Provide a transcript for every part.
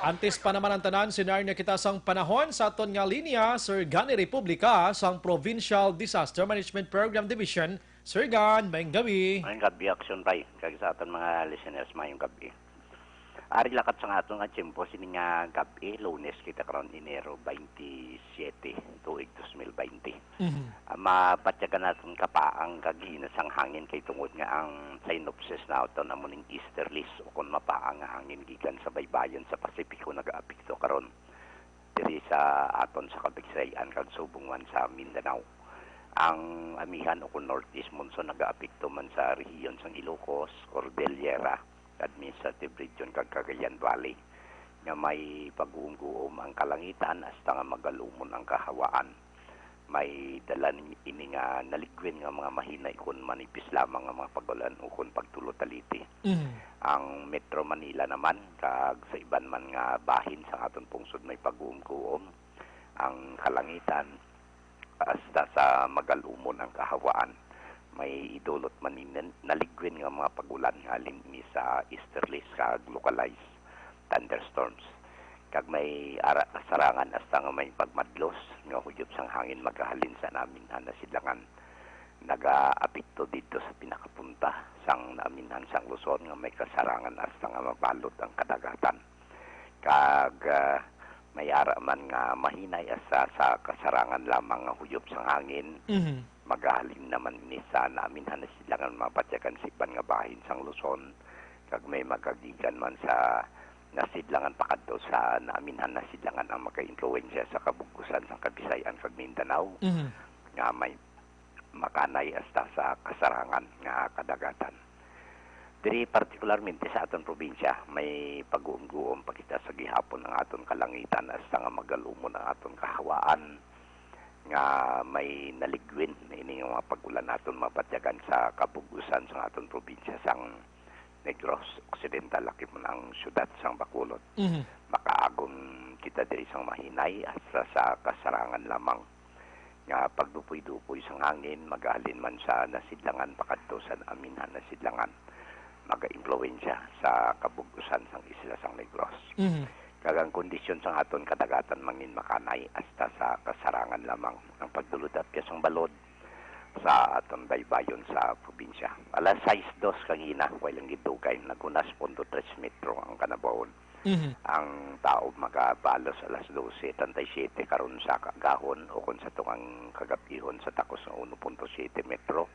Antes pa naman ang tanan, sinarnya kita sang panahon sa aton nga linya, Sir Gan Republika, sang Provincial Disaster Management Program Division. Sir Gan, maayong gabi. Mayong gabi, action tay. Kaya sa aton mga listeners, mayong gabi. Ari lakat sa aton nga tiyempo, sini nga gabi, Lunes, kita karon Enero 27, tuig 2020. Mapatyagan natin kapaang kagina sang hangin kay tungod nga ang synopsis na ito na muning easterlies o kung mapaang nga hangin gikan sa baybayon sa Pasipiko nag-aapekto karon diri sa aton sa kabigsayan kag subungan sa Mindanao. Ang amihan o kung northeast monsoon nag-aapekto man sa rehiyon sang Ilocos, Cordillera, Administrative Region kag Cagayan Valley nga may pag-uum-guom ang kalangitan hasta nga magalumon ang kahawaan. May dala ini nga naligwin nga mga mahinay kun manipis lamang nga mga pagulan o kun pagtulo-taliti. Ang Metro Manila naman kag sa iban man nga bahin sa aton pungsod may pag-uum-guom ang kalangitan hasta sa magalumon ang kahawaan. May idulot man naligwin nga mga pagulan nga linmi sa easterlies kag localized thunderstorms. Kag may sarangan hasta nga may pagmadlos nga huyop sang hangin magahalin sa namin na sidlangan. Naga-apekto dito sa pinakapunta sang naminhan sang Luzon nga may kasarangan hasta nga mabalot ang kadagatan. Kag may ara man nga mahinay asa sa kasarangan lamang nga huyop sang hangin. Magahalin naman ni sa namin na sidlangan mapatyakan sa iban nga bahin sang Luzon. Kag may magagigan man sa nasidlangan pakadto sa naaminhan na sidlangan ang maka-influensya sa kabugusan sa Kabisayan kag Mindanao nga may makanay hasta sa kasarangan nga kadagatan. Diri partikularmente sa aton probinsya may pag-uum-guom pakita sa gihapon ng aton kalangitan hasta nga magalumon ang aton kahawaan nga may naligwin na ini nga mga pagulan naton mapatyagan sa kabugusan sa aton probinsya sang Negros Occidental, laki mo ng syudad sang Bacolod. Makaagom kita diri sang mahinay asa sa kasarangan lamang nga pagdupoy-dupoy sang hangin magahalin man sa nasidlangan pakadto sa aminhan nasidlangan maga-impluwensya sa kabugusan sang isla sang Negros. Kagang kondisyon sang aton kadagatan mangin makanay hasta sa kasarangan lamang ang pagduludap sang balod sa aton baybayon sa probinsya. Alas 6:02 kagina, walang gidugay, nagunas 0.3 metro ang kanabawon. Ang tao magabalos alas 12:37 karon sa kagahon o kung sa tungang kagapihon sa takos ng 1.7 metro.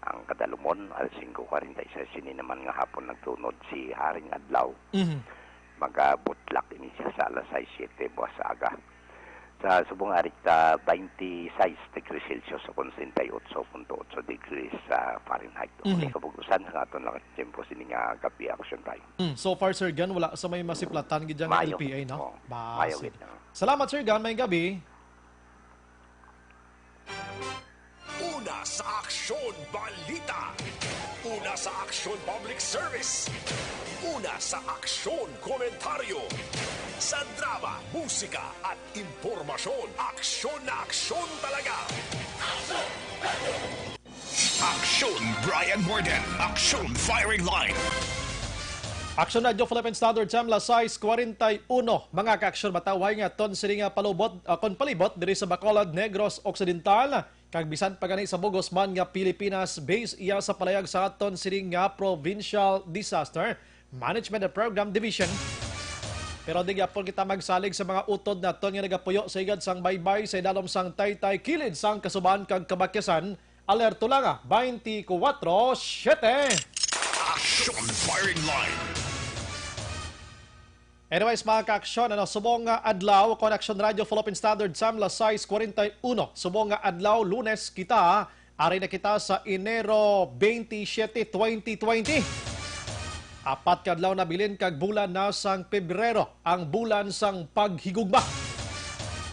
Ang kadalumon, alas 5:46 sini naman nga hapon nagtunod si Haring Adlaw. Magabutlak ini siya sa alas 6:07 buwas sa aga. Sa subong arita 26 degrees Celsius o 68.8 degrees Fahrenheit. May kabugusan sa aton lang tempo sini nga gabi action tayo. So far, Sir Gan, wala sa may masiplatan gid ng Mayo. LPA, no? Mayo. Salamat, Sir Gan. May gabi. Una sa Aksyon Balita. Una sa Aksyon Public Service. Una sa Aksyon Komentaryo. Sa drama, musika at impormasyon, aksyon na aksyon talaga. Aksyon Brian Morden. Aksyon Firing Line. Action Radio Philippine Standard Time, la 6:41. Mga ka-aksyon mataway nga ton sini nga palubot, kon palibot diri sa Bacolod, Negros Occidental. Kag bisan pa gani sa Bugos man nga Pilipinas, base iya sa palayag sa aton sini nga Provincial Disaster Management and Program Division. Pero di gyapon kita magsalig sa mga utod naton nga nagapuyo sa igad sang baybay sa idalom sang Taytay kilid sang Kasuban kag Kabakyasan. Alerto lang 24/7. Aksyon Firing Line. Anyways, mga ka-aksyon, subong nga adlaw, Connection Radio Philippine Standard Time, la 6:41. Subong nga adlaw, Lunes kita, ari na kita sa Enero 27, 2020. Apat kadlaw na bilin kag bulan na sang Pebrero, ang bulan sang paghigugma.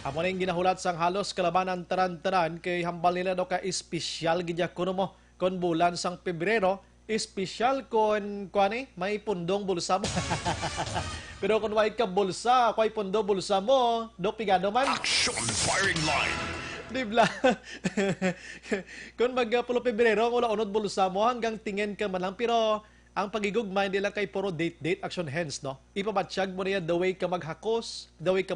Amo ning ginahulat sang halos kalabanan taran-taran kay hambal nila do ka espesyal gid kuno mo kon bulan sang Pebrero, espesyal kon kuani may pundong bulsa mo. Pero kung may ka bulsa, kay pundo bulsa mo, do pigado man. Aksyon Firing Line. Dibla. Kung magpulo Pebrero, wala unod bulsa mo hanggang tingin ka man lang pero ang pagigugma hindi lang kay puro date action hands, no? Ipabatsyag mo niya the way ka maghakos, the way ka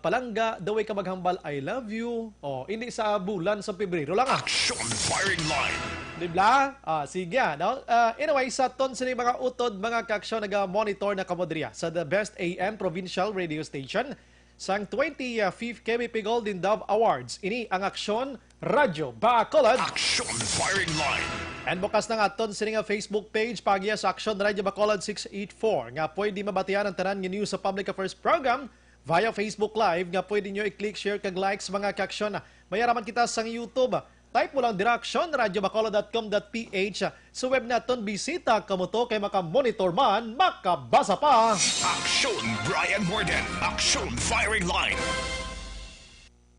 palangga, the way ka maghambal I love you. Hindi sa bulan sa Pebrero lang Action firing line. Dibla? Sige, no? Anyway, sa ton sila mga utod, mga kaksyon, nag-monitor na kamodriya sa The Best AM Provincial Radio Station sang 25th KBP Golden Dove Awards. Ini ang Aksyon Radyo Bacolod. Action firing line. And bukas na nga ton sila nga Facebook page pagya sa Aksyon Radyo Bacolod 684 nga pwede mabatian ang tanan nga news sa Public Affairs Program via Facebook Live nga pwede nyo i-click, share, kag likes mga kaksyon. Mayaraman kita sa YouTube. Type mo lang direksyon radyobacolod.com.ph. Sa web naton bisita kamuto kay makamonitor man, makabasa pa. Action Brian Morden. Action firing line.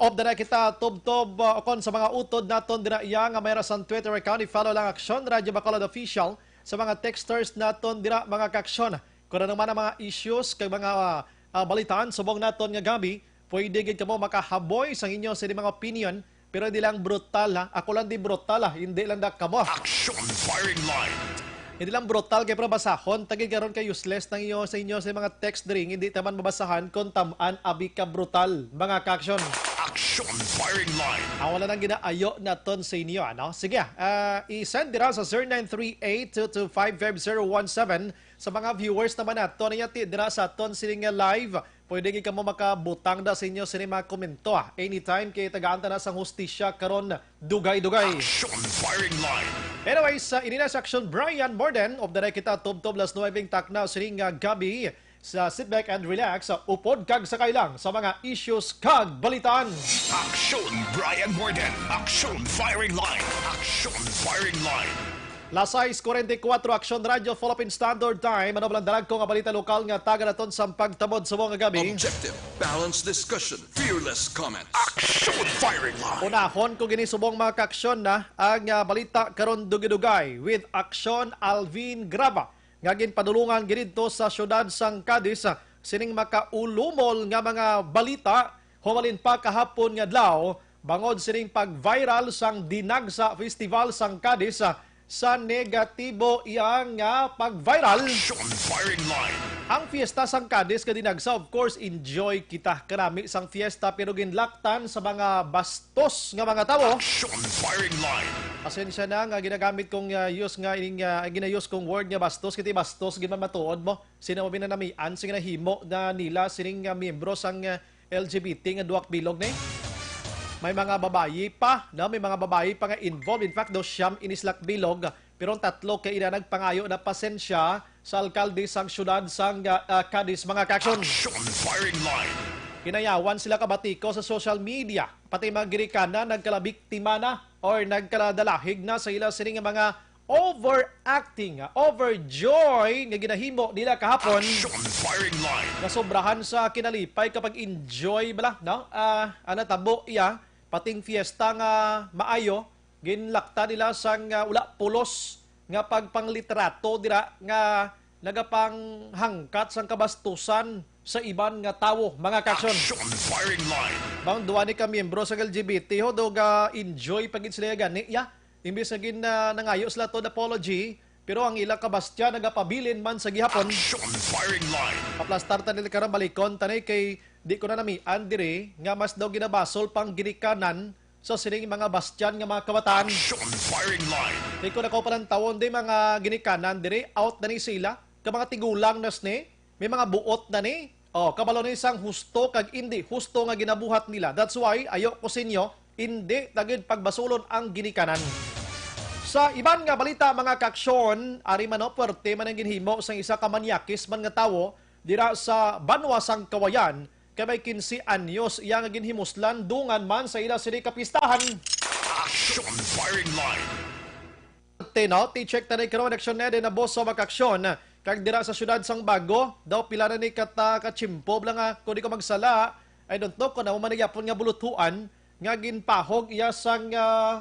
Of the na kita tub-tub okon sa mga utod naton dira iya nga mayra sa Twitter account. I-follow lang Aksyon Radyo Bacolod Official sa mga texters naton dira mga kaksyon. Kung ano naman ang mga issues kay mga balitaan subong naton nga gabi, pwede gid kamo makahaboy sa inyo sa mga opinion. Pero hindi lang brutal ha. Ako lang di brutal ha. Hindi lang da kamo. Action firing line. Hindi lang brutal kay pero basahon. Tagig karon kay useless ng iyo sa inyo sa mga text ring. Hindi taman mabasahan kung tamaan abi ka brutal. Mga kaksyon. Action firing line. Ang wala nang ginaayo naton sa inyo. Ano? Sige, i-send dira sa 0938-225-5017 sa mga viewers naman nato. Niyati dira sa aton sining live. Pwede ka mo makabutang da sa inyo sa mga komento. Anytime kay tagaanta na sa hustisya karon dugay-dugay. Action firing line. Anyways, inina sa Action Brian Morden of the kita tub-tub las 9 taknaw sining gabi sa sit back and relax upod kag sakay lang sa mga issues kag balitaan. Action Brian Morden. Action firing line. Action firing line. Lasais 44 Action Radio Philippine Standard Time. Ano balang dalag ko nga balita lokal nga taga naton sa pagtamod sa mga gabi. Objective, balanced discussion, fearless comments. Action firing line. Unahon ko ginisubong mga kaksyon na ang balita karon dugay-dugay with Action Alvin Graba. Nga ginpadulungan ginidto sa syudad sang Cadiz sining makaulumol nga mga balita humalin pa kahapon nga adlaw bangod sining pag-viral sang Dinagsa Festival sang Cadiz sa negatibo iyang pag-viral. Action firing line. Ang fiesta sang Cadiz kadinagsa, of course, enjoy kita karami sang fiesta pero ginlaktan sa mga bastos nga mga tawo. Action firing line. Pasensya na nga ginagamit kong use nga ining ginayos kong word nga bastos kiti bastos giman matuod mo. Sino mo binanamian sing nahimo na nila sining miyembro sang LGBT nga duwak bilog ni. May mga babayi pa, no? May mga babayi pa nga involved. In fact, siyam inislak bilog, pero ang tatlo kay ina nagpangayo na pasensya sa alkalde sang syudad sang Cadiz mga kaksyon. Action firing line. Kinayawan sila kabatiko sa social media, pati mga girikana nagkalabiktima na or nagkaladalahig na sa ila sining mga overacting, overjoy nga ginahimo nila kahapon. Action firing line. Nasobrahan sa kinalipay kapag enjoy bala, no? Tabo iya pating fiesta nga maayo ginlakta nila sang ula pulos nga pagpanglitrato dira nga nagapang hangkat sang kabastusan sa iban nga tawo mga kaksyon. Action firing line. Bang duwa ni ka miyembro sa LGBT ho do ga enjoy pagid sila gani ya. Imbis na nangayo sila to apology pero ang ilang kabastya nagapabilin man sa gihapon. Action firing line. Paplastar ta nila karang balikon tanay kay di ko na namian dire nga mas daw ginabasol pang girikanan sa sining mga bastyan nga mga kabataan. Action firing line. Di ko na ko parang tawon di mga ginikanan dire out na ni sila ka mga tigulang nas ni may mga buot na ni kabalo ni sang husto kag hindi husto nga ginabuhat nila. That's why ayo ko sinyo hindi tagid pagbasulon ang ginikanan. Sa iban nga balita mga kaksyon, ari man puwerte man ang ginhimo sang isa ka manyakis man nga tawo dira sa Banwa sang Kawayan kay may 15 anyos iya nga ginhimuslan dungan man sa ila sini kapistahan. Action firing line. Ti-check ta ni karon aksyon na din na boss sa makaksyon kag dira sa syudad sang Bago daw pila na ni kachimpo lang nga kun di ka magsala I don't know kung na manayapon nga bulutuan nga ginpahog iya sang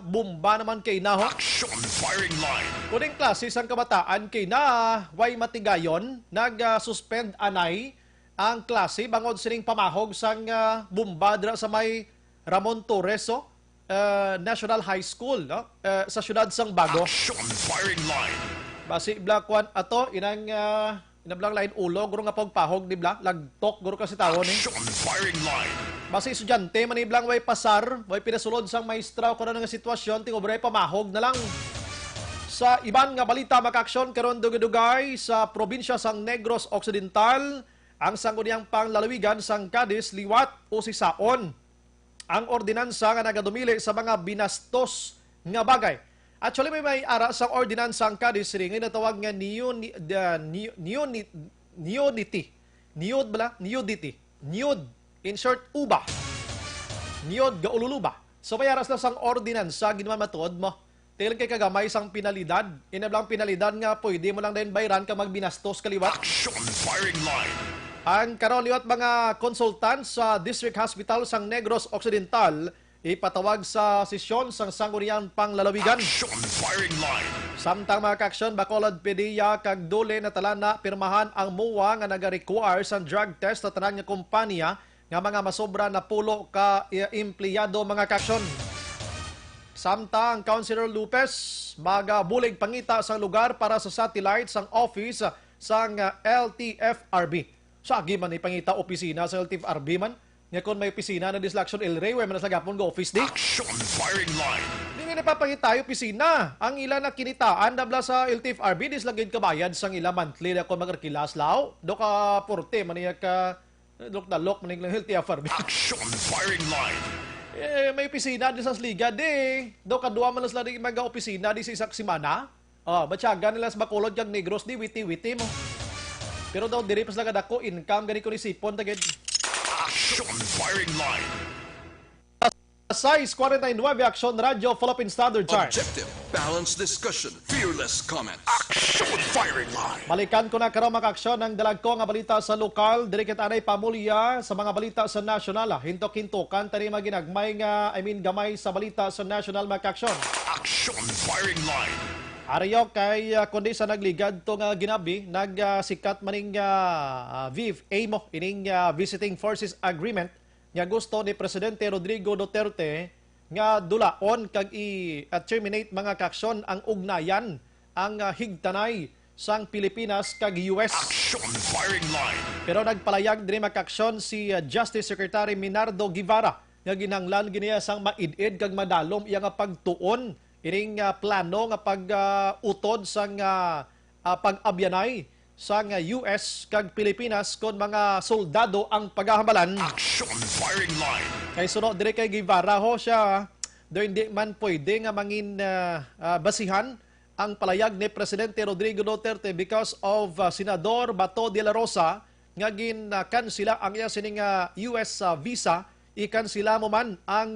bomba naman kay na ho. Action firing line. Kuning klase sang kabataan kay na way matigayon nag-suspend anay ang klase bangod sining pamahog sang bomba dira sa may Ramon Torres National High School no? Sa syudad sang Bago. Action firing line. Basi Black One ato, inablang lain ulo, guro nga pagpahog, di bla? Lagtok, guro kasi tao ni. Action firing line. Basi estudyante, maniblang way pasar, way pinasulod sang maestra, kung ano nga sitwasyon, tingobray pamahog na lang. Sa iban nga balita, makaaksyon karon dugay-dugay sa probinsya sang Negros Occidental, ang sangguniang panglalawigan sang Cadiz, liwat o sisaon. Ang ordinansa nga nagadumili sa mga binastos nga bagay. Actually, may ara sa ordinansa ang Cadiz ring na tawag nga nudity. Nude, in short, uba. Nude ga ululuba. So may aras na sang ordinansa, ginawa matuod mo. Tilang kay kagamay sang pinalidad. Inablang pinalidad nga pwede mo lang din bayran ka magbinastos kaliwat. Action firing line. Ang karon liwat mga konsultant sa District Hospital sang Negros Occidental ipatawag sa sesyon sang sangguniang panglalawigan. Action firing line. Samtang mga kaaksyon, Bacolod PDEA kag dole na talana pirmahan ang MOA nga naga-require sa drug test sa tanang nga kompanya nga mga masobra na pulo ka empleyado mga kaaksyon. Samtang Councilor Lopez magabulig pangita sa lugar para sa satellite sang office sang LTFRB. Sa agi man ipangita opisina sa LTFRB man. Nga kung may opisina na Dislaction El Rey, may manasagapon go office di. Action firing line. Hindi nga napapangita tayo opisina. Ang ilan na kinitaan nabla sa LTFRB, dislagid kabayad sang ila monthly na kung mag-arkilas lao. Do ka porte, maniya ka lok na lok, manig lang LTFRB. Action firing line. May opisina di sa liga di. Do ka duwa man lang sila di mag-opisina di sa isak simana. Batyaga nila sa Bacolod kag Negros di, witi-witi mo. Pero daw diri pas lagad ako, income, gani ko ni sipon, tagid. Action firing line. Size 49 Action Radio Philippine Standard Time. Objective, balanced discussion, fearless comment. Action firing line. Balikan ko na karon mga-aksyon ng dalag ko nga balita sa lokal, diri ket anay pamulya sa mga balita sa nasyonal. Hintok-hintokan tani maginagmay nga gamay sa balita sa national mga-aksyon. Action firing line. Ariyo kay kundi sa nagligad to nga ginabi, nagsikat maning VIV AMO ining Visiting Forces Agreement nga gusto ni Presidente Rodrigo Duterte nga dulaon kag i-terminate mga kaaksyon ang ugnayan ang higtanay sang Pilipinas kag US. Action firing line. Pero nagpalayag diri makaaksyon si Justice Secretary Minardo Guevara nga ginanglan giniya sang maid-id kag madalom iya nga pagtuon ining plano nga pag-utod sang pag-abyanay sang US kag Pilipinas kon mga soldado ang paghahambalan. Action firing line. Kay sunod dire kay Guevara ho siya, do hindi man pwede nga mangin basihan ang palayag ni Presidente Rodrigo Duterte because of Senador Bato de la Rosa nga gin-kansila ang iya sining US visa, i-kansila mo man ang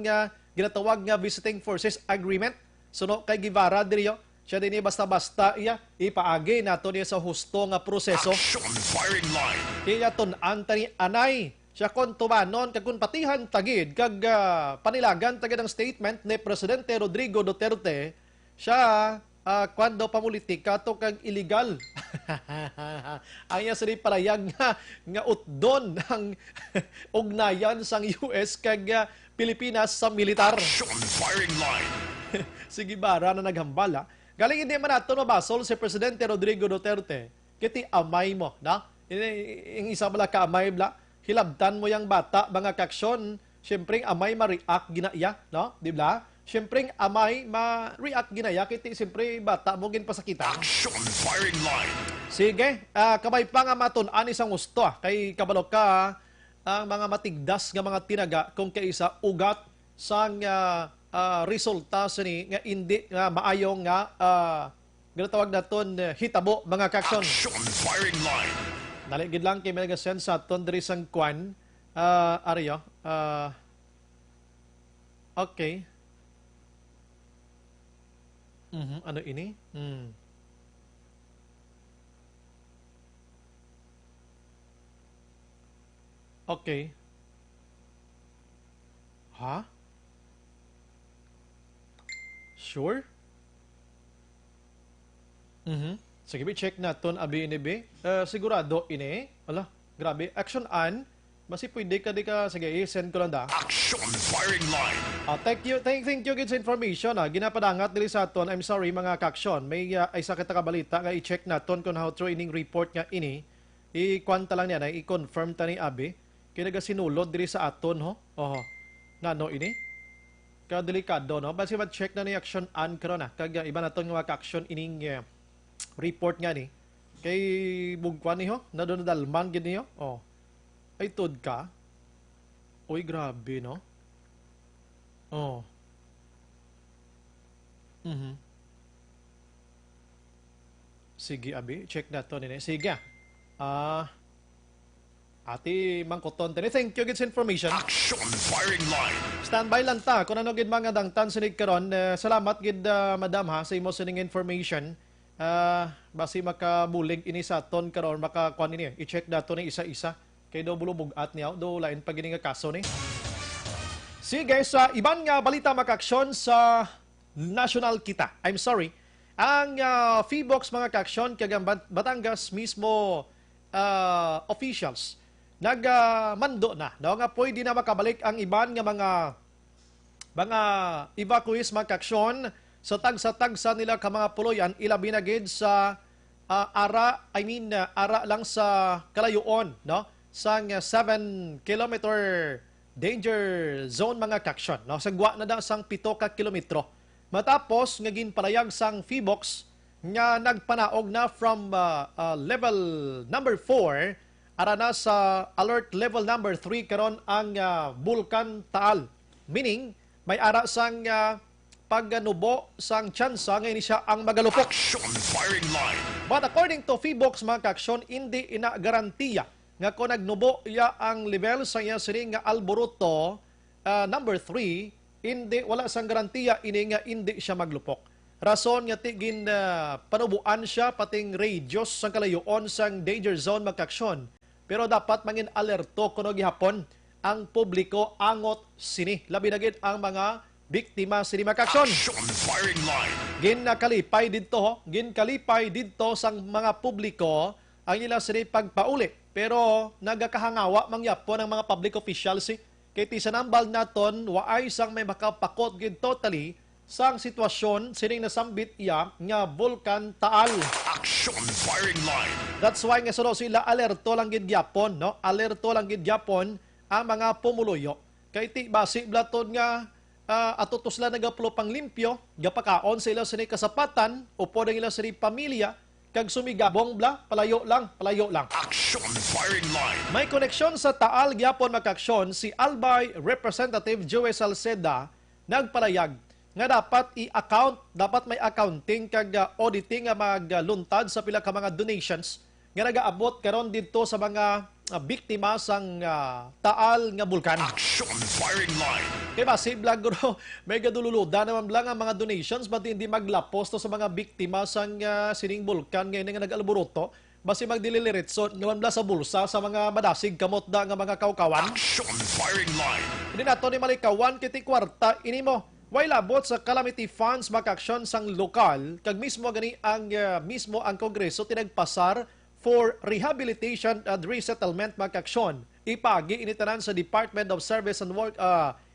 ginatawag nga Visiting Forces Agreement. Suno kay Guevara diriyo, siya din basta-basta ipaagi nato niya sa husto nga proseso. Action firing line. Kaya tun-an tani anay siya kon tumanon kag kun patihan tagid kag panilagan tagid ang statement ni Presidente Rodrigo Duterte siya kwando pamulitika to kag illegal. Anya sa palayag nga utdon ang ugnayan sang US kag Pilipinas sa militar. Action firing line. Si Guevara na naghambala. Galing hindi man nato basol si Presidente Rodrigo Duterte. Kiti amay mo, na? Yung isa bala ka amay bla. Hilabtan mo yung bata, mga kaksyon. Siyempre, amay ma-react ginaya, no? Di ba? Siyempre, amay ma-react ginaya. Kiti, siyempre, bata mo ginpasakitan. Action firing line. Sige, kamay pa nga matun-an isang gusto. Kay kabalo ka, ang mga matigdas nga mga tinaga kung kaisa ugat sang resulta sa ni nga hindi nga maayong nga ginatawag naton hitabo mga kaksyon. Action firing line. Naligid lang kay mga sen sa aton diri sang kwan ariyo okay. Ano ini? Okay. Ha? Sure? Sige, check naton abi ini be. Sigurado ini. Ala, grabe. Action an. Basi pwede ka di ka sige i-send ko lang da. Action firing line. Thank you gid sa information ginapadangat dili sa aton. I'm sorry mga kaksyon. May isa kita ka balita nga i-check naton kung how training report nga ini. I-kwanta lang niya na i-confirm ta ni Abi. Kaya sinulod diri sa aton ho. Oho. Ngano ini? Ka delikado no. Basi ma-check na ni action an karon kag iba naton nga ka-action ining report nga ni. Kay bugkwan ni ho. Nadalman gid niyo. Oh. Ay, tod ka? Uy, grabe, no? Oh. Sige, Abi. Check na to nini. Sige. Ati Mangkoton. Thank you, gits information. Action firing line. Standby lang ta. Kung ano gid mga dangtan sinig karon. Salamat gid, madam ha, sa imo sining information. Basi makabulig ini sa ton karon makakuan ini. I-check dato ni isa-isa. Kay daw bulubog at niya, daw lain pag nga kaso ni. Sige, sa iban nga balita makaksyon sa national kita. I'm sorry. Ang Feebox mga kaksyon, kagang Batangas mismo officials, nagmando na. No, nga pwede na makabalik ang iban nga mga evacuees mga kaksyon sa tagsa-tagsa nila ka mga puloyan, ilabi na gid sa ara lang sa kalayoon, no? Sang 7 kilometer danger zone mga kaksyon. No? Sagwa na da sang 7 ka kilometro. Matapos nga ginpalayag sang Feebox nga nagpanaog na from level number 4 ara na sa alert level number 3 karon ang Bulkan Taal. Meaning may ara sang pagnubo sang tsansa nga ini siya ang magalupok. Action firing line. But according to Feebox mga kaksyon, hindi ina garantiya nga kung nagnubo iya ang level sa iya sining nga Alboroto number 3, hindi wala sang garantiya ini nga hindi siya maglupok. Rason nga tigin panubuan siya pating radius sang kalayoon sang danger zone magkaksyon. Pero dapat mangin alerto kuno gihapon ang publiko angot sini. Labi na gid ang mga biktima sini magkaksyon. Action firing line. Ginkalipay didto sang mga publiko ang ila sini pagpauli. Pero nagakahangawa mangyapon ang mga public officials kay ti sanambal naton waay sang may makapakot gid totally sang sitwasyon sining nasambit iya nga Bulkan Taal. Action firing line. That's why nga suno sila alerto lang gid gyapon, no? Alerto lang gid gyapon ang mga pumuluyo. Kay ti basi blaton nga atutos la nagaplo pang limpyo, gapakaon sila sini kasapatan upo na ila sini pamilya. Kag sumigabong palayo lang. Action firing line. May koneksyon sa Taal gyapon makaksyon si Albay Representative Joey Salceda nagpalayag nga dapat may accounting kag auditing nga magluntad sa pila ka mga donations nga nagaabot karon didto sa mga biktima sang Taal nga bulkan. Action firing line. Kaya ba, si Blaguro, may gadululuda naman lang ang mga donations, ba't hindi maglapos to sa mga biktima sang sining bulkan ngayon nga nag-Alboroto? Basi magdililiritso naman bla sa bulsa sa mga madasig kamot da nga mga kaukawan. Action firing line. Hindi nato ni malikawan kiti kwarta ini mo. Way labot sa calamity funds makaksyon sang lokal, kag mismo gani ang mismo ang Kongreso tinagpasar for rehabilitation and resettlement makaksyon. Ipagi initanan sa Department of Service and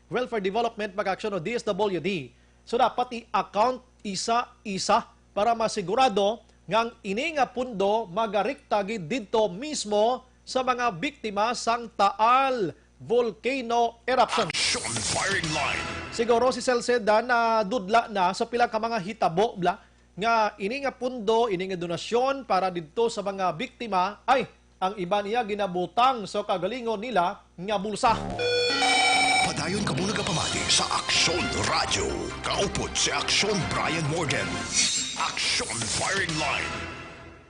Welfare Development makaksyon o DSWD. So dapat i-account isa-isa para masigurado ngang ini nga pundo magarikta gid didto mismo sa mga biktima sang Taal volcano eruption. Action firing line. Siguro si Salceda na dudla na sa pila ka mga hitabo nga ini nga pundo, ini nga donasyon para didto sa mga biktima ay ang iba niya ginabutang sa kagalingon nila nga bulsa. Padayon ka muna kapamati sa Action Radio. Kaupod si Action Brian Morgan. Action firing line.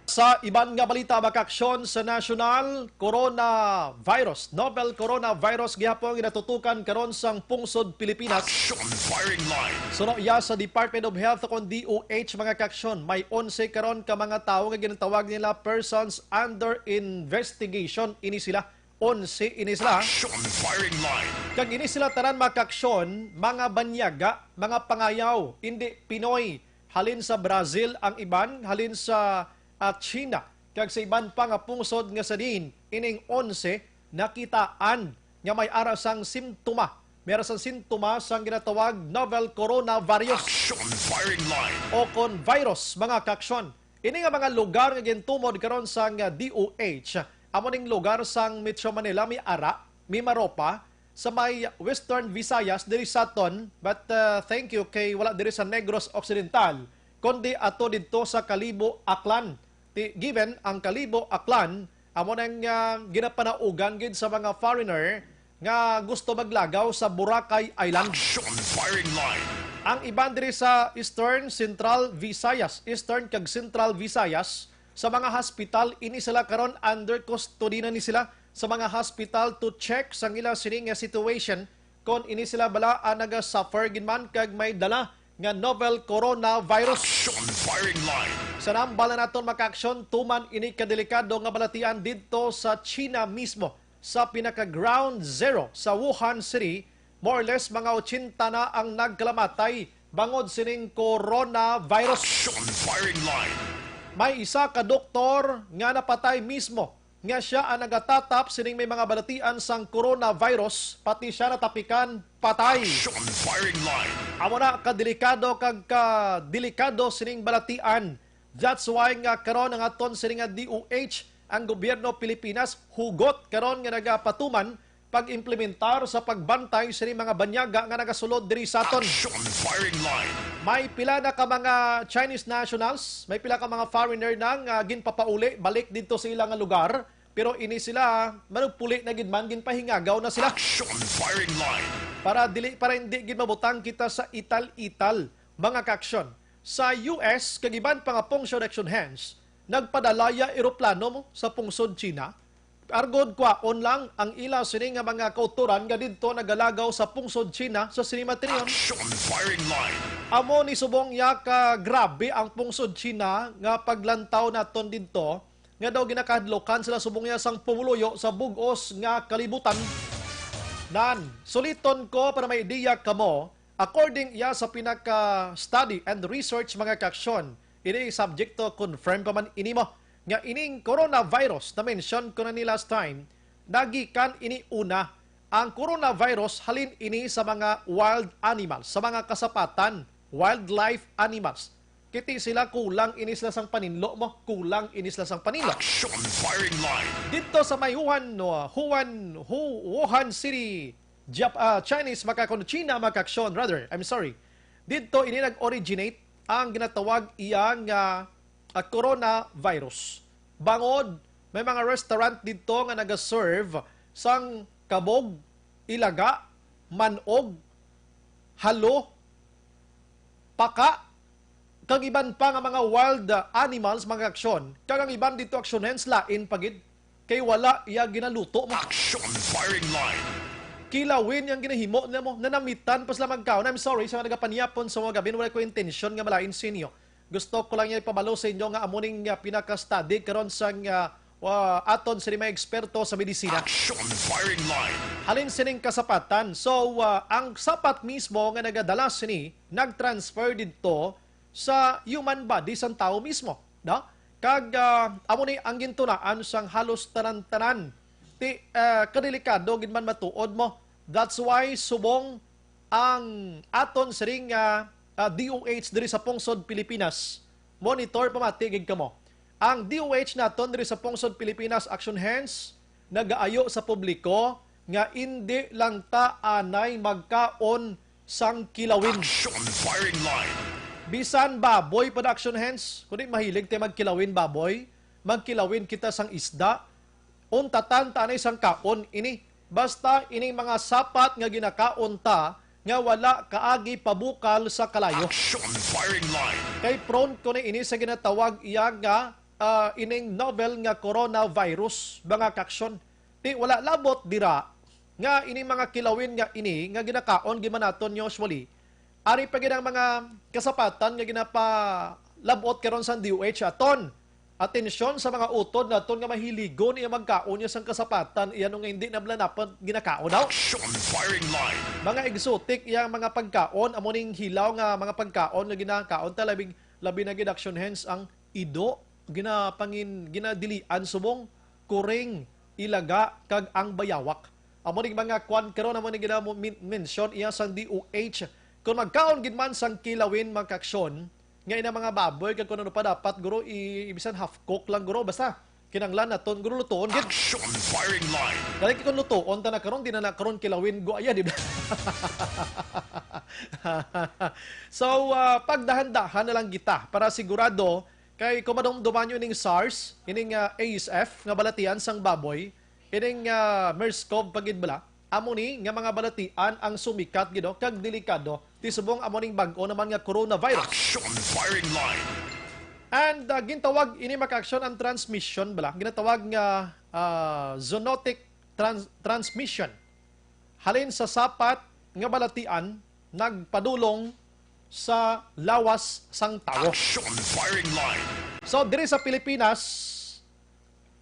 Sa iban nga balita makaksyon sa national coronavirus, novel coronavirus gihapon ginatutukan karon sang pungsod Pilipinas. Action firing line. Suno iya sa Department of Health kon DOH mga kaksyon, may 11 karon ka mga tawo nga ginatawag nila persons under investigation. Ini sila 11 ini sila. Action firing line. Kag ini sila tanan mga kaksyon, mga banyaga, mga pangayaw, hindi Pinoy. Halin sa Brazil ang iban, halin sa China. Kag sa iban pa nga pungsod nga sa din, ining 11 nakitaan nga may arasang simptoma. Meron sang simptoma sang ginatawag novel coronavirus Action firing line. o kon virus, mga kaksyon. Ini nga mga lugar nga gintumod karon sang DOH. Amo ning lugar sang Metro Manila, may Ara, may Maropa, sa may Western Visayas diri sa aton, but thank you kay wala diri sa Negros Occidental, kundi ato didto sa Kalibo, Aklan. Given ang Kalibo, Aklan, amo nang ginapanaugan gid sa mga foreigner nga gusto maglagaw sa Boracay Island. Action firing line. Ang iban diri sa Eastern Central Visayas, Eastern kag Central Visayas, sa mga hospital ini sila karon under custody na ni sila sa mga hospital to check sa ila sining nga situation kon ini sila bala naga-suffer gid man kag may dala nga novel coronavirus. Action firing line. Sa nambala naton maka-aksyon tuman ini kadelikado nga balatian didto sa China mismo, sa pinaka-ground zero sa Wuhan City. More or less mga 80 na ang nagkalamatay bangod sining coronavirus. Action firing line. May isa ka doktor nga napatay mismo nga siya ang nagatatap sining may mga balatian sang coronavirus, pati siya natapikan patay. Action firing line. Amo na kadelikado kag kadelikado sining balatian. That's why nga karon nga aton sining nga DOH, ang gobyerno Pilipinas hugot karon nga nagapatuman pag-implementar sa pagbantay sa mga banyaga nga nagasulod diri sa aton. Action firing line. May pila na ka mga Chinese nationals, may pila ka mga foreigner nang ginpapauli balik dito sa ilang lugar, pero ini sila manugpuli na gid man ginpahingagaw na sila Action firing line. para hindi gid mabutang kita sa ital-ital, mga kaksyon. Sa US kagiban pa nga pungsod action hands, nagpadalaya eroplano mo sa pungsod China. Argod kwaon lang ang ila sini nga mga kauturan nga didto nagalagaw sa pungsod China sa Sinimatrion. Action firing line. Amo ni subong ya ka grabe ang pungsod China nga paglantaw naton didto nga daw ginakadlokan sila subong ya sang pumuluyo sa bugos nga kalibutan. Nan, suliton ko para may ideya kamo, according ya sa pinaka-study and research mga kaksyon, ini subjecto confirm pa man ini mo nga ining coronavirus na mention ko na ni last time, nagikan ini una ang coronavirus halin ini sa mga wild animals, sa mga kasapatan, wildlife animals. Kiti sila kulang ini sila sang paninlo mo, kulang ini sila sang paninlo. Action firing line. Dito sa may Wuhan City, Chinese China makaksyon rather, I'm sorry. Dito ini nag-originate ang ginatawag iyang coronavirus. Bangod, may mga restaurant dito nga nag-serve sang kabog, ilaga, manog, halo, paka, kag iban pa nga mga wild animals, mga aksyon. Kag ang iban dito aksyon hens lain pagid kay wala iya ginaluto mo. Action firing line. Kilawin yung ginahimo na mo, nanamitan pa sila magkaon. I'm sorry sa mga nagapanyapon sa mga gabi, wala ko intensyon nga malain sa inyo. Gusto ko lang yung ipabalo sa inyo nga amuning pinaka-study karon sa aton sa mga eksperto sa medisina. Action firing line. Halin sining kasapatan. So, ang sapat mismo nga nagadala sini, nag-transfer dito sa human body sang tao mismo. No? Kag amo ni ang gintunaan sang halos tanan-tanan. Kadelikado gid man matuod mo. That's why subong ang aton siring DOH diri sa pungsod Pilipinas. Monitor pamatigig kamo. Ang DOH naton diri sa pungsod Pilipinas Action Hands nagaayo sa publiko nga hindi lang ta anay magkaon sang kilawin. Action firing line. Bisan baboy production hands, kundi mahilig tayo magkilawin baboy, magkilawin kita sang isda, untatan ta anay sang kaon ini. Basta ining mga sapat nga ginakaon ta nga wala kaagi pabukal sa kalayo. Action firing line. Kay prone ko na ini sa ginatawag iya nga ining novel nga coronavirus, mga kaksyon. Ti wala labot dira nga ini mga kilawin nga ini nga ginakaon gimanaton usually. Ari pa gid ang mga kasapatan nga ginapalabot karon sa DOH aton. Atensyon sa mga utod naton nga mahiligon iya magkaon niya sang kasapatan iyan nga hindi nablanapan ginakaon daw. Action firing line. Mga exotic iyang mga pagkaon amo ning hilaw nga mga pagkaon nga ginakaon ta labi na gid action hands ang ido ginadilian subong kuring Ilaga kag ang Bayawak. Amo ning mga kwan karon amo ning gina mention iya sang DOH kung magkaon gid man sang kilawin magkaksyon nga ina mga baboy kag kuno pa dapat guro ibisan half cook lang guro basta kinanglan naton guro lutoon gid. Action firing line. Dali kung lutoon ta na karon di na karon kilawin go aya di ba? So pagdahan-dahan na lang kita para sigurado kay kumadumduman ning SARS ining ASF nga balatian sang baboy ining MERS-CoV pagid bala amo ni nga mga balatian ang sumikat gid kag delikado ti subong amo ning bag-o naman nga coronavirus. Action firing line. And gintawag ini maka-action ang transmission bala ginatawag nga zoonotic transmission halin sa sapat nga balatian nagpadulong sa lawas sang tawo. Action firing line. So diri sa Pilipinas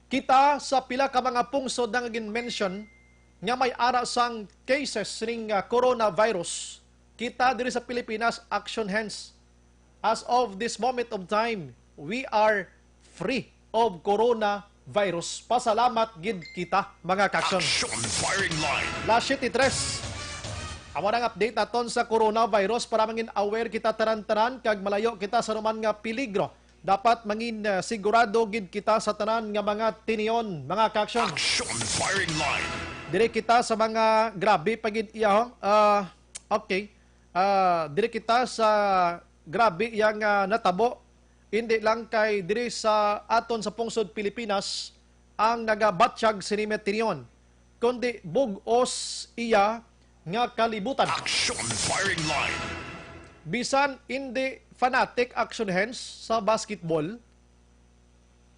kita sa pila ka mga pungsod nga gin-mention nga may ara sang cases ning coronavirus. Kita diri sa Pilipinas action hands. As of this moment of time, we are free of coronavirus. Pasalamat gid kita mga kaksyon. Action firing line. Last 3. Amo nang update naton sa coronavirus para mangin aware kita tanan-tanan kag malayo kita sa naman nga peligro. Dapat mangin sigurado gid kita sa tanan nga mga tiniyon, mga kaksyon. Action firing line. Dire kita sa mga grabe pagid iya okay. Dire kita sa grabe yang natabo. Hindi lang kay dire sa aton sa pungsod Pilipinas ang nagabatsyag sinimeteriyon, kundi bugos iya nga kalibutan. Action firing line. Bisan hindi fanatic action hands sa basketball,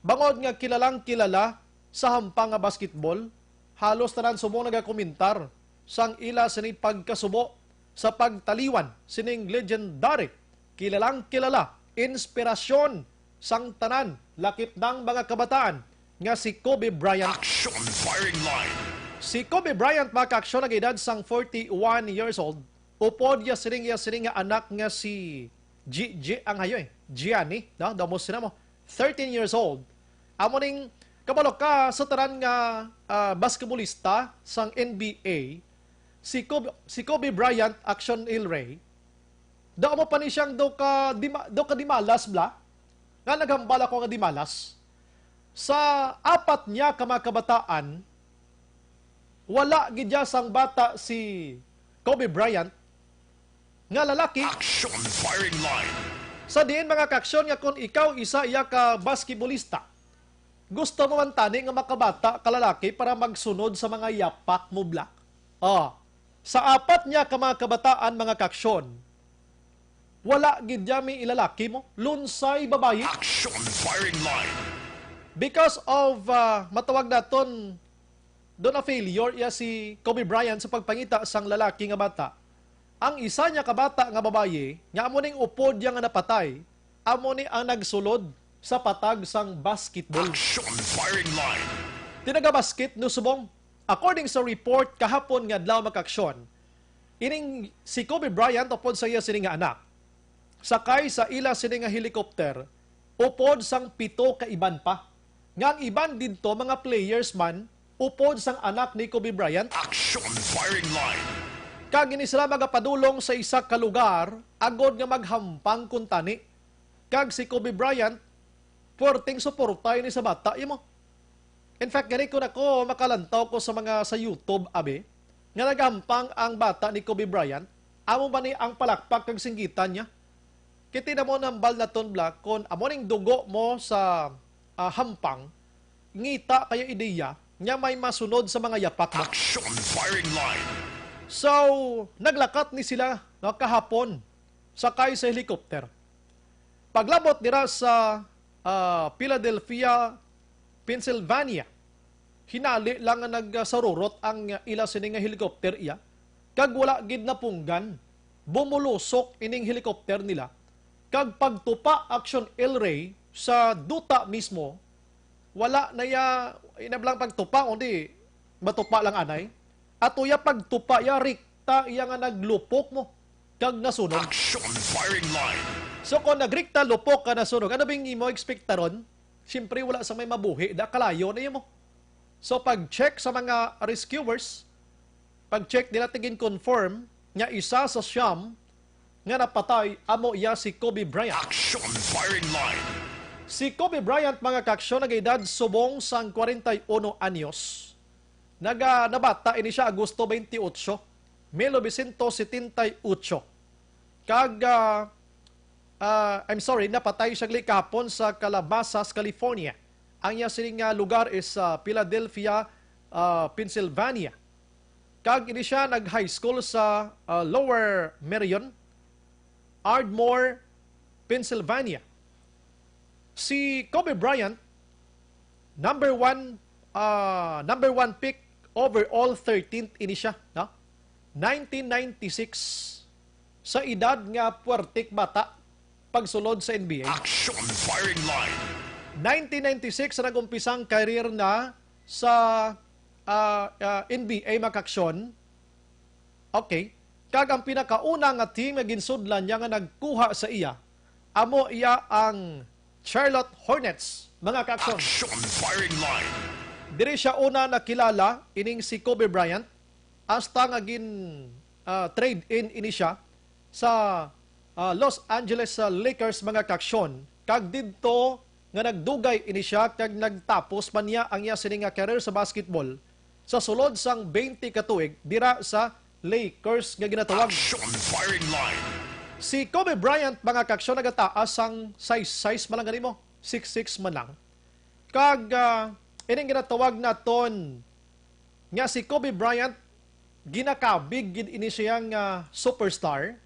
bangod nga kilalang kilala sa hampang nga basketball, halos tanan subong nagakomentar sang ila sini pagkasubo sa pagtaliwan sining legendary, kilalang kilala, inspirasyon sang tanan, lakip ng mga kabataan nga si Kobe Bryant. Action firing line. Si Kobe Bryant maka-aksyon ang edad sang 41 years old. Upod ya sining nga anak nga si ang hayo Gianni, no? Damo sila mo. 13 years old. Amo ning kabalo ka sa tanan nga basketballista sang NBA, si Kobe Bryant action ilray. Daw mo pa ni siyang daw ka dimalas bla. Nga naghambala ko nga dimalas. Sa apat niya ka mga kabataan, wala gidya sang bata si Kobe Bryant nga lalaki. Action firing line. Sa diin mga kaksyon nga kung ikaw isa iya ka basketballista, gusto mo man tani nga makabata ka lalaki para magsunod sa mga yapak mo black. Sa apat niya ka mga kabataan mga kaksyon, wala gidya mi ilalaki mo, lunsay babayi. Action firing line. Because of matawag naton doon na failure iya si Kobe Bryant sa pagpangita sang lalaki nga bata. Ang isa niya kabata nga babaye, nga amo ning upod yang nga napatay, amo ni ang nagsulod sa patag sang basketball. Action firing line. Tinaga-basket no subong. According sa report kahapon nga adlaw makaksyon, ining si Kobe Bryant upod sa iya sini nga anak, sakay sa ila sini nga helicopter, upod sang 7 ka iban pa. Nga ang iban didto mga players man, upod sang anak ni Kobe Bryant. Action firing line. Kag ini sila magapadulong sa isa ka lugar, agod nga maghampang kuntani. Kag si Kobe Bryant, porting suportay ni sa bata, imo. In fact, gani ko na ko makalantaw ko sa YouTube, abe, nga naghampang ang bata ni Kobe Bryant, amo ba ni ang palakpak kag singgitan niya? Kiti na mo ng bal na ton black, kon amo ning dugo mo sa hampang, ngita kaya ideya, nga may masunod sa mga yapak mo. Action firing line. So, naglakat ni sila kahapon sakay sa helicopter. Paglabot nila sa Philadelphia, Pennsylvania, hinali lang nga nagsarurot ang ila sining nga helicopter iya. Kag wala gid na punggan, bumulusok ining helicopter nila. Kag pagtupa action L-ray sa duta mismo, wala na ya inablang pagtupa, kundi matupa lang anay. At uya pagtupa ya rikta iya nga naglupok mo kag nasunog. Action firing line. So kung nagrikta lupok ka nasunog, ano bing imo expectaron? Siyempre wala sa may mabuhi, da kalayo na mo. So pag-check sa mga rescuers, pag-check nila tingin confirm nga isa sa siyam nga napatay amo iya si Kobe Bryant. Action firing line. Si Kobe Bryant, mga kaksyon, nag-edad subong sang 41 anyos. Nabata ini siya Agosto 28, 1978. Napatay siya kapon sa Calabasas, California. Ang iya sining lugar is Philadelphia, Pennsylvania. Ini siya nag-high school sa Lower Merion, Ardmore, Pennsylvania. Si Kobe Bryant, number one pick overall 13th ini siya, no? 1996 sa edad nga puwertek bata pagsulod sa NBA. Action firing line. 1996 na nag-umpisang career na sa NBA makaksyon. Okay. Kag ang pinakauna nga team nga ginsudlan niya nga nagkuha sa iya, amo iya ang Charlotte Hornets, mga kaksyon. Action firing line. Diri siya una nakilala ining si Kobe Bryant hasta nga trade in ini siya sa Los Angeles Lakers, mga kaksyon. Kag didto nga nagdugay ini siya kag nagtapos man niya ang iya sining nga career sa basketball sa sulod sang 20 ka tuig dira sa Lakers nga ginatawag. Action firing line. Si Kobe Bryant, mga kaksyon, nagataas ang size man lang ganimo, 6'6 man lang. Kag ining ginatawag naton nga si Kobe Bryant, ginakabig gid ini siyang superstar.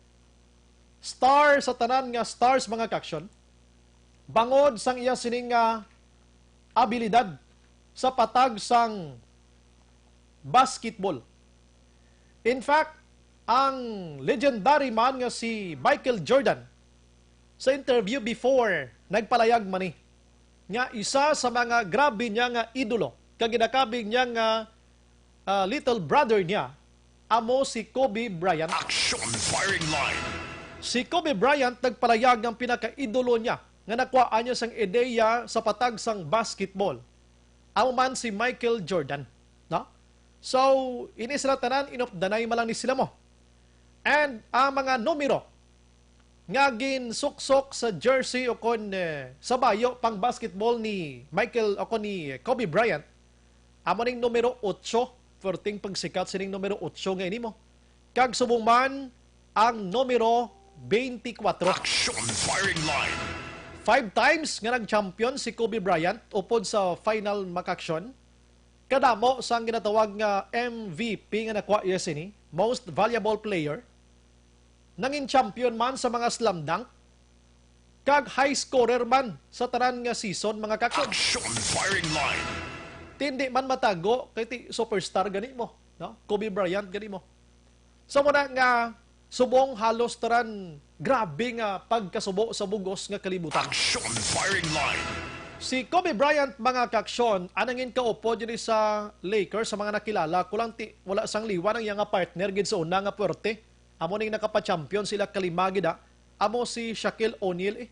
Star sa tanan nga stars, mga kaksyon. Bangod sang iya sining abilidad sa patag sang basketball. In fact, ang legendary man nga si Michael Jordan, sa interview before, nagpalayag man ni, nga isa sa mga grabe niya nga idolo, kag ginakabig niya nga little brother niya, amo si Kobe Bryant. Action firing line. Si Kobe Bryant nagpalayag ng pinaka-idolo niya, nga nakuhaan niya sang ideya sa patag sang basketball. Amo man si Michael Jordan. No? So, inisra tanan, inopdanay malang ni sila mo. And ang mga numero nga ginsuksok sa jersey o kon sa bayo pang basketball ni Michael o kon ni Kobe Bryant, amo ning numero 8, perting pagsikat sining numero 8 nga ini mo. Kag subong man ang numero 24. Action firing line. 5 times nga nag-champion si Kobe Bryant upod sa final makaksyon. Kadamo sa ginatawag nga MVP nga nakuha iya sini, Most Valuable Player. Nangin champion man sa mga slam dunk. Kag high scorer man sa tanan nga season, mga kaksyon. Action firing line. Tindi man matago kay ti superstar gani mo, no? Kobe Bryant gani mo. So muna nga subong halos taran grabe nga pagkasubo sa bugos nga kalibutan. Action firing line. Si Kobe Bryant, mga kaksyon, anangin kaupo diri sa Lakers, sa mga nakilala, kulang wala sang liwan ang iyang partner gid sa una nga puwerte. Amo ning nakapa-champion sila kalimagid amo si Shaquille O'Neal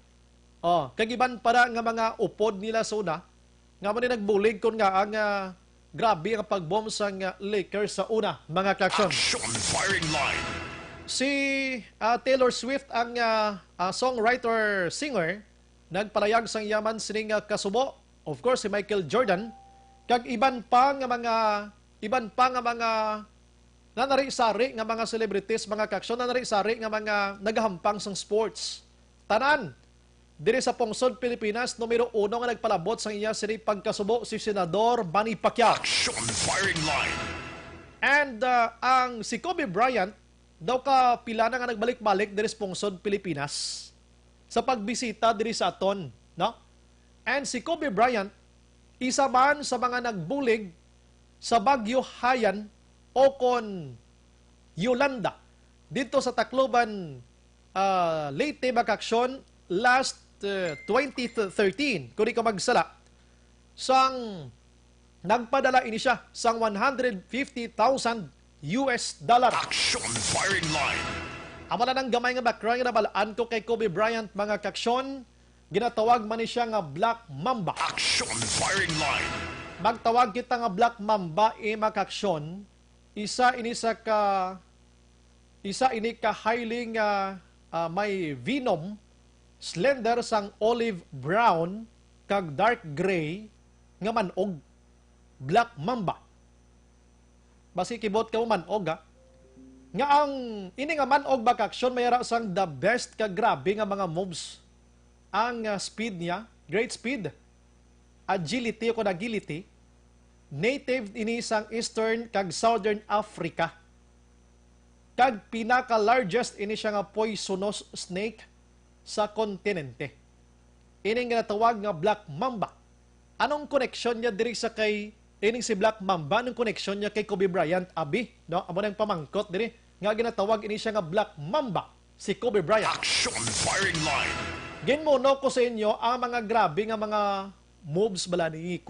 kagiban para nga mga upod nila sa una, nga mo ni nagbulig kon nga ang grabe ang pagbomb sa Lakers sa una, mga kaksyon. Action firing line. Si Taylor Swift, ang songwriter, singer, nagpalayag sang yaman sining kasubo. Of course, si Michael Jordan. Kag iban pa nga mga nanari-sari nga mga celebrities, mga kaksyon, nanari-sari nga mga nagahampang sang sports. Tanan, diri sa Pungsod, Pilipinas, numero 1 nga nagpalabot sang iya sini pagkasubo si Senador Manny Pacquiao. Action firing line. And si Kobe Bryant, daw ka pila na nga nagbalik-balik diri sa Pungsod, Pilipinas sa pagbisita diri sa aton, no? And si Kobe Bryant, isa man sa mga nagbulig sa Bagyo Hayan o kon Yolanda dito sa Tacloban, Leyte, Bakaksyon, last 2013, kung di ka magsala, sang nagpadala ini siya sang $150,000. Action firing line. Amo na ng gamay nga background nga nabalaan ko kay Kobe Bryant, mga kaksyon, ginatawag man ni siya nga Black Mamba. Action firing line. magtawag kita nga Black Mamba makaksyon, isa ini ka highly may venom, slender sang olive brown kag dark gray nga manog, Black Mamba. Basi kibot ka mo manog nga ang ini nga manog bakaksyon mayara sang the best ka grabe nga mga moves. Ang speed niya, great speed, agility o agility, native ini sang Eastern kag Southern Africa. Kag pinaka-largest ini siya nga poisonous snake sa kontinente. Ini nga natawag nga Black Mamba. Anong koneksyon niya diri sa kay ining si Black Mamba? Anong koneksyon niya kay Kobe Bryant? Abi, no? Amo nang pamangkot diri nga ginatawag ini siya nga Black Mamba, si Kobe Bryant. Action firing line. Ginmuno ko sa inyo ang mga grabe nga mga moves bala ni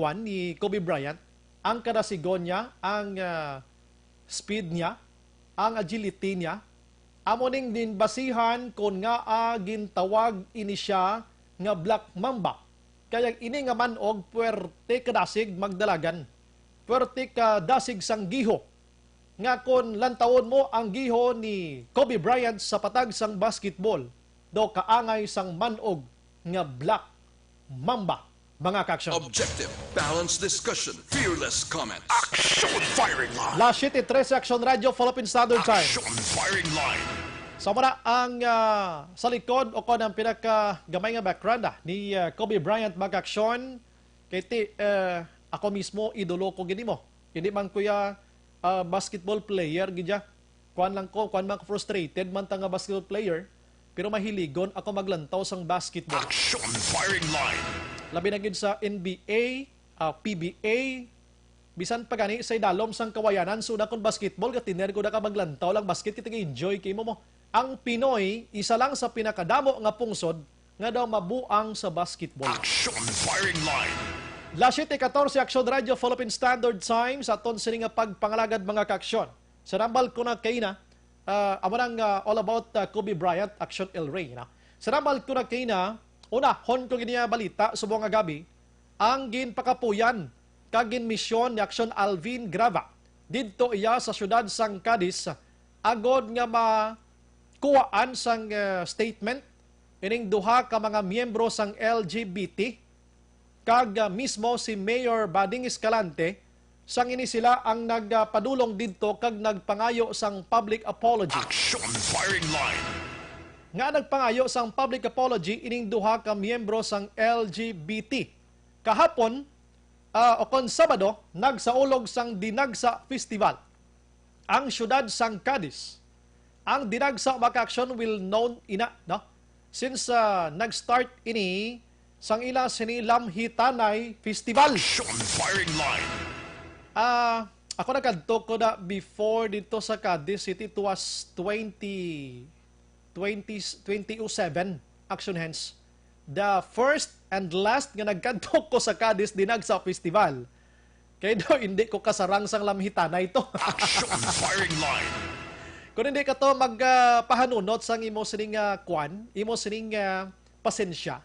Kobe Bryant. Ang kadasigon niya, ang speed niya, ang agility niya. Amo ning din basihan kung nga gintawag ini siya nga Black Mamba. Kaya ini nga manog puwerte kadasig magdalagan. Puwerte kadasig sang giho. Nga kung lantawon mo ang giho ni Kobe Bryant sa patag sang basketball, do kaangay sang manog nga Black Mamba. Mga kaksyon. Objective, balanced discussion, fearless comment. Action firing line. Last 7:13 Action Radio, Philippine Standard Time. Action firing line. Sa muna ang sa likod o kon ang pinakagamay nga background ni Kobe Bryant mag-aksyon. Kaya ako mismo idolo ko gini mo. Hindi man kuya basketball player gidya. Kuan man ko frustrated man ta nga basketball player. Pero mahiligon ako maglantaw sang basketball. Action firing line. Labi na gid sa NBA, PBA, bisan pa gani sa idalom sang kawayanan so na kon basketball katiner ko na ka maglantaw lang basket kita enjoy kay mo. Ang Pinoy isa lang sa pinakadamo nga pungsod nga daw mabuang sa basketball. Action firing line. Last 7:14 Action Radio Philippine Standard Time sa aton sini nga pagpangalagad mga kaaksyon. Sa nambal ko na kay na amo nang all about Kobe Bryant, Action El Rey na. Sa nambal ko na kay na una, hon ko giniya balita subong nga gabi, ang ginpakapuyan kagin misyon ni Action Alvin Grava. Didto iya sa syudad sang Cadiz, agod nga makuwaan sang statement ining duha ka mga miyembro sang LGBT kag mismo si Mayor Bading Escalante sang ini sila ang nagpadulong didto kag nagpangayo sang public apology. Action firing line. Nga nagpangayo sang public apology ining duha ka miyembro sang LGBT. Kahapon, o kon Sabado, nagsaulog sang Dinagsa Festival. Ang syudad sang Cadiz. Ang Dinagsa Maka-Action will known ina, no? Since nag-start ini sang ila sini Lamhitanay Festival. Action firing line. Ako nagkadto ko na before dito sa Cadiz City. It was 2007 Action Hands. The first and last nga nagkantok ko sa Cadiz Dinagsa Festival. Kaya do hindi ko kasarang sang lamhitanay ito. Action firing line. Kung hindi ka to magpahanunot sang imo sining kwan, imo sining pasensya.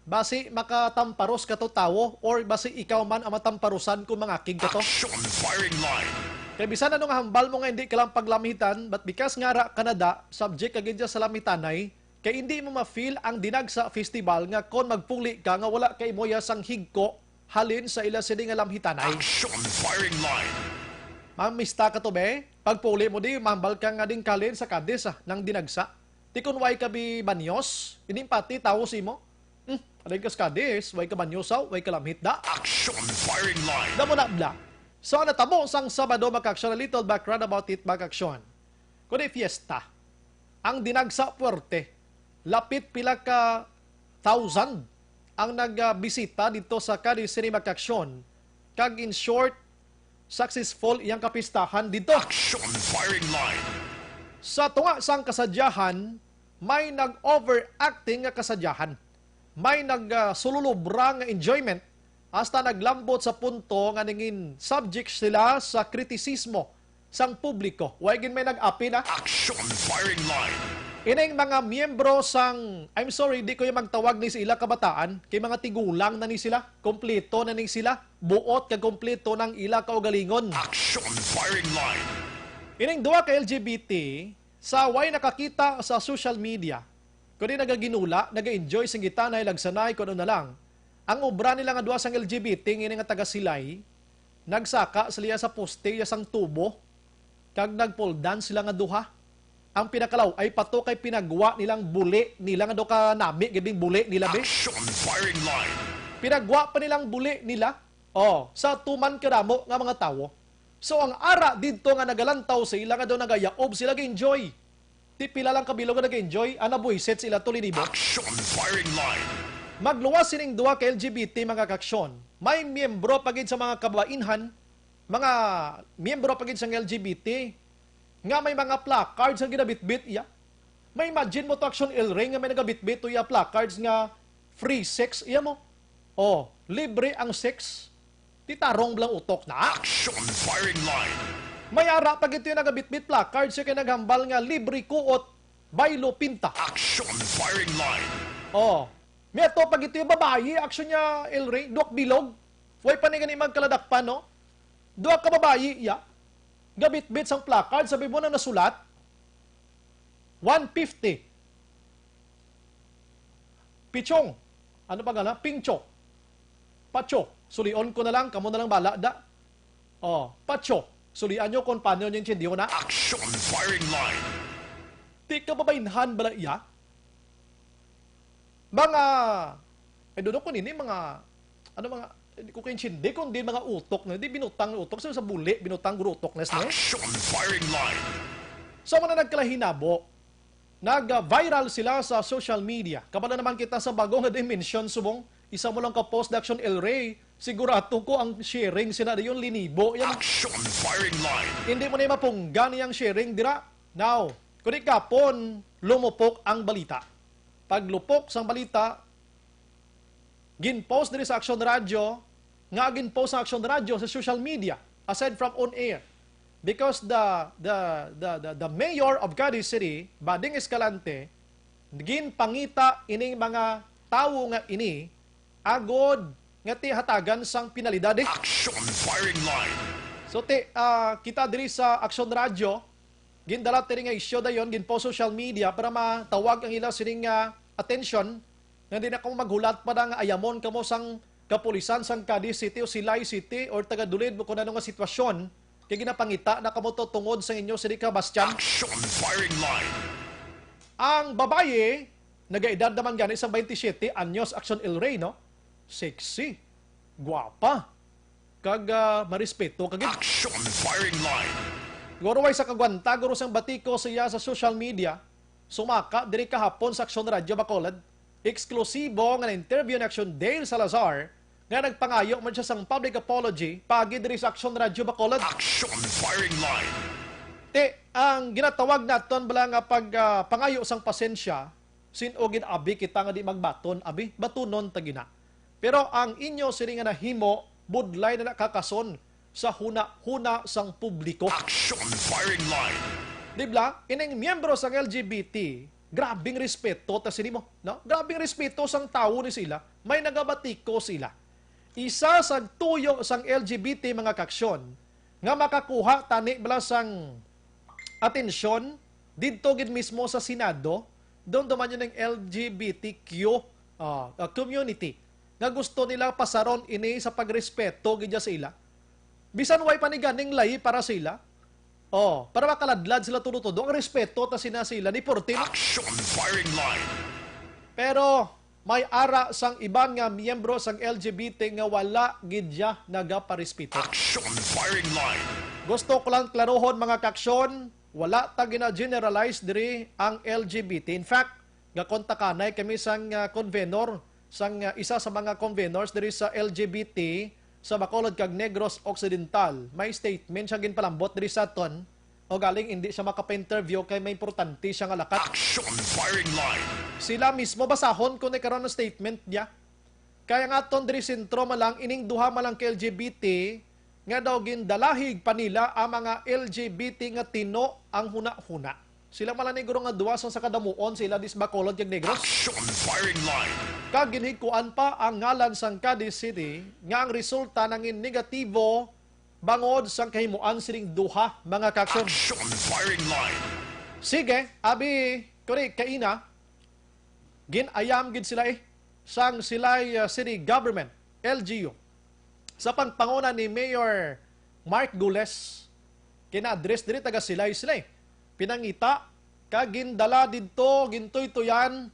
Basi makatamparos ka to tawo or basi ikaw man ang matamparusan kung mangakig ka to. Action firing line. Kaya bisan anong hambal mo nga hindi ka lang paglamitan, but because nga ra Canada, subject agad sa lamitanay, kaya hindi mo ma-feel ang Dinagsa Festival nga kon magpuli ka nga wala kay moya sang higko halin sa ila sini nga lamhitanay. Action firing line. Mamista ka to be, pagpuli mo di, mambal ka nga din kalin sa Cadiz ng Dinagsa. Di kun way ka bi banyos, hindi pati tao si mo. Alay ka sa Cadiz, way ka banyosaw, way ka lamhit da. Action firing line. Damo na bla. So, natabo sang Sabado mag-aksyon, a little background about it mag-aksyon. Kundi fiesta, ang Dinagsa Puerte, lapit pila ka 1,000 ang nagbisita dito sa Cadiz City mag-aksyon. Kag in short, successful iyang kapistahan dito. Action firing line. Sa tunga sang kasadyahan, may nag-overacting nga kasadyahan. May nagsululubra nga enjoyment hasta naglambot sa punto nga ningin subject sila sa kritisismo sang publiko. Huwag may nag-api na. Action firing line. Ining mga miyembro sang, I'm sorry, di ko yung magtawag ni sila kabataan, kay mga tigulang na ni sila, kompleto na ni sila, buot ka kompleto ng ila kaugalingon. Action firing line. Ining duwa ka LGBT, sa way nakakita sa social media, kundi nagaginula, naga-enjoy sing gitanay, lagsanay, kuno na lang. Ang obra nila nga duwa sang LGBT, ini nga taga silay, nagsaka sila sa poste, sang tubo, kag nag-pole dance sila nga duha. Ang pinakalaw ay pato kay pinagwa nilang buli nila nga do ka nami gibing buli nila be. Action firing line. Pinagwa pa nilang buli nila sa tuman kadamo nga mga tawo. So ang ara didto nga nagalantaw sila nga do nagayaob sila ga-enjoy. Ti pila lang kabilog nga nag-enjoy ana buiset sila tulinibo. Action firing line. Magluwas sining duwa ka LGBT mga kaksyon. May miyembro pagid sa mga kabainhan, mga miyembro pagid sa LGBT nga may mga placards nga ginabitbit iya. May imagine mo to Action El Rey nga may nagabitbit to iya placards nga free sex iya mo. Libre ang sex. Titarong blang utok na. Action firing line. May ara pag ito yung nagabitbit placards yung kinagambal nga libre kuot baylo pinta. Action firing line. May ato pag ito yung babayi, action niya El Rey, duak bilog. Way pa ni gani magkaladakpan, no? Duak ka babayi iya. Gabit-bit sang placard, sabi mo na nasulat, 150. Pichong. Ano pa gana? Pingcho. Pacho. Sulion ko na lang, kamo na lang bala da. Pacho. Sulian nyo kung paano nyo intindiho na. Action firing line. Di ka babainhan bala iya? Mga, doon ko nini, mga hindi ko kaintindi, kundi mga utok na, di binutang utok, sa buli, binutang utok na. Action firing line. So, mga nagkalahinabo, nag-viral sila sa social media. Kapala naman kita sa bagong dimension, subong, isa mo lang ka-post na Action El Rey, sigurado ko ang sharing sila yung linibo. Yan. Action firing line. Hindi mo na mapungga niyang sharing, dira. Now, kundi kapon, lumupok ang balita. Paglupok sang balita, ginpost din sa Action Radio, nga ginpost sa Action Radio sa social media, aside from on air. Because the mayor of Cadiz City, Bading Escalante, ginpangita ining mga tawo nga ini, agod nga ti hatagan sang pinalidad. Action firing line. So kita diri sa Action Radio, gindala tiri nga isyo dayon, ginpost social media para matawag ang ila sining attention, nga di na kamo maghulat pa nga ayamon kamo sang kapulisan sang Cadiz City o Silay City or taga-Dulid mo kung ano nga sitwasyon kaya ginapangita na kamo to tungod sa inyo sa ka Bastian. Action firing line. Ang babaye nagaedad naman gani sa 27 anyos, Action El Rey, no? Sexy, guwapa, kag marespeto kag Action firing line. guro way sa kagwanta, guro sang batiko siya sa social media, sumaka diri kahapon sa Action Radio Bacolod. Eksklusibo nga na-interview ni Action Dale Salazar nga nagpangayo man siya sang public apology pagi diri sa Action Radio Bacolod. Action firing line. Ang ginatawag naton bala nga pangayo sang pasensya, sinugin abi kita nga di magbaton, abi batunon tagina. Pero ang inyo sini nga nahimo, budlay na nakakason sa huna-huna sang publiko. Action firing line. Dibla, ining miyembro sang LGBT, grabing respeto ta sini mo, no? Grabing respeto sang tawo ni sila, may nagabatiko sila. Isa sa tuyo sang LGBT mga kaksyon nga makakuha tani bala sang atensyon didto gid mismo sa Senado, doon duman yun ng LGBTQ community nga gusto nila pasaron ini sa pagrespeto gid sa ila. Bisan way paniganing lay para sila. Para makaladlad sila tunutudo, ang respeto ta sila ni Portin. Action firing line. Pero may ara sang iban nga miyembro sang LGBT nga wala gidya nagaparespeto. Action firing line. Gusto ko lang klarohon mga kaksyon, wala ta gina-generalize diri ang LGBT. In fact, gakontakanay kami sang convenor, sang isa sa mga convenors diri sa LGBT sa Bacolod kag Negros Occidental. May statement siya ginpalambot diri sa ton o galing hindi siya makapa-interview kay may importante siya nga lakat. Action firing line. Sila mismo basahon kung karon na statement niya. Kaya nga ton diri sentro malang ining duha malang kay LGBT nga daw gindalahig pa nila ang mga LGBT nga tino ang huna-huna. Sila malaniguro nga duwason sa kadamuon sila dis Bacolod yung Negros. Action firing line. Kag ginhikuan pa ang ngalan sang Cadiz City nga ang resulta nangin negatibo bangod sang kahimuan sining duha mga kaksyon. Action firing line. Sige, abi kuri kaina ginayam gid sila sang silay city government LGU sa pangpanguna ni Mayor Mark Gules kina-address diri taga silay pinangita kag gindala didto gintoy-toyan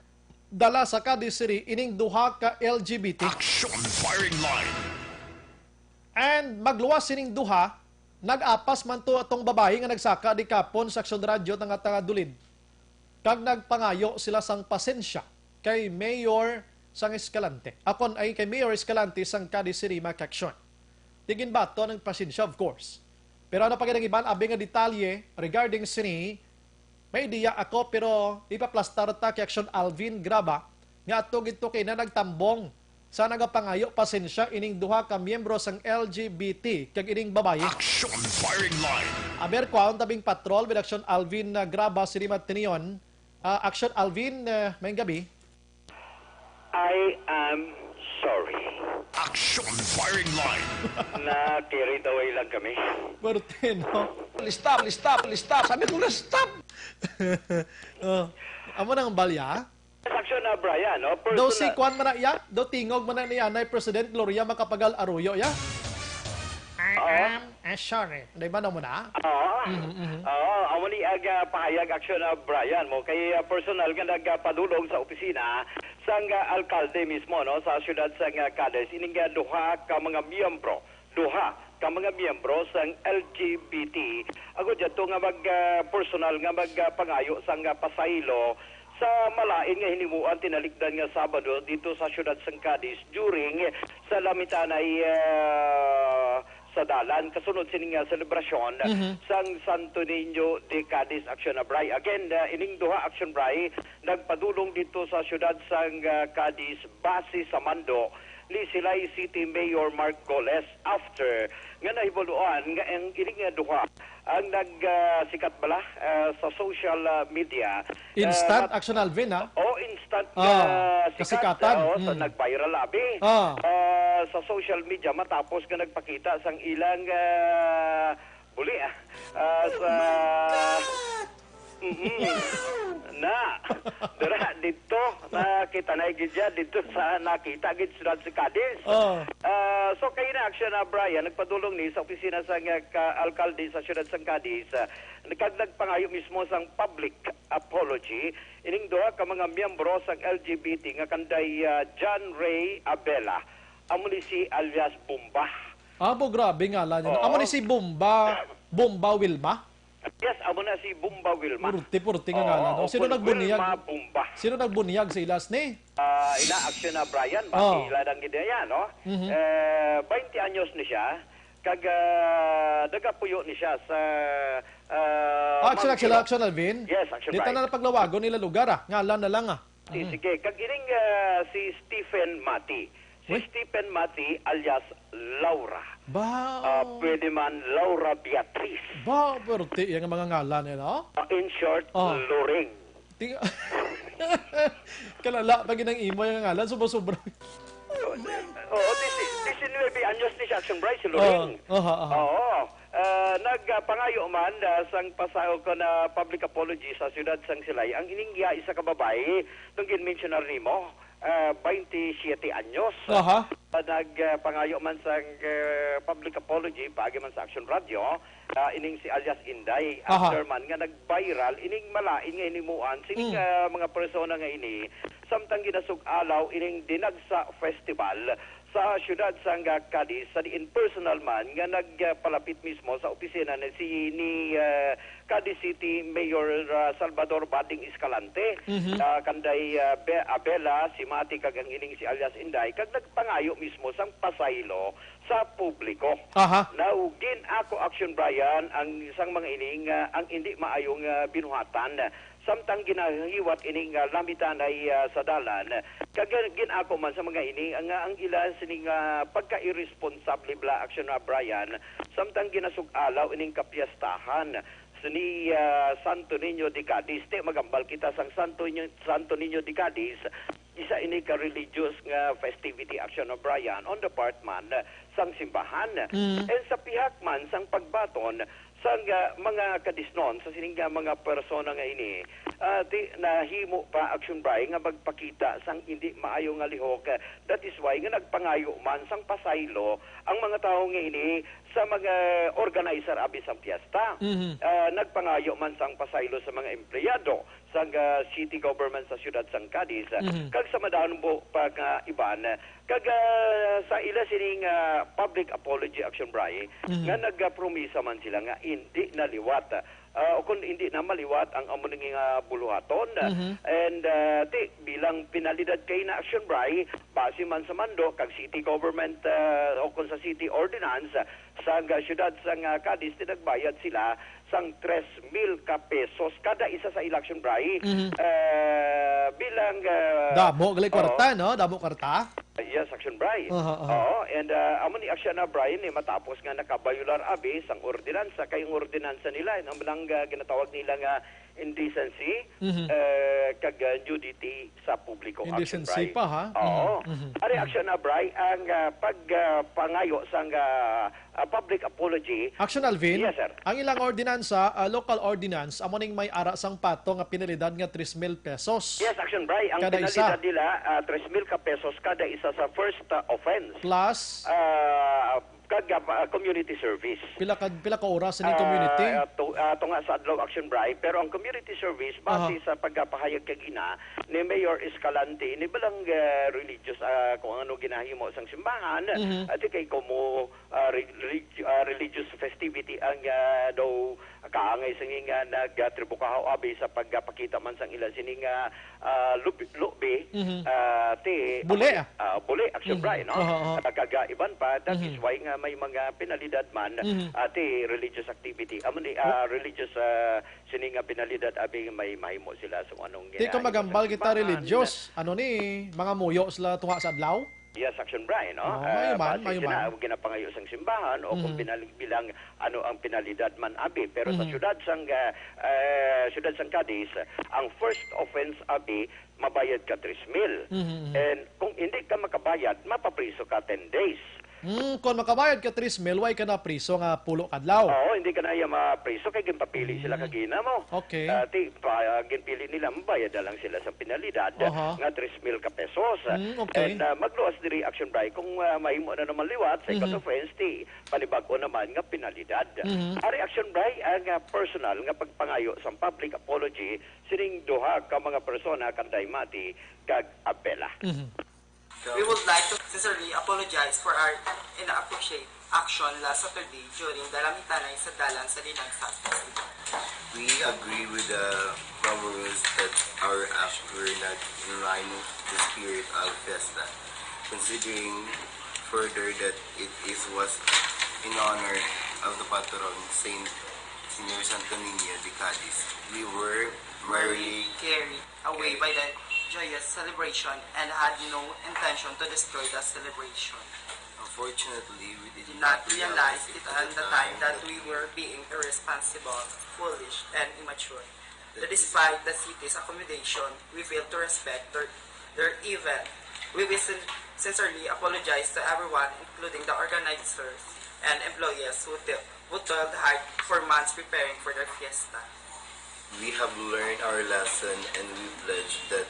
dala sa Cadiz City ining duha ka LGBT. Action firing line. And magluwas sining duha, nag-apas man to atong babae nga nagsaka di kapon sa Aksyon Radio tanga dulid. Kag nagpangayo sila sang pasensya kay Mayor sang Escalante. Apon ay kay Mayor Escalante sang Cadiz City Makaksyon. Tigin ba to ng pasensya, of course. Pero ano pa iban abi nga detalye regarding sini, may ideya ako pero ipaplastar ta kay Action Alvin Graba nga ato gito kay na nagtambong sa nagapangayo pasensya ining duha ka miyembro sang LGBT kag ining babaye. Action firing line. Aber kwaon tabing patrol with Action Alvin Graba Sirimat Tinion. Action Alvin, may gabi. I am sorry. Action firing line. Na carried away lang kami. Martino. Stop. Sabi ko na stop. Amo nang balya. Action na Brian, no? Do si Kwan man na iya, do tingog man na niya na President Gloria Macapagal Arroyo ya. I am sorry. Di ba na mo na? Oo, amo ni aga pahayag action na Brian mo kay personal nga nagpadulong sa opisina sang alkalde mismo no sa siyudad sang Cadiz ining duha ka mga miyembro sang LGBT. Ako dito nga personal nga magpangayo sang pasaylo sa malain nga hinimuan tinalikdan nga Sabado dito sa siyudad sang Cadiz during sa lamitanay sa dalan kasunod sining selebrasyon sang Santo Niño de Cadiz Action Bray. Again, ining duha Action Bray nagpadulong dito sa siyudad sang Cadiz base sa mando ni Silay City Mayor Mark Goles after nga nahibuluan nga ang ining duha ang nagsikat bala sa social media. Instant Action Alvin ha? Instant kasikatan. sa nag-viral abi. Sa social media matapos nga nagpakita sang ilang buli sa dira dito nakita na gidya dito sa nakita gid siyudad sa Cadiz. So kay na action na Brian nagpadulong ni sa opisina sa alkalde sa siyudad sa Cadiz nagpangayo mismo sang public apology ining duha ka mga miyembro sang LGBT nga kanday John Ray Abela amo ni si alias Bomba. Abo grabe nga lan. Amo ni si Bomba Wilma. Yes, amo na si Bomba Wilma. Purti nga ngalan. No? Sino nagbunyag? Wilma Bomba. Sino nagbunyag sa ilas ni? Ina action na Brian, makila dang gidya no. 20 anyos ni siya. Kag nagapuyo ni siya sa Action Alvin? Yes, Action Dito na paglawago nila lugar ngalan na lang Sige, kag ining si Stephen Mati. Si Stephen Mati alias Laura. Pwede man Laura Beatriz. Purti yung mga ngalan no? In short, Loring. Kalala, pag inang imo yung ngalan, sobra-sobra. 19 anyos ni siya, Action Bray, si Loring. Nagpangayo man sang pasayo ko na public apology sa siyudad sang Silay. Ang iningya isa ka babae, nung ginmensionar nimo, 27 anyos. Nagpangayo man sang public apology, paagi man sa Action Radio, ining si alias Inday. After man nga nag-viral, ining malain nga inimuan, sining mga persona nga ini, samtang ginasug-alaw, ining Dinagsa Festival, sa siyudad sang Cadiz sa in-personal man nga nagpalapit mismo sa opisina ni Cadiz City Mayor Salvador Bading Escalante kanday Abela si Mati kag ang ining si alias Inday kag nagpangayo mismo sang pasaylo sa publiko. Naugin ako Action Brian ang isang mga ining ang hindi maayong binuhatan samtang ginahiwat ining lamitan ay sa dalan kag ginako man sa mga ini ang ilan sining pagka-irresponsable bla Action na Brian samtang ginasug-alaw ining kapiyastahan ni Santo Niño de Cadiz. Te magambal kita sang Santo Niño de Cadiz. Isa ini ka religious nga festivity action of Brian on the part man sang simbahan. And sa pihak man sang pagbaton sang mga kadisnon sa sining mga persona nga ini nahimo pa action by nga magpakita sang hindi maayo nga lihok. That is why nga nagpangayo man sang pasaylo ang mga tao nga ini sa mga organizer abi sang piyesta. Nagpangayo man sang pasaylo sa mga empleyado sang city government sa siyudad sang Cadiz. Kag sa madaan po pag iban kag sa ila sining public apology action bray nga nagpromisa man sila nga hindi naliwat o kung hindi na maliwat ang amuning buluhaton and bilang pinalidad kay na action bray base man sa mando kag city government o kung sa city ordinance sa siyudad sang Cadiz tinagbayad sila sang 3,000 ka pesos kada isa sa election bray bilang damo gali kwarta, no? Damo kwarta. Yes, action bray. Oo, and amo ni action na bray ni matapos nga nakabayular abi sang ordinansa kay ang ordinansa nila ang lang ginatawag nila nga indecency kag nudity sa publiko action Indecency bray. pa, ha? Oo. Ari action na bray ang pagpangayo sang public apology. Action Alvin, Yes, sir. ang ilang ordinansa, local ordinance, amo ning may ara sang pato nga pinalidad nga 3,000 pesos. Yes, action bray. Ang Kada pinalidad isa. nila 3,000 ka pesos kada isa sa first offense. Plus, Kag community service. pila ka oras sa community. Ito nga sa Adlaw Action Bray, pero ang community service, base sa pagpahayag kagina ni Mayor Escalante, ni balang religious, kung ano ginahimo sang simbahan, at kay kumo religious festivity ang daw kaangay sa nga nagtribukahaw abi sa pagpakita man sang ila sining lubi, Bule, bule, Action Bray, no? Kagaiban pa, that is why nga may mga penalidad man ati religious activity religious sininga penalidad abi may mahimo sila sa anong Di ka magambal kita religious. Ano ni, mga muyo sila tunga sa adlaw? Yes, action Bray, no? Mayuman. Ginapangayo sang simbahan o kung bilang ano ang penalidad man abi, pero sa syudad sang Cadiz, ang first offense abi mabayad ka 3,000. And kung hindi ka makabayad, mapapriso ka 10 days. Kung makabayad ka 3,000, why ka na priso nga pulo kadlaw? Oo, hindi ka na yung mapriso kay ginpapili sila kagina mo. Okay. Ginpili nila, mabayad na lang sila sa penalidad nga 3,000 ka pesos. Okay. And magluwas diri action bray kung mahimo na naman liwat, second offense, panibag-o naman nga penalidad. Ari action bray ang personal nga pagpangayo sa public apology sining duha ka mga persona kanday mati kag apela. We would like to sincerely apologize for our inappropriate action last Saturday during Dalamitanay sa Dalan sa Linang South Festival. We agree with the rules that our actions were not in line with the spirit of Fiesta, considering further that was in honor of the patron Saint Senior Santo Niño de Cadiz. We were merely Carried away by the joyous celebration and had no intention to destroy the celebration. unfortunately we Did not realize it at the time that we were being irresponsible, foolish, and immature. That despite the city's accommodation, we failed to respect their event. We will sincerely apologize to everyone, including the organizers and employees who toiled hard for months preparing for their fiesta. We have learned our lesson and we pledge that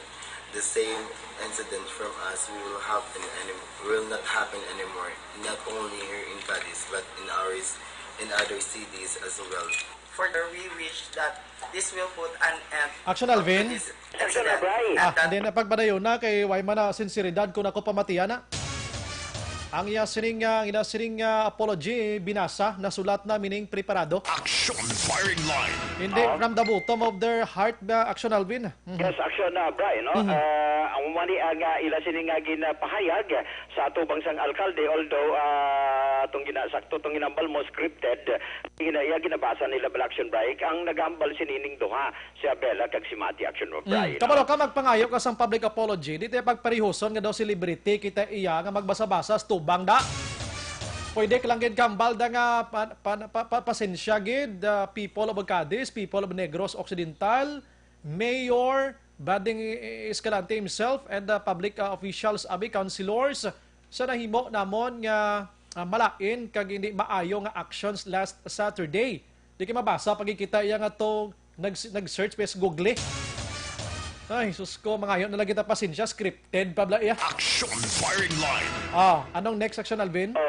the same incident from us will not happen anymore, not only here in Cadiz but in other cities as well. Further, we wish that this will put an end Action Alvin. to this Action incident Bray. and that Hindi na pagpadayon na kay Wayman na sinseridad kung ako pamatiyan na. Ang inasiring apology binasa na sulat na mining preparado. Action Firing Line. Hindi from the bottom of their heart ba Action Alvin? Yes, action na Bray, no? Ang umani ang ila sining nga ginapahayag sa atubang sang alkalde, although itong ginasakto, itong ginambal mo scripted, ginabasa nila bala action Bray, ang nagambal sinining duha, si Abela kag si Mati action mo Bray. Kapalo ka magpangayo ka sa public apology, di tayo pagparihuson nga daw celebrity kita iya nga magbasa-basa sa tubang da. Pwede ka lang gid kambal da nga pasensya gid people of Cadiz, people of Negros Occidental, Mayor Bading Escalante himself and the public officials abi councilors sa nahimo namon nga malain kag hindi maayo nga actions last Saturday. Di ka mabasa pagkikita iya nga to nag-search pa sa Google. Ay, sus ko, mga yun na lang kita pasensya, scripted pa bla iya. Action firing line. Anong next action, Alvin?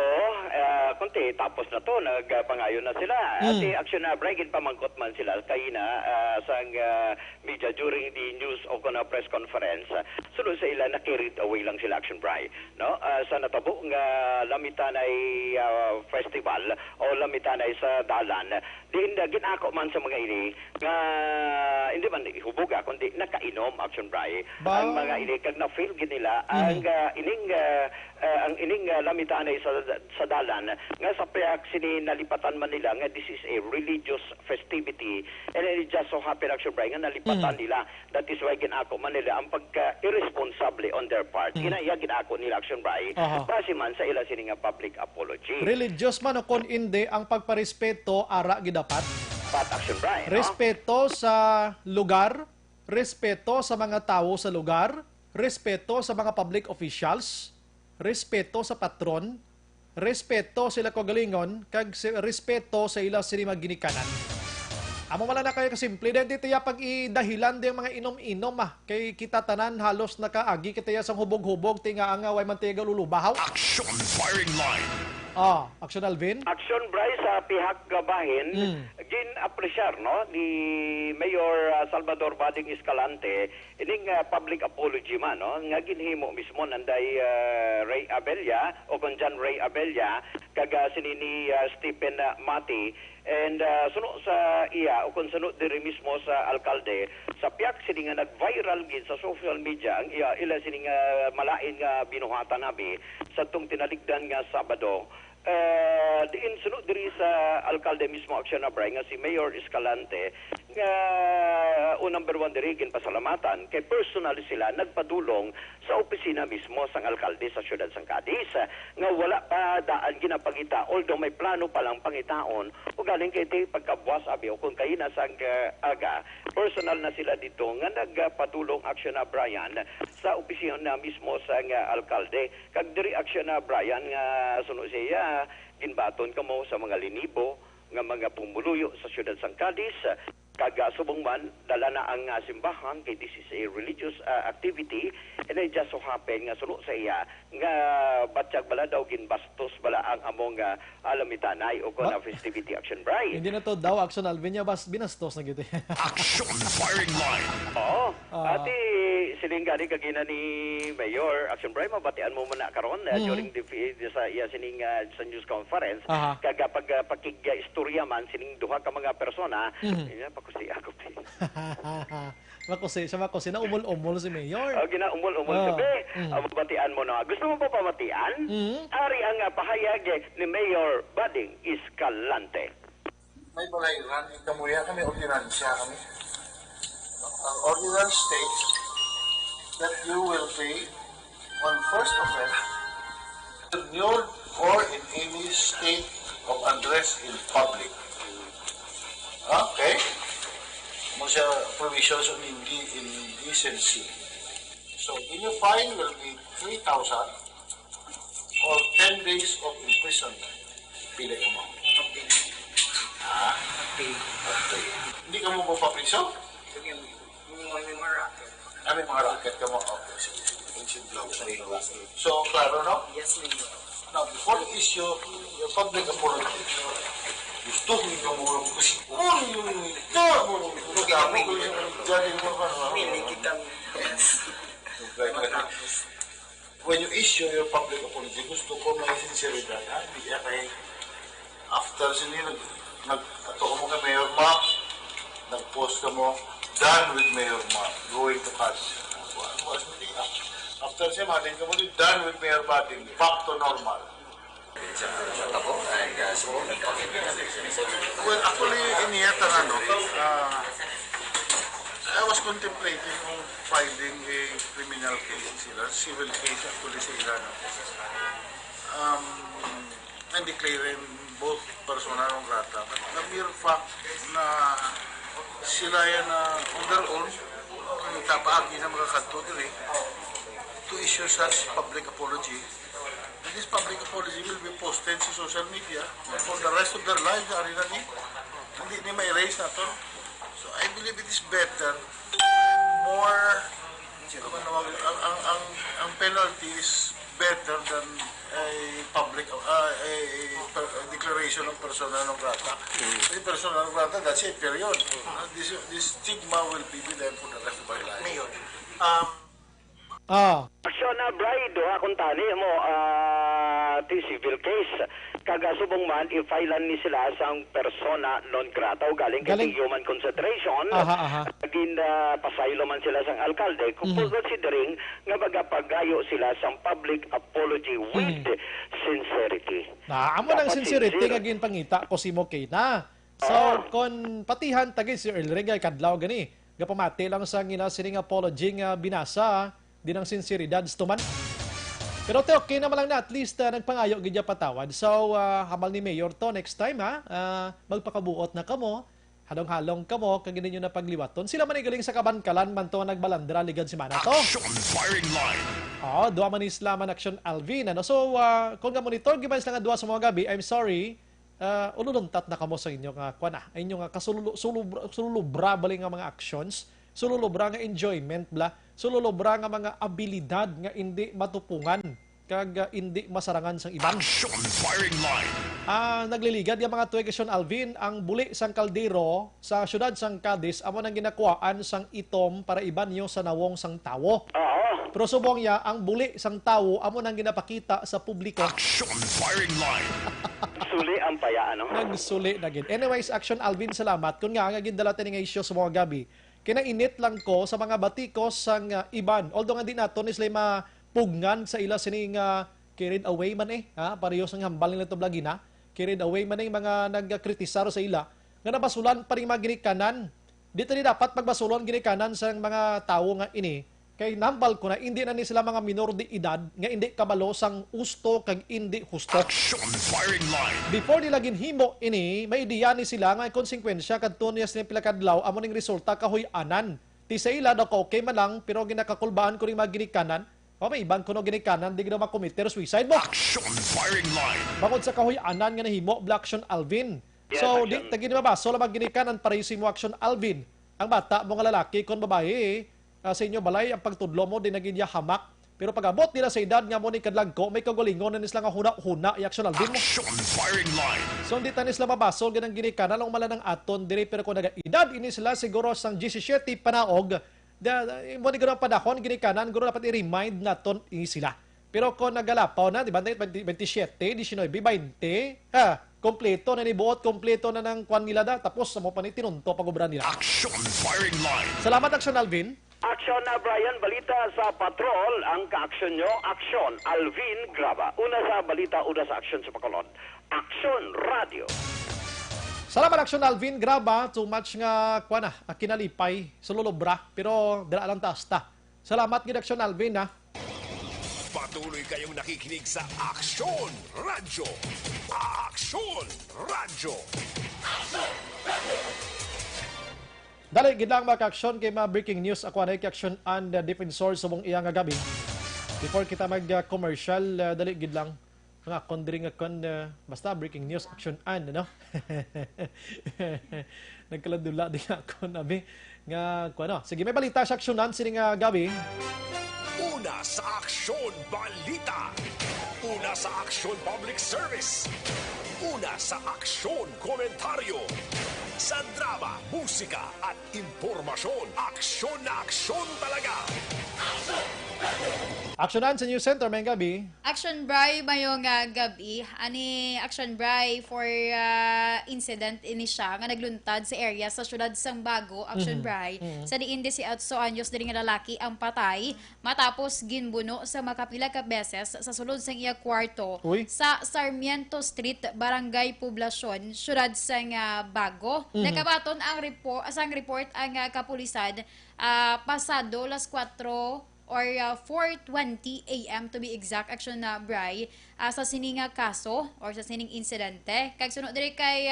Kunti, tapos na to, nagpangayon na sila. At action na, bragin pamangkot man sila kayina sa media during the news of na press conference. Sunod sa ila, na-carried away lang sila action bray. No? Sa natabo nga lamitanay festival o lamitanay sa dalan, din ginako man sa mga ini nga hindi man ihubuga kundi nakainom action bray. Ang mga ini kag na-feel gid nila ang ining lamitanay sa dalan nga sa payak sini nalipatan man nila nga this is a religious festivity and it just so happen action bray nga nalipatan nila. That is why ginako man nila ang pagka-irresponsible on their part. Inaya ginako nila action bray base man sa ila sini nga public apology. Religious man o kon hindi ang pagparespeto ara gidapat. Action bray, no? Respeto sa lugar, respeto sa mga tao sa lugar, respeto sa mga public officials, respeto sa patron, respeto sila kagalingon, kag respeto sa ila sini magginikanan. Amo wala na kayo kasimple din dito ya pag idahilan din mga inom-inom kay kita tanan halos nakaagi kita ya sang hubog-hubog tinga nga way mantiga lulubahaw. Action firing line. Action Alvin. Action bray sa pihak gabahin gin-apresyar no ni Mayor Salvador Bading Escalante ining public apology man no nga ginhimo mismo nanday Ray Abella o kon John Ray Abella kaga sini ni Stephen Mati and suno sa iya o kon suno diri mismo sa alkalde sa piyak sini nga nag-viral gid sa social media ang iya ila sini nga malain nga binuhatan nabi sa tung tinaligdan nga Sabado. Diin sunod diri sa alkalde mismo aksyon na bray nga si Mayor Escalante nga number 1 diri pasalamatan kay personal sila nagpadulong sa opisina mismo sang alkalde sa siyudad sang Cadiz nga wala pa daan ginapangita although may plano pa lang pangitaon o galing kay ti pagkabuas abi o kung kay na sang aga personal na sila dito nga nagpadulong aksyon na Brian sa opisina na mismo sang alkalde kag diri aksyon na Brian nga sunod siya ginbaton kamo sa mga linibo nga mga pumuluyo sa siyudad sang Cadiz kaga subong man dala na ang simbahan kay this is a religious activity and it just so happen nga suno sa iya nga batyag bala daw ginbastos bala ang among alamitanay o kon festivity action bray. Hindi na to daw action Alvin niya bas binastos na gito. Action firing line. Ati silinga ni kagina ni Mayor action bray mabatian mo muna karon during the sa iya sining sa news conference kaga pagpakigya istorya man sining duha ka mga persona makusi ako makusi na umol-umol si Mayor. Gina-umol-umol sabi. Mabatian mo na. Gusto mo pa pamatian? Ari ang pahayag ni Mayor Bading Escalante. May balairan, kamuya kami, ordinansya kami. Ang ordinance states that you will pay on first offense nude or in any state of undress in public. Okay? Mga provisions on indecency. So, in your fine will be 3,000 or 10 days of imprisonment. Pila yung mo? Hindi ka mo pa priso? May mga racket. May mga racket ka mo? Okay, sige. So, klaro, no? Yes, Mayor. Now, before you issue your public apology, gusto ko yung kamulong kasi when you issue your public apology, gusto ko may sinceridad. Hindi kay after sini nagkataon mo kay Mayor Mac, nag-post ka mo, done with Mayor Mac, going to Cadiz. After siya maling ka mo, done with Mayor Bading, back to normal. Well, actually, iniyata I was contemplating on filing a criminal case sila, civil case actually sila. and declaring both persona non grata. But the mere fact na sila yan on their own, tapaagi na mga kanto dili, to issue such public apology. And this public apology will be posted sa social media for the rest of their lives. Ari na ni, hindi ni ma-erase na to. So I believe it is better, more, ang penalty is better than a public declaration of persona non grata. The persona non grata, that's it, period. This stigma will be with them for the rest of their life. Mayor, Aksyon na bride, akong tani mo, ti civil case. Kagasubong man, i-filean ni sila sang persona non grata o galing kay human consideration. Agin pasaylo man sila sang alkalde. Kung considering nga bagapagayo sila sang public apology with sincerity. Amo ng sincerity nga ginpangita ko si Mokay na. So, kon patihan tagi si Earl Regal kadlaw gani. Gapamati lang sa ginasining apology nga binasa, di ng sinceridad stuman. Pero okay naman lang na, at least nagpangayo gidya patawad. So, hamal ni Mayor to, next time magpakabuot na kamo, halong-halong kamo, kaginin nyo na pagliwaton. Sila man galing sa kabankalan, man to nagbalandra, ligad si Mana to. Action firing line. Dua man islaman action Alvin. So, kung nga monitor, gibans lang nga dua sa mga gabi, I'm sorry, ululuntat na kamo sa inyo nga, inyong kasululubra baling nga mga actions, sululubra nga enjoyment, sululubra nga mga abilidad nga hindi matupungan kag hindi masarangan sang iban. Action firing line. Nagliligad yung mga tuwegasyon Alvin, ang buli sang kaldero sa syudad sang Cadiz amo nang ginakuhaan sang itom para iban nyo sa nawong sang tawo. Pero subong ya, ang buli sang tawo amo nang ginapakita sa publiko. Action firing line. Suli ang paya, ano? Nagsuli na gid. Anyways, Action Alvin, salamat. Kung nga gindala nga isyo sa mga gabi, kinainit lang ko sa mga batikos sang iban. Although nga di nato ni sila mapugnan sa ila sining carried away man pareho sang hambal nila to blagina. Carried away man mga nagkritisaro sa ila. Nga nabasulan pa rin mga ginikanan. Dito ni dapat pagbasulan ginikanan sa mga tao nga ini. Kay nambal ko na hindi na ni sila mga minor de edad nga hindi kabalo sang usto kag hindi husto. Action firing line. Before nila ginhimo ini, may ideya ni sila nga konsekwensya kadto niya sa pila kadlaw amo ning resulta kahoy-anan. Ti sa ila daw okay man lang pero ginakakulbaan ko ring mga ginikanan. May iban ko no ginikanan di gina makomiter suicide mo. Action firing line. Bangod sa kahoy-anan nga nahimo Action Alvin. So di tagi ni mabaso lang mga ginikanan para mo Action Alvin. Ang bata mo nga lalaki kon babae sa inyo balay ang pagtudlo mo din naging hamak. Pero pag abot nila sa edad nga mo ni kadlag ko, may kagulingon na nisla nga huna-huna i-Action Alvin mo. Action firing line. So hindi tanis lang mabasol ganang ginikanan lang malang aton diri pero kung naga-edad ini sila siguro sang 17 panaog mo ni ganang panahon ginikanan guro dapat i-remind naton ini sila. Pero kung nagalapaw na, di ba, 27, 19, 20, kompleto na ni buot, kompleto na ng kwan nila da, tapos sa mo pa ni tinunto pag-ubra nila. Action firing line. Salamat, Action Alvin. Aksyon na Brian, balita sa patrol, ang ka-aksyon nyo, Aksyon Alvin Graba. Una sa balita, una sa aksyon sa Bacolod. Aksyon Radio. Salamat, Action Alvin Graba. Too much nga, kinalipay, sululubra, pero dala lang taas ta. Salamat, gid Action Alvin, Patuloy kayong nakikinig sa Action Radio. Action Radio. Dali, gidlang maka-action kay mga breaking news. Ako na action and defensor sa mong iyang gabi. Before kita mag-commercial, dali, gidlang mga kondring akon, basta breaking news, action and, ano? Nagkaladula din ako nabi. Nga, sige, may balita sa aksyonan sining gabi. Una sa Aksyon Balita. Una sa Aksyon Public Service. Una sa Aksyon Komentaryo. Sa drama, musika at impormasyon. Aksyon na aksyon talaga. Aksyonan sa News Center may gabi. Action Bray mayong gabi. Ani Action Bray for incident ini siya nga nagluntad sa area sa syudad sang Bago. Action Bray. Sa diin 18 anyos diri nga lalaki ang patay matapos ginbuno sa makapila ka beses sa sulod sang iya kwarto sa Sarmiento Street, Barangay Poblacion, syudad sang Bago. Nakabaton ang report ang kapulisan pasado las 4 or 4:20 a.m. to be exact action na Bri sa sininga kaso or sa sining insidente. Kag sunod diri kay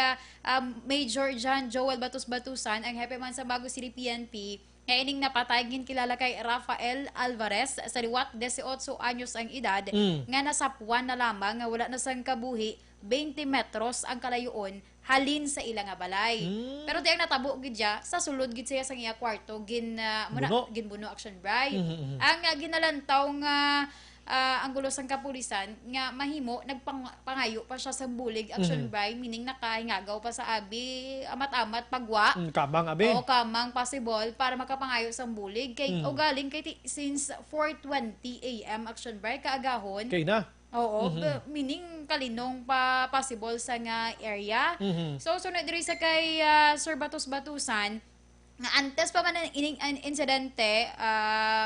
Major John Joel Batus-Batusan ang hepe man sa Bago City PNP. Kaya ining napatay kilala kay Rafael Alvarez sa liwat 18 anyos ang edad nga nasapuan na lamang nga wala na sang kabuhi 20 metros ang kalayoon halin sa ilang nga balay. Pero diyang natabo gid siya sa sulod gid siya sa iya kwarto ginbuno action Bri. Ang ginalantaw nga ang gulo sang kapulisan nga mahimo nagpangayo pa siya sa bulig action Bri, meaning nakahingagaw pa sa abi amat-amat pagwa. Kamang abi. O kamang possible para makapangayo sa bulig kay o galing kay since 4:20 a.m. action Bri kaagahon. Kay na. Oo, meaning kalinong pa possible sa nga area. So sunod diri sa kay Sir Batus-Batusan nga antes pa man ining insidente,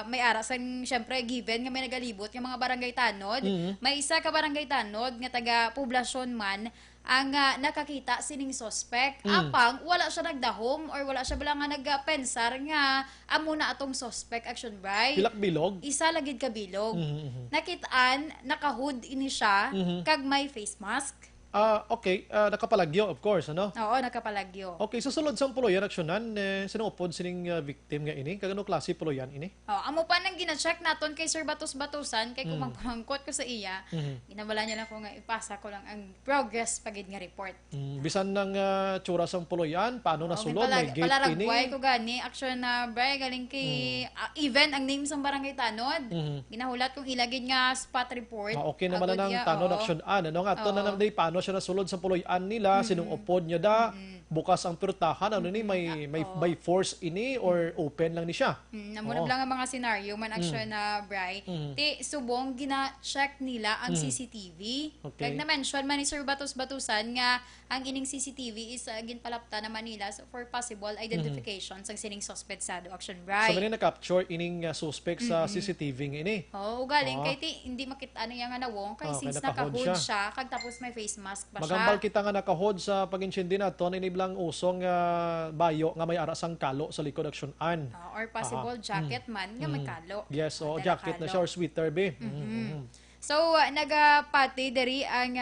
may arasang syempre given nga may nagalibot nga mga barangay tanod, may isa ka barangay tanod nga taga poblasyon man ang nakakita sining suspect. Apang wala siya nagdahom or wala siya bala nga nagpensar nga amo na atong suspect action Bri. Pilak bilog. Isa lagid ka bilog. Nakitaan nakahood ini siya kag may face mask. Okay, nakapalagyo of course, ano? Oo, nakapalagyo. Okay, sa sulod sang puloyan aksyonan, sinupod sining victim nga ini, kagano klase puloyan ini? Amo pa nang gina-check naton kay Sir Batus-Batusan kay kung magpangkot ko sa iya, ginabala niya lang ko nga ipasa ko lang ang progress pagid nga report. Bisan ng tsura sang puloyan, paano nasulod, may gate ini? Palaragway ko gani, action na Bri, galing kay even ang name sang barangay tanod. Ginahulat kong ilagid nga spot report. Okay naman na ng tanod aksyonan, ano nga to na naman paano siya nasulod sa puloyan nila, sinong upod niya da, bukas ang pirtahan, ano ni, may force ini or open lang ni siya. Namunod lang ang mga senaryo man action na Bri. Ti subong gina-check nila ang CCTV. Kag na-mention man ni Sir Batus-Batusan nga ang ining CCTV is ginpalapta na Manila for possible identification sa sining suspect sa action Bri. So man na-capture ining suspect sa CCTV nga ini. Galing kay ti hindi makita ano yang nawong kay since nakahood siya kag tapos may face mask pa siya. Magambal kita nga nakahod sa pag-insindi nato iniblang usong bayo nga may arasang kalo sa likod aksyonan. Or possible jacket man nga may kalo. Yes, jacket na siya or sweater be. So nagapati diri ang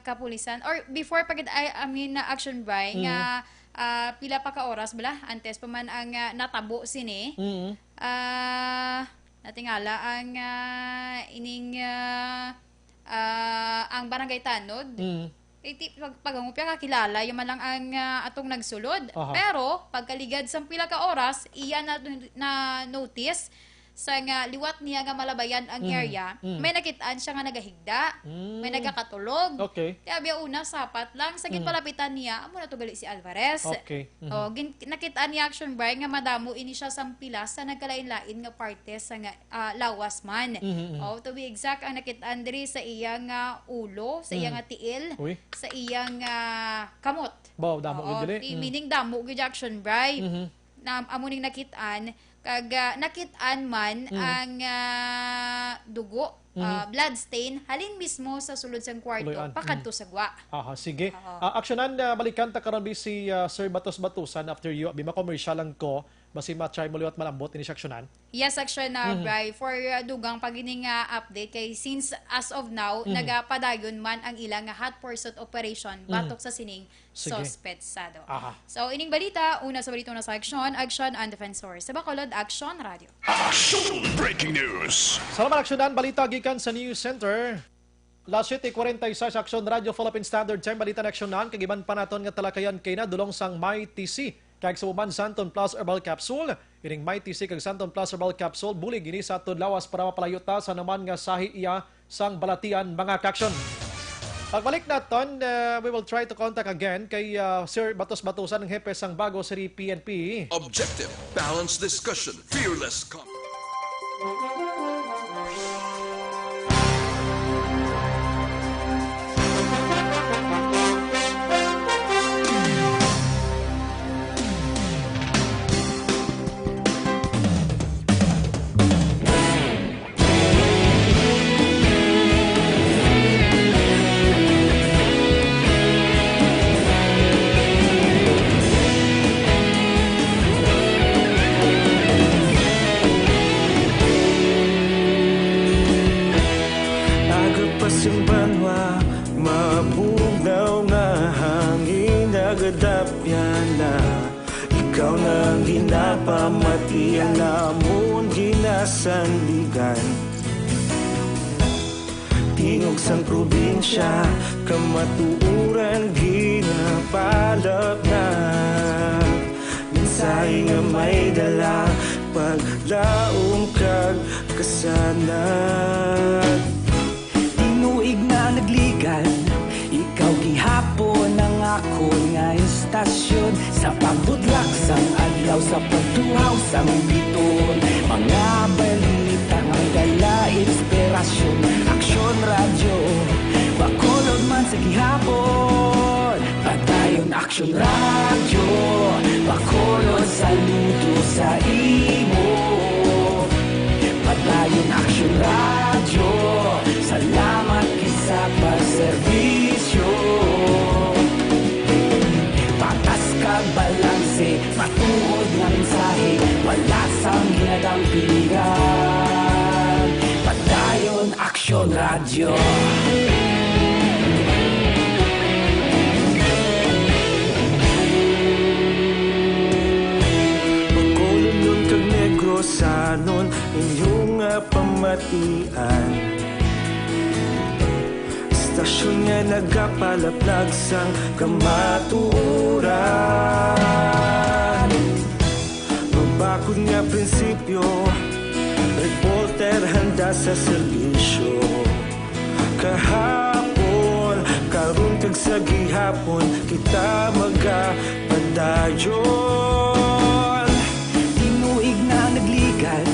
kapulisan or before pagid action Bri nga pila pa ka oras bala antes pa man ang natabo sini. Natingala ang ining ang barangay tanod. Pagangupya kakilala yung man lang ang atong nagsulod. Pero pagkaligad sa pila ka oras iya na notice sa nga liwat niya nga malabayan ang area, may nakitaan siya nga nagahigda, may nagakatulog. Kaya biya una sapat lang sa ginpalapitan niya, amo na to gali si Alvarez. Nakitaan niya action Bri nga madamo ini siya sang pila sa nagkalain-lain nga parte sa nga lawas man. To be exact ang nakitaan diri sa iyang ulo, sa iyang tiil, sa iyang kamot. Damo gid dili. Meaning damo gid action Bri. Na amo ning nakitaan kag nakitaan man ang dugo, blood stain halin mismo sa sulod sang kwarto pakadto sa gwa. Sige. Aksyonan balikan ta karon si Sir Batus-Batusan after you bima commercial lang ko basi ma-try mo liwat malambot ini aksyonan. Yes, action na Bri for dugang pagining update kay since as of now nagapadayon man ang ilang hot pursuit operation batok sa sining suspect sado. So ining balita una sa balita na sa action and defensor sa Bacolod Action Radio. Action Breaking News. Salamat aksyonan balita gikan sa News Center. Last 7:46 Action Radio Philippine Standard Time balita na aksyonan kagiban pa naton nga talakayan kay na dulong sang My TC kag sa uban Santon Plus Herbal Capsule. Ining My TC kag Santon Plus Herbal Capsule bulig ini sa aton lawas para mapalayuta sa naman nga sahi iya sang balatian mga kaksyon. Pagbalik naton, we will try to contact again kay Sir Batus-Batusan ng hepe sang Bago City PNP. Objective, balanced discussion, fearless comment. ikaw nang ginapamati, namon ginasandigan. Tingog sang probinsya, kamatuuran ginapalap na. Minsay nga may dala, paglaom kag kasanag. Tinuig na nagligan, ikaw gihapon ang ako nga istasyon. Sa pagbutlak sang adlaw, sa pagtuhaw sang biton, mga balita nga dala inspirasyon. Aksyon radyo, bakolod man sa gihapon. Padayon aksyon radyo, bakolod saludo sa imo. Padayon aksyon radyo, salamat kisa pagserbisyo. Patas kag balanse, matuod nga mensahe, wala sang ginadampingan. Padayon aksyon radyo. Bacolod nun kag Negrosanon, inyong nga pamatian. Istasyon nga nagapalaplag sang kamatuuran. Mabakod nga prinsipyo, reporter handa sa serbisyo. Kahapon, karon kag sa gihapon, kita magapadayon. Tinuig na nagligan,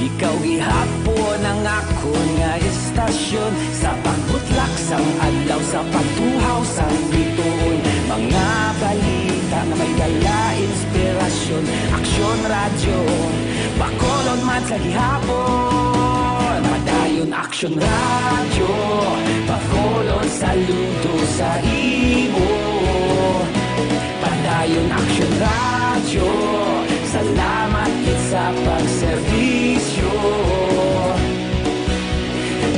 ikaw gihapon ang ako nga istasyon. Sa pagbutlak sang adlaw, sa pagtuhaw sang bituon, mga balita nga may dala inspirasyon. Aksyon radyo, bakolod man sa gihapon. Padayon aksyon radyo, bakolod saludo sa imo. Padayon aksyon radyo, salamat kit sa pagserbisyo.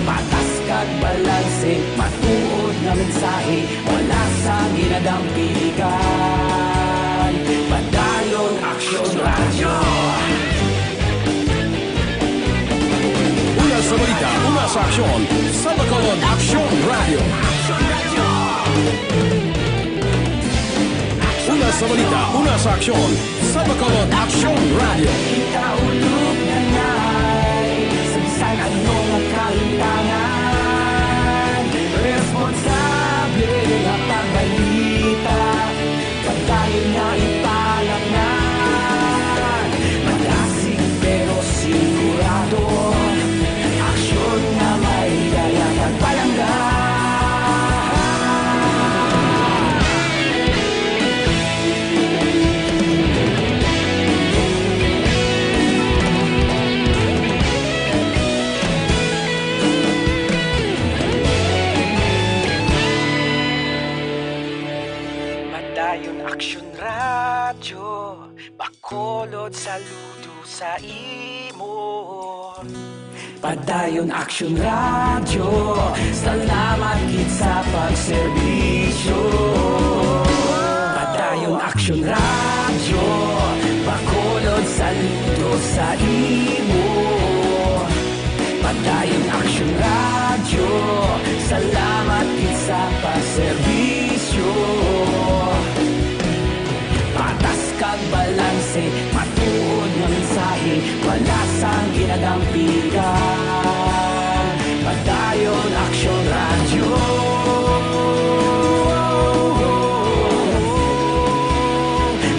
Patas kag balanse, matuod na mensahe, wala sa ginadampiligan. Padayon aksyon radyo. Una sa balita, una sa aksyon, sa Bacolod Aksyon Radio. Una sa balita, una sa aksyon, sa Bacolod Aksyon Radio. Kita ulog na ngay, sabisan ano nga kalintangan. Responsable nga pagbalita, pagdayon nga ipalaknan. Malasig pero sigurado, aksyon na may daya pagpalanggan. Padayon aksyon radyo, bakolod saludo sa imo. Padayon aksyon radyo, salamat kit sa pagserbisyo. Padayon aksyon radyo, bakolod saludo sa imo. Padayon aksyon radyo, salamat kit sa pagserbisyo. Patas kag balanse, matuod nga mensahe, wala sang ginadampigan. Padayon aksyon radyo.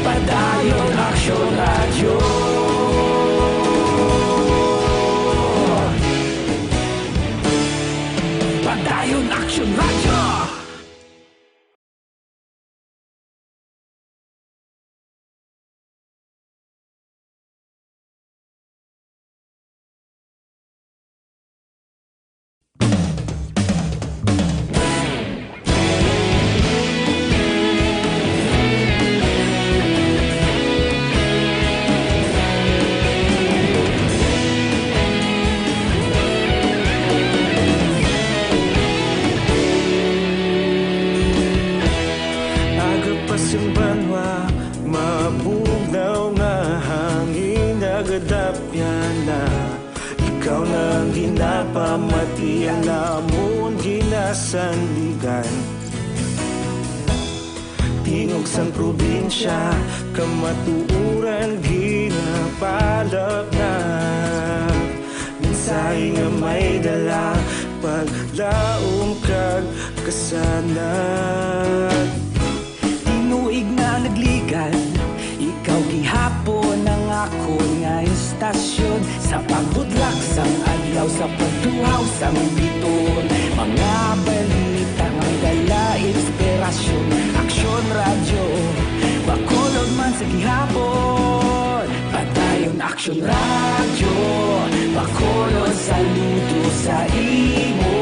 Padayon aksyon radyo. Padayon aksyon radyo. kadapya na ikaw nang ginapamati ang lamon ginasandigan. Tingog sang probinsya, kamatuuran ginapalap na. Minsay nga may dala, paglaom kag kasanag. Tinuig na nagligan, ikaw gihapon ang ako nga istasyon. Sa pagbudlak sang adlaw, sa pagtuhaw sang biton, mga balita nga dala inspirasyon. Aksyon radyo, bakolod man sa gihapon. Padayon aksyon radyo, bakolod saludo sa imo.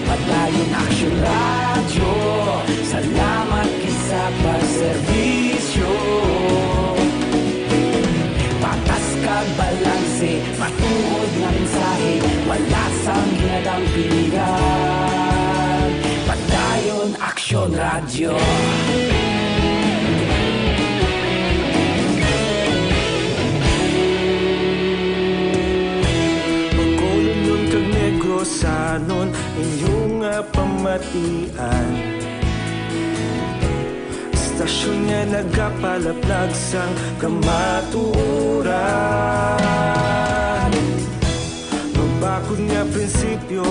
Padayon aksyon radyo, salamat kisa pagserbisyo. Patas kag balanse, matuod nga mensahe, wala sang ginadang pilihan. Padayon aksyon radyo. Pagkolon kag negosanon, inyong pamatian. Stasyon nga nagapalaplag sang kamatuuran. Magbakod nga prinsipyo,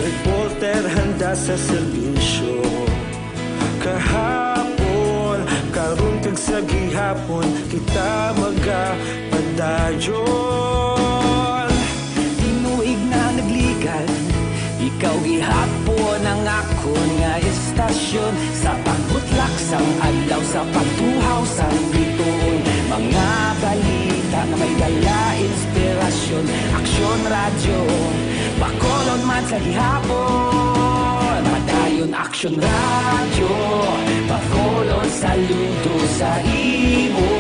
reporter handa sa serbisyo. Kahapon, karon kag sa gihapon, kita magapadayon. Tinuig na nagligan, ikaw gihapon ang ako nga istasyon. Sa pagbutlak sang adlaw, sa pagtuhaw sang biton, mga balita na may dala inspirasyon. Aksyon radyo, bakolon man sa gihapon. Padayon aksyon radyo, bakolon saludo sa imo.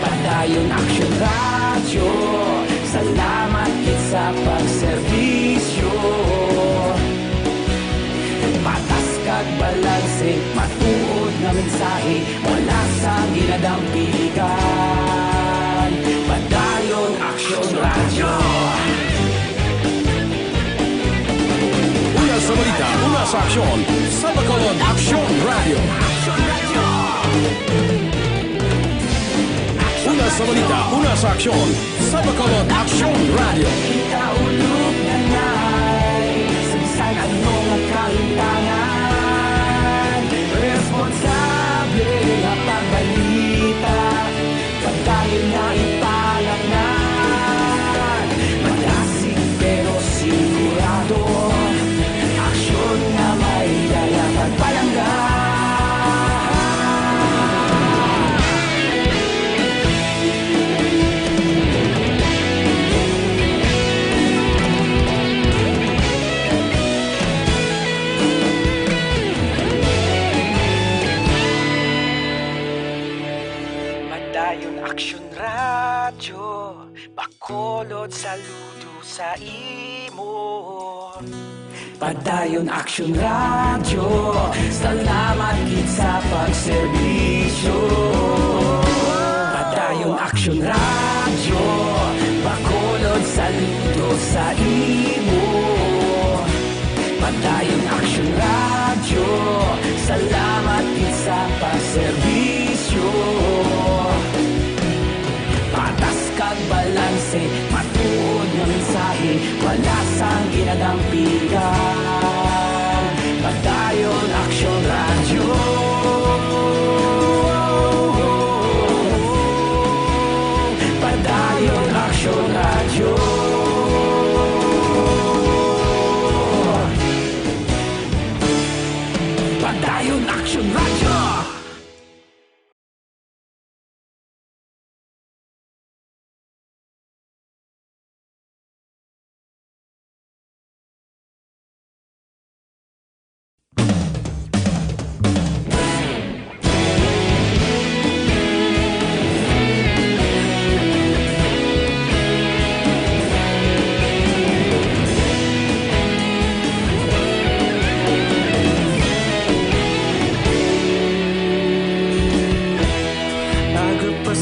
Padayon aksyon radyo, salamat kit sa pagserbisyo. Patas kag balanse, matuod nga mensahe, wala sang ginadampigan. Padayon aksyon radyo. Una sa balita, una sa aksyon, sa Bacolod Aksyon Radio. Una sa balita, una sa aksyon, sa Bacolod Aksyon Radio. Ikaulog na na'y sabisan ano nga kalintangan. Responsable nga pagbalita, pagdayon na ipalaknan. Malasig pero sigurado, aksyon na may dala pagpalanggan. Padayon aksyon radyo, bakolod saludo sa imo. Padayon aksyon radyo, salamat kit sa pagserbisyo. Padayon aksyon radyo, bakolod saludo sa imo. Padayon aksyon radyo, salamat kit sa pagserbisyo. Patas kag balanse, matuod nga mensahe, wala sang ginadampigan. Padayon aksyon radyo.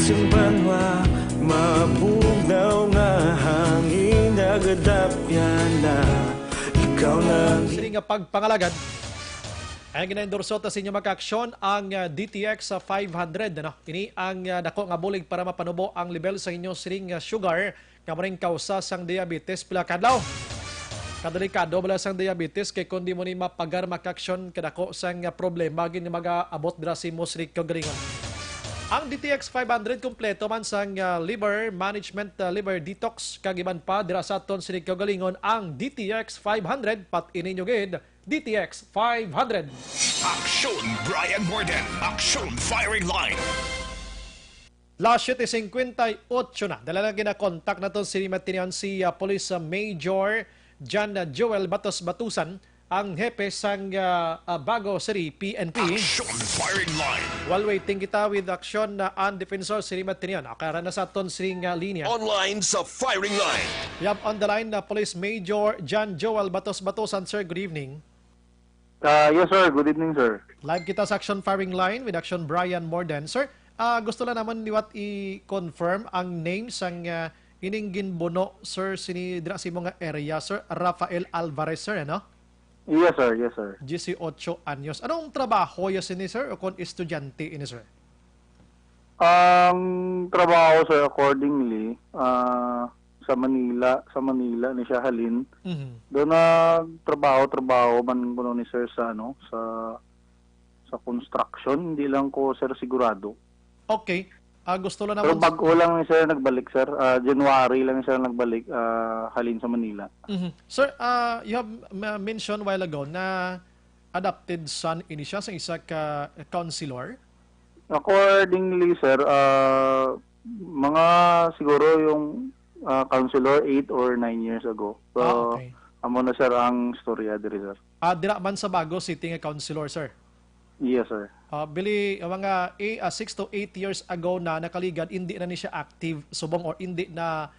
Simbanwa mabugnaw nga hangin nagadapyan na ikaw na Sini nga pagpangalagad ay ginaendorso ta sa inyo magka-aksyon ang DTX 500. Ano? Ini ang dako nga bulig para mapanubo ang level sa inyo siring sugar nga maring kausa sang diabetes pila kadlaw. Kadelikado bala sang diabetes kay kundi mo ni mapagar maka-aksyon kadako sang problema gini mag-aabot dira si Musrik kagalingon. Ang DTX 500 kompleto man sang liver management, liver detox kagiban pa dira sa aton siring kagalingon ang DTX 500 pat ininyo gid DTX 500. Aksyon Brian Morden. Aksyon Firing Line. Last 7:58 na. Dala lang gina-contact na to si Matinian si Police Major John Joel Batos Batusan, ang hepe sang Bago City PNP. Aksyon Firing Line. While waiting kita with action ang defensor si Matinian. Akara na sa aton siring linya. Online sa Firing Line. Yap, on the line Police Major John Joel Batos Batusan. Sir, good evening. Yes, sir. Good evening, sir. Live kita sa Action Firing Line with Action Brian Morden. Sir, gusto lang naman niwat i-confirm ang name sang ining ginbuno, sir, sinidra si mga area, sir. Rafael Alvarez, sir, ano? Yes, sir. Yes, sir. 18 anyos. Anong trabaho yun ni sir o kung estudyante ini, sir? Ang trabaho, sir, accordingly, sa Manila ni siya halin. Doon trabaho man kuno ni sir sa sa construction, hindi lang ko sir sigurado. Okay. Gusto lang Pero naman bago lang ni sir nagbalik, sir. January lang siya nagbalik halin sa Manila. Sir, you have mentioned a while ago na adopted son ini siya sa isa ka counselor. Accordingly, sir, mga siguro yung counselor 8 or 9 years ago. So, okay. amo na sir ang storya diri, sir. Dira man sa Bago City nga counselor, sir. Yes, sir. Bili mga 6 to 8 years ago na nakaligad, hindi na ni siya active subong or hindi na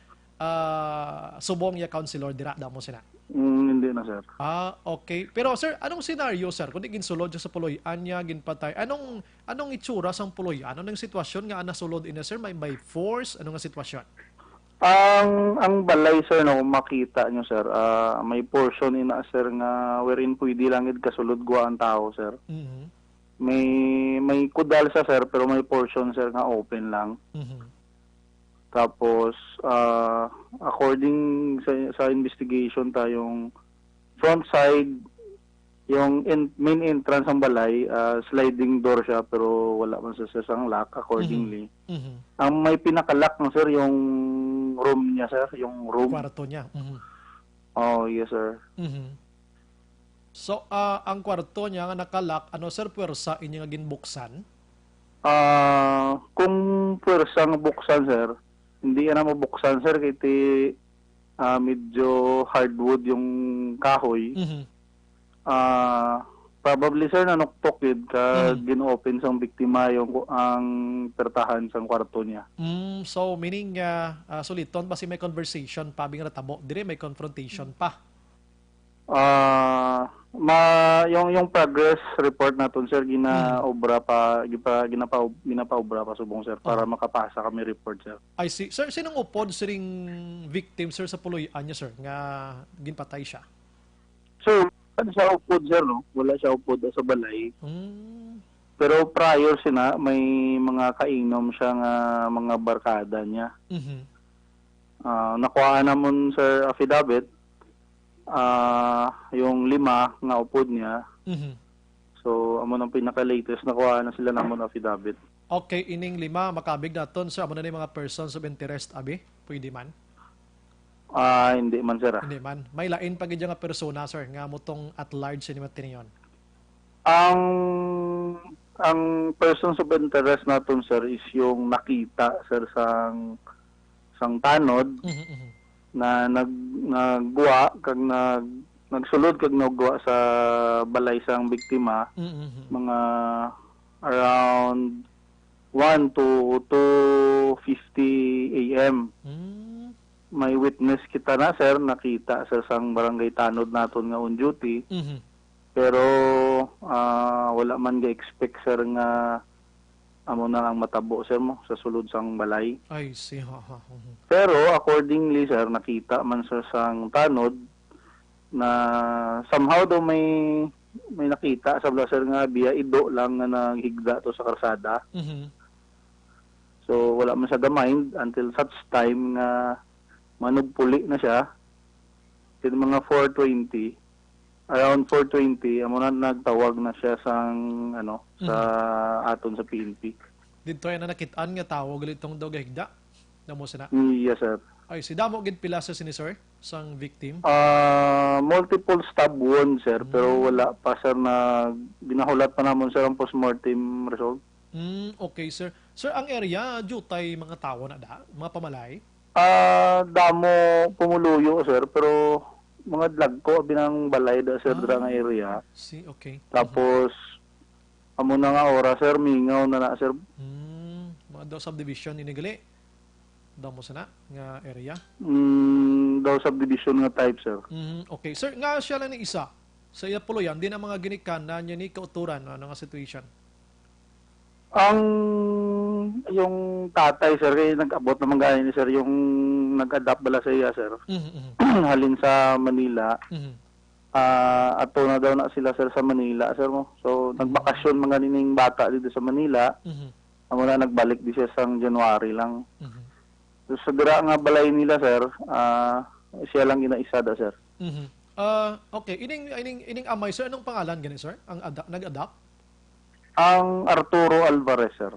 subong ya counselor dira damo sina. Hindi na, sir. Okay. Pero sir, anong scenario, sir? Kung ginsulod sa puloy, anya ginpatay. Anong itsura sang puloy? Ano nang sitwasyon nga nasulod ina, sir? May force? Ano nga sitwasyon? Ang balay, sir, no, makita nyo, sir, may portion ina, sir, nga wherein pwede lang kasulod gwa ang tao, sir. May kudal sa, sir, pero may portion, sir, nga open lang. Tapos, according sa investigation tayong front side, yung main entrance ng balay, sliding door siya pero wala man sa sang lock accordingly. Ang may pinakalock na, sir, yung room niya, sir, yung room. Kwarto niya. Oh, yes, sir. So, ang kwarto niya nga nakalock, ano, sir, pwersa inyo nga ginbuksan? Kung pwersa nga buksan, sir, hindi na mabuksan, sir, kasi medyo hardwood yung kahoy. Probably, sir, nanuktok yun ka gin-open sang biktima yung ang pertahan sang kwarto niya. So, meaning, suliton pa si may conversation pa, bing ratabo, dire may confrontation pa. Yung progress report naton, sir, ginapaobra pa subong, sir, para makapasa kami report, sir. I see. Sir, sinong upod siring victim, sir, sa puloy-an niya, sir, nga ginpatay siya? Sir, wala siya upod, sir, no? Wala siya upod sa balay. Pero prior sina, may mga kainom siya nga mga barkada niya. Nakuha namon, sir, affidavit. Yung 5 nga upod niya. So, amo nang pinaka-latest nakuha na sila namon affidavit. Okay, ining 5 makabig naton, sir, amo na ni mga persons of interest, abi? Pwede man? Hindi man, sir. Hindi man. May lain pa gid nga persona, sir, nga mutong at large sa Matinian. Ang persons of interest naton, sir, is yung nakita, sir, sang tanod na nagguwa kag nagsulod kag nagguwa sa balay sang biktima. Mga around 1 to 2:50 AM. May witness kita na, sir, nakita sa sang barangay tanod naton nga on duty. Pero wala man ga-expect, sir, nga amo na ang matabo sir mo sa sulod sang balay. I see. Pero accordingly sir, nakita man sir sang tanod na somehow daw may nakita sa sir nga biya ido lang nga naghigda to sa karsada. So wala man siya ga-mind until such time nga manugpuli na siya. Till mga 4:20, around 4:20, amo na nagtawag na siya sang sa aton sa PNP. Dito yan na nakitaan nga tawag itong daw gahigda. Namo sina. Yes sir. Ay si damo gid pila sa sini sir sang victim. Multiple stab wound sir, pero wala pa sir na ginahulat pa namon sir ang postmortem result. Okay sir. Sir, ang area jutay mga tawo na da, mga pamalay. Damo pumuluyo sir, pero mga dlagko binang balay da sir dra nga area. See, okay. Tapos amo na nga ora sir, mingaw na sir. Mga daw subdivision inigali. Damo sana nga area. Daw subdivision nga type sir. Okay. Sir, nga siya lang ni isa. Sa iya puluyan, din ang mga ginikanan niya ni kauturan ano nga situation. Yung tatay sir kay nag-abot naman gani ni sir yung nag-adapt bala sa iya sir. Halin sa Manila. Ato na daw na sila sir sa Manila sir mo. So nagbakasyon mga nining bata dito sa Manila. Amo na nagbalik di siya sang January lang. So sa dira nga balay nila sir, siya lang ginaisa da sir. Okay, ining amay sir, anong pangalan gani sir? Ang nag-adapt? Ang Arturo Alvarez sir.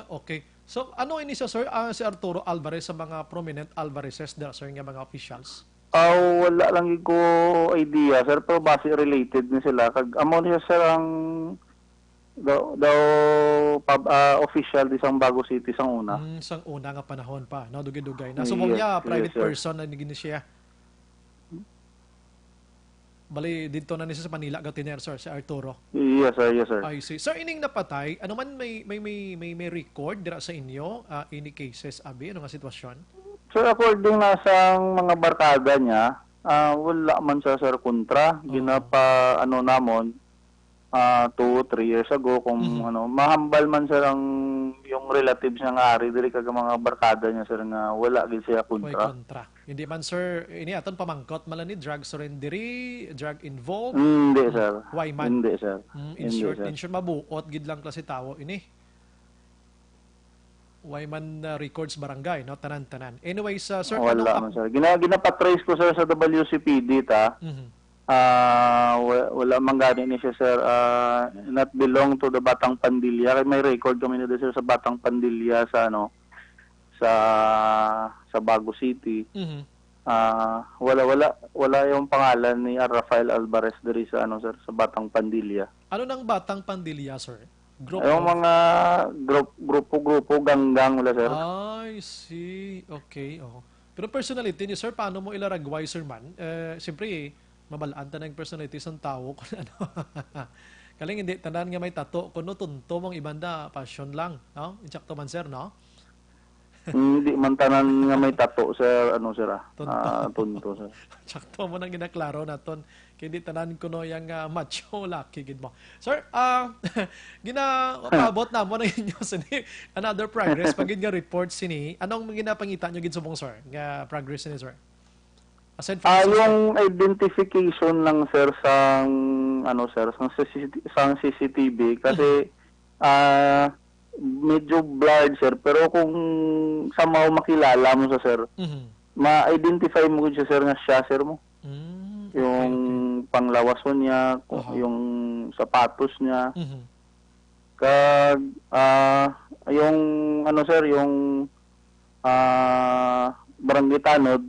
Okay. So, ano ini siya, sir? Si Arturo Alvarez sa mga prominent Alvarezes da, sir, nga mga officials? Wala lang ko idea, sir. Pero base related ni sila. Amo niya, sir, ang daw official di sang Bago City sang una. Sang una nga panahon pa, no? Dugay-dugay. Nasubong niya, private person na naging siya. Bali, dito na niya sa Manila, gatiner, sir, si Arturo. Yes, sir. Yes, sir. I see. Sir, ining napatay, ano man may record dira sa inyo, any cases, abi, ano nga sitwasyon? Sir, according na sa mga barkada niya, wala man siya, sir, kontra. Ginapa, namon, 2-3 years ago, kung mahambal man sir ang yung relatives niya nga ari, diri kag mga barkada niya, sir, nga wala gid siya kontra. Hindi man sir, ini aton pamangkot man ni drug surrendery, drug involved? Hindi sir. Why man? Hindi sir. In short, mabuot gid lang klase tawo ini. Why man records barangay, no? Tanan-tanan. Anyways, sir, wala man sir. Ginapatrace ko sir sa WCPD ta. Wala man gani ni siya sir, not belong to the Batang Pandilya. May record kami na sir sa Batang Pandilya sa sa Bago City. Wala yung pangalan ni Rafael Alvarez diri sa sir sa Batang Pandilya. Ano nang Batang Pandilya, sir? Yung mga grupo ganggang wala sir. I see. Okay. Pero personality ni sir, paano mo ilaragway, sir man? Siyempre, mabalaan ta ng personality ng tao kung ano. Kaling hindi tanan nga may tato kuno tunto mong ibanda passion lang, no? Insakto man sir, no? Hindi man tanan nga may tato sir, sir tunto sir. Insakto mo nang ginaklaro naton kay di tanan kuno yang macho laki gid mo. Sir, ginapaabot na mo na inyo sini another progress pag nga report sini. Anong ginapangita nyo gid subong sir nga progress ni sir? Yung identification lang sir sang sang CCTV kasi medyo blurred sir, pero kung somehow makilala mo sa sir, ma-identify mo siya sir nga siya sir mo. Yung panglawason niya, yung sapatos niya. Kag yung sir, yung barangay tanod.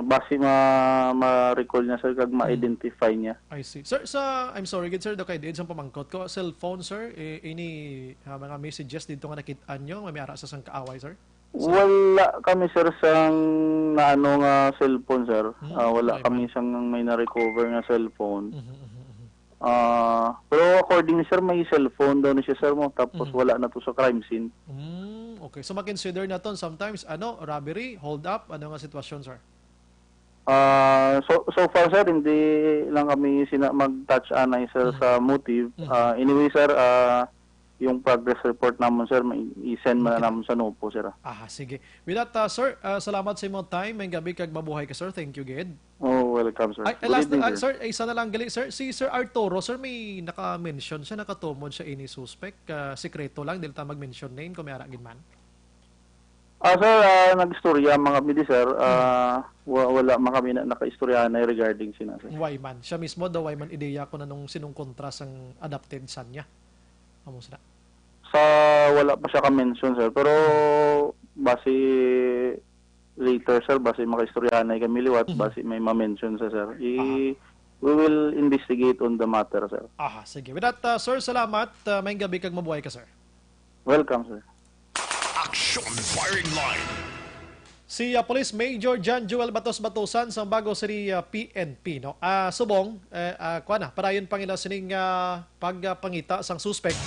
Base ma-recall niya sir kag ma-identify niya. I see. Sir, I'm sorry gid sir, dakay din sa pamangkot ko. Cellphone sir, ini mga messages dito nga nakit-an nyo, may ara sa sang kaaway sir? Wala kami sir sang nga cellphone sir. Wala kami sang may na-recover nga cellphone. Pero according sir, may cellphone daw ni siya sir mo, tapos wala na to sa crime scene. Okay, so ma-consider naton sometimes robbery, hold up, ano nga sitwasyon sir? So far sir, hindi lang kami mag-touch anay sir sa motive. Anyway sir, yung progress report naman, sir, i-send mo na naman sa NOPO, sir. Sige. With that, sir, salamat sa imong time. May gabi kag mabuhay ka, sir. Thank you, Ged. Oh, welcome, sir. Ay, Good last, evening, sir. sir, isa na lang gali, sir. Si Sir Arturo, sir, may naka-mention siya, nakatumod siya ini suspect. Sikreto lang, dili ta mag-mention name kung may aragin man. Sir, nag-istorya mga midi, sir. Wala man kami na naka-istorya na regarding sina, sir. Why man? Siya mismo daw, why man ideya ko na nung sinong kontras ang adopted son niya. Kamusta na? Wala pa siya ka-mention, sir. Pero base later, sir, base maka-istorya na kami liwat, base may ma-mention sa sir. We will investigate on the matter, sir. Sige. With that, sir, salamat. May gabi kag mabuhay ka, sir. Welcome, sir. Action Firing Line. Si Police Major John Joel Batos-Batosan sa Bago City PNP, no. Subong parayon pangila sining pagpangita sang suspect.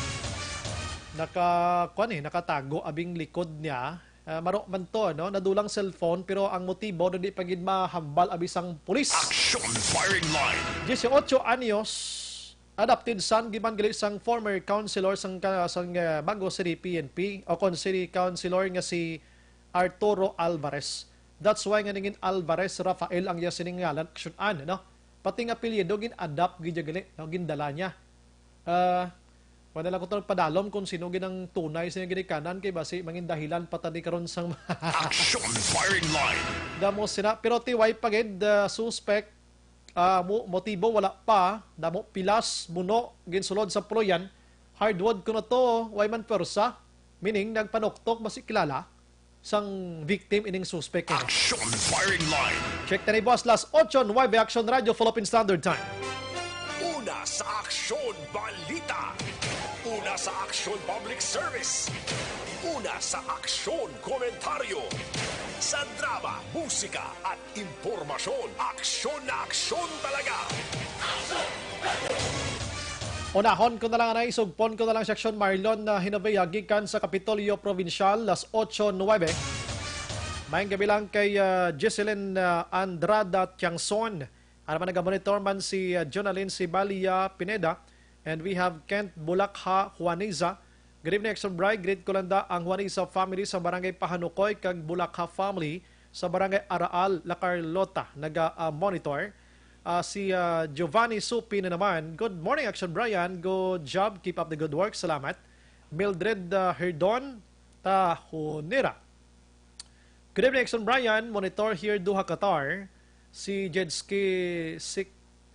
Nakatago abing likod niya. Maro man to, no, nadulang cellphone pero ang motibo di pagid mahambal abisang pulis. Action Firing Line. 18 anyos, adopted son giban gali sang former councilor sang Bago City PNP o City Councilor nga si Arturo Alvarez. That's why nga ningin Alvarez Rafael ang iya siningalan aksyonan, no? Pati nga apelyido gin-adapt gidya gali, no, gindala niya. Wala lang ko itong padalom kung sino ginang tunay sa ginikanan kay basi mangin dahilan patani karon sang Action Firing Line. damo sina pero tiway pagid suspect motibo wala pa damo pilas muno ginsulod sa ployan hardwood ko na to way man persa meaning nagpanoktok basi kilala sang victim ining suspect. Action Firing Line. Check tani boss last 8 YB Action Radio Philippine Standard Time. Una sa Aksyon Balita. Una sa Aksyon Public Service. Una sa Aksyon Komentaryo. Sa drama, musika at impormasyon. Aksyon na aksyon talaga. Unahon ko na lang na isugpon ko na lang seksyon Marlon na hinabayagikan sa Kapitolyo Provincial las 8:09. Mayang gabi lang kay Jesselyn Andrada Tiangson. Ano man nag-monitor man si Jonalyn Sibalia Pineda. And we have Kent Bulakha Juaniza. Good evening, Exxon Bride. Great ko landa ang Juaniza family sa Barangay Pahanukoy kag Bulakha family sa Barangay Araal, La Carlota. Naga-monitor. Si Giovanni Supi na naman. Good morning, Action Brian. Good job. Keep up the good work. Salamat. Mildred Herdon Tahonera. Good evening, Action Brian. Monitor here, Doha, Qatar. Si Jedski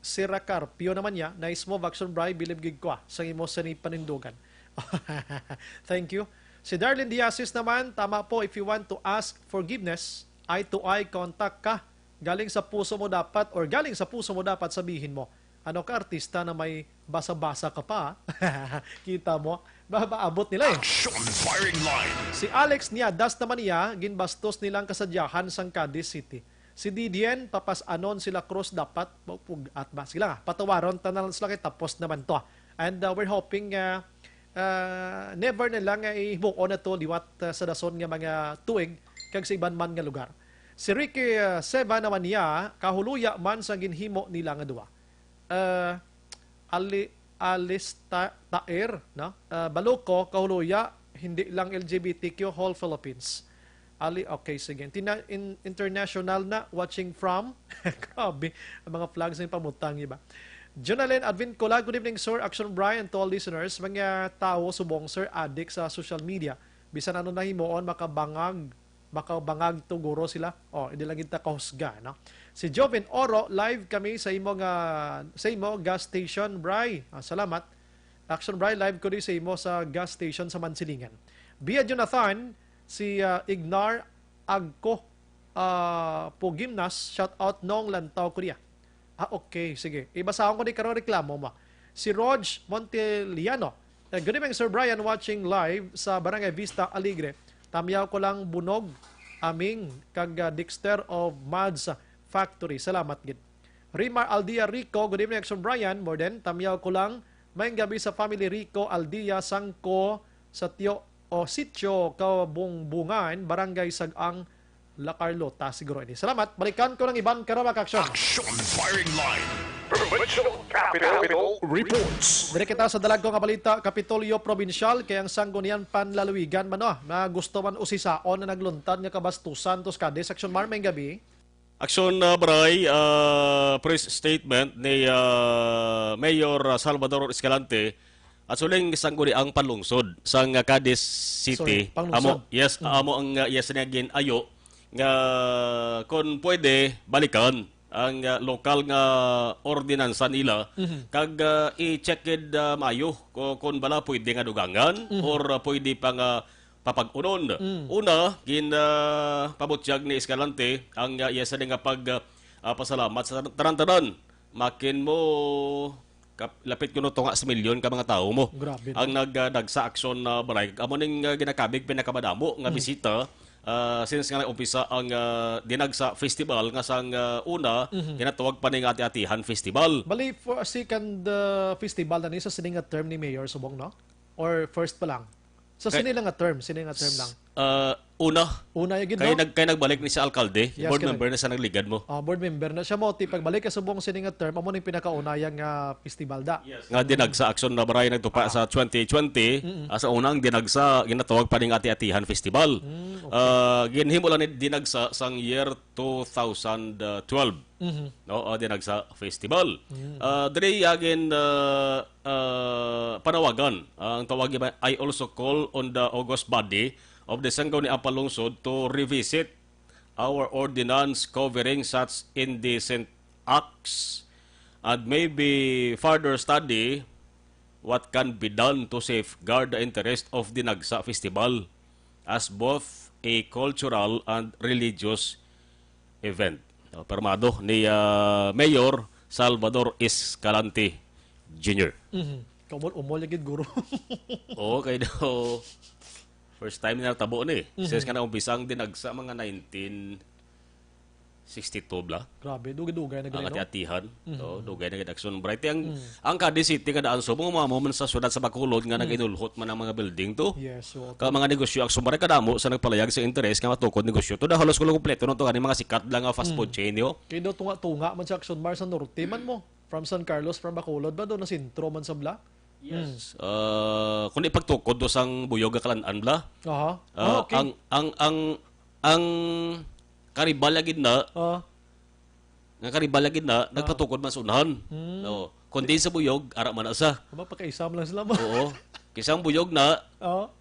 Siracarpio naman niya. Nice move, Action Brian. Bilib gig ko sa imo sa ni panindugan. Thank you. Si Darlene Diazis naman. Tama po, if you want to ask forgiveness, eye-to-eye contact ka. Galing sa puso mo dapat or galing sa puso mo dapat sabihin mo. Ano ka artista na may basa-basa ka pa? Kita mo? Baabot nila eh. Action Firing Line. Si Alex Niadas naman niya, ginbastos nilang kasadyahan sang Cadiz City. Si Didien, papas anon sila cross dapat at ba sila patawaron tanan sila kay tapos naman to. And we're hoping never na lang ibuo na to liwat sa dason nga mga tuig kag sa iban man nga lugar. Si Ricky Seba naman niya, kahuluya man sa ginhimo nila nga duwa. Alistair, no? Baluko, kahuluya, hindi lang LGBTQ, whole Philippines. Okay, sige. International na, watching from. Grabe, ang mga flags ng pamutang, iba. Jonalyn Advincola, good evening, sir. Action Brian to all listeners. Mga tao, subong, sir, addict sa social media. Bisan ano na himoon, makabangag tuguro sila. Hindi lang kita kahusga, no? Si Joven Oro, live kami sa imo gas station, Bri. Salamat. Action Bri, live ko din sa imo sa gas station sa Mansilingan. Bia Jonathan, si Ignar Agko Pugimnas, shout out nong Lantaw, Korea. Okay, sige. Ibasahon ko di karong reklamo mo. Si Rog Monteliano, good evening, Sir Brian, watching live sa Barangay Vista Alegre. Tamyaw ko lang bunog aming kag Dexter of Mads Factory. Salamat gid. Rimar Aldia Rico, good evening, Action Brian. More than tamyaw ko lang mayong gabi sa family Rico Aldia Sangko sa Tio o Sitio Kabungbungan, Barangay Sagang, La Carlota siguro ini. Salamat. Balikan ko ng iban karawak action. Action Firing Line. Provincial Capital Reports. Dire kita sa dalagko nga balita, Kapitolyo Provincial kay ang sanggunian panlalawigan man na gusto man usisaon na nagluntad nga kabastusan tos kades aksyon marmay gabi. Aksyon Bray, press statement ni Mayor Salvador Escalante at suling sangguni ang panlungsod sa Cadiz City. Amo ang yes nagin ayo nga kung pwede balikan ang lokal nga ordinansa nila kag i-checked maayo kung bala pwede nga dugangan or pwede pa nga papag-unon. Una, pabutyag ni Escalante ang yesa nga pasalamat sa tanan-tanan. Makin mo lapit ko no tunga sa milyon ka mga tao mo. Grabe, ang nagdagsa aksyon na baray. Amo ning ginakabig pinakamadamo nga bisita. Since nga umpisa ang dinagsa festival nga sang una ginatawag pa ning Ati-Atihan Festival. Bali for second festival na ni sa sininga term ni Mayor Subong, no? Or first pa lang? So sino nga term lang? Una yung gid, kay no? nagbalik ni sa alkalde, Yes, board correct. member na sa nagligad mo. Board member na siya mo ti pagbalik ka subong sininga term amo ning pinakaunayang festival da. Nga dinagsa aksyon na baray nagtupa sa 2020 sa unang dinagsa ginatawag pa ning Ati-Atihan Festival. Ginhimo lang ni dinagsa sang year 2012. No, dinagsa festival. Diri agin panawagan ang tawag I also call on the August body of the Sangguniang Panlungsod to revisit our ordinance covering such indecent acts and maybe further study what can be done to safeguard the interest of the Nagsa Festival as both a cultural and religious event. Permado ni Mayor Salvador Escalante Jr. Umol gid guro. Oo, kay daw first time na natabo ni. Since ka na umpisang dinagsa mga 1962 bla. Grabe, dugay na Ang gani, no? Ati-Atihan. Dugay na gid-aksyon bright. Ang Cadiz City kada anso mga moments sa syudad sa Bacolod nga naginulhot man ang mga building to. Yes, so, Ka mga negosyo aksyon bright kadamo sa nagpalayag sa interes nga matukod negosyo to da halos kulo kompleto no to kani mga sikat lang nga fast food chain yo. kay daw tunga man sa Action Bar sa Norte man mo. From San Carlos, from Bacolod ba doon na sintro man sa Bla? Yes. Kung ipagtukod do sang buyog nga kalan-an bla. Aha. Okay. Ang karibalagid na karibalagid na nagpatukod man sa unahan. No. Kundi sa buyog ara man asa. Mapakaisam lang sila mo. Oo. Kisang buyog na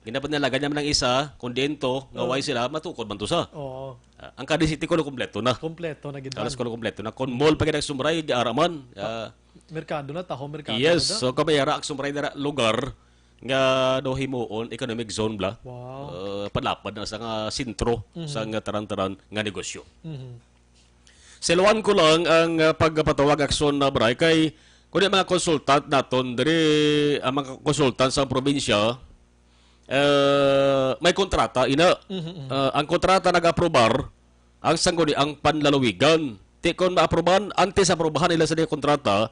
ginapanalagan niya ng isa, kondento, ngaway sila, matukod man to sa. Oo. Ang Cadiz City ko kompleto na. Kompleto na gid. Alas ko kompleto na. Kon mall pa gid sumray di ara man. Merkado na taho merkado. Yes, na. so kabayara ang sumray na lugar nga do himuon economic zone bla. Wow. Padlapad na sa nga sentro sa nga taran-taran nga negosyo. Siluan ko lang ang pagpatawag aksyon na bray kay kundi mga konsultant naton diri ang mga konsultant sa probinsya may kontrata ina. Ang kontrata nag-aprobar ang sangguni ang panlalawigan. Ti kon maaprobahan antes aprobahan nila sa kontrata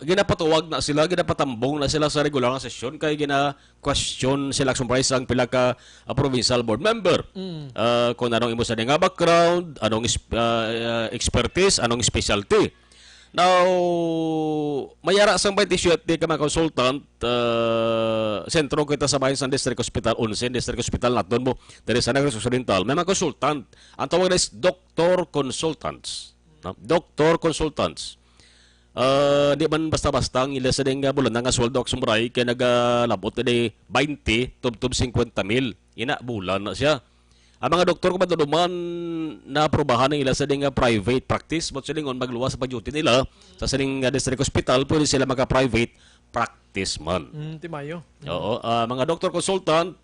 ginapatuwag na sila, ginapatambong na sila sa regular nga sesyon kay gina-question sila surprise ang pila ka provincial board member. Kung anong imo sa nga background, anong expertise, anong specialty. Now, mayara sang 27 ka mga consultant, sentro kita sa bayan sa District Hospital, 11 District Hospital naton mo, dari sa Negros Occidental, may mga consultant. Ang tawag na is Doctor Consultants. No? Doctor Consultants. Di man basta-basta ang ila sa nga bulan nga sweldo ak sumray kaya nagalabot na 20 tub 50 mil ina bulan na siya. Ang mga doktor ko maduduman na aprobahan ng ila sa nga private practice but silingon magluwas sa pag-duty nila sa siling district hospital pwede sila maka-private practice man. Timayo. Oo, mga doctor consultant,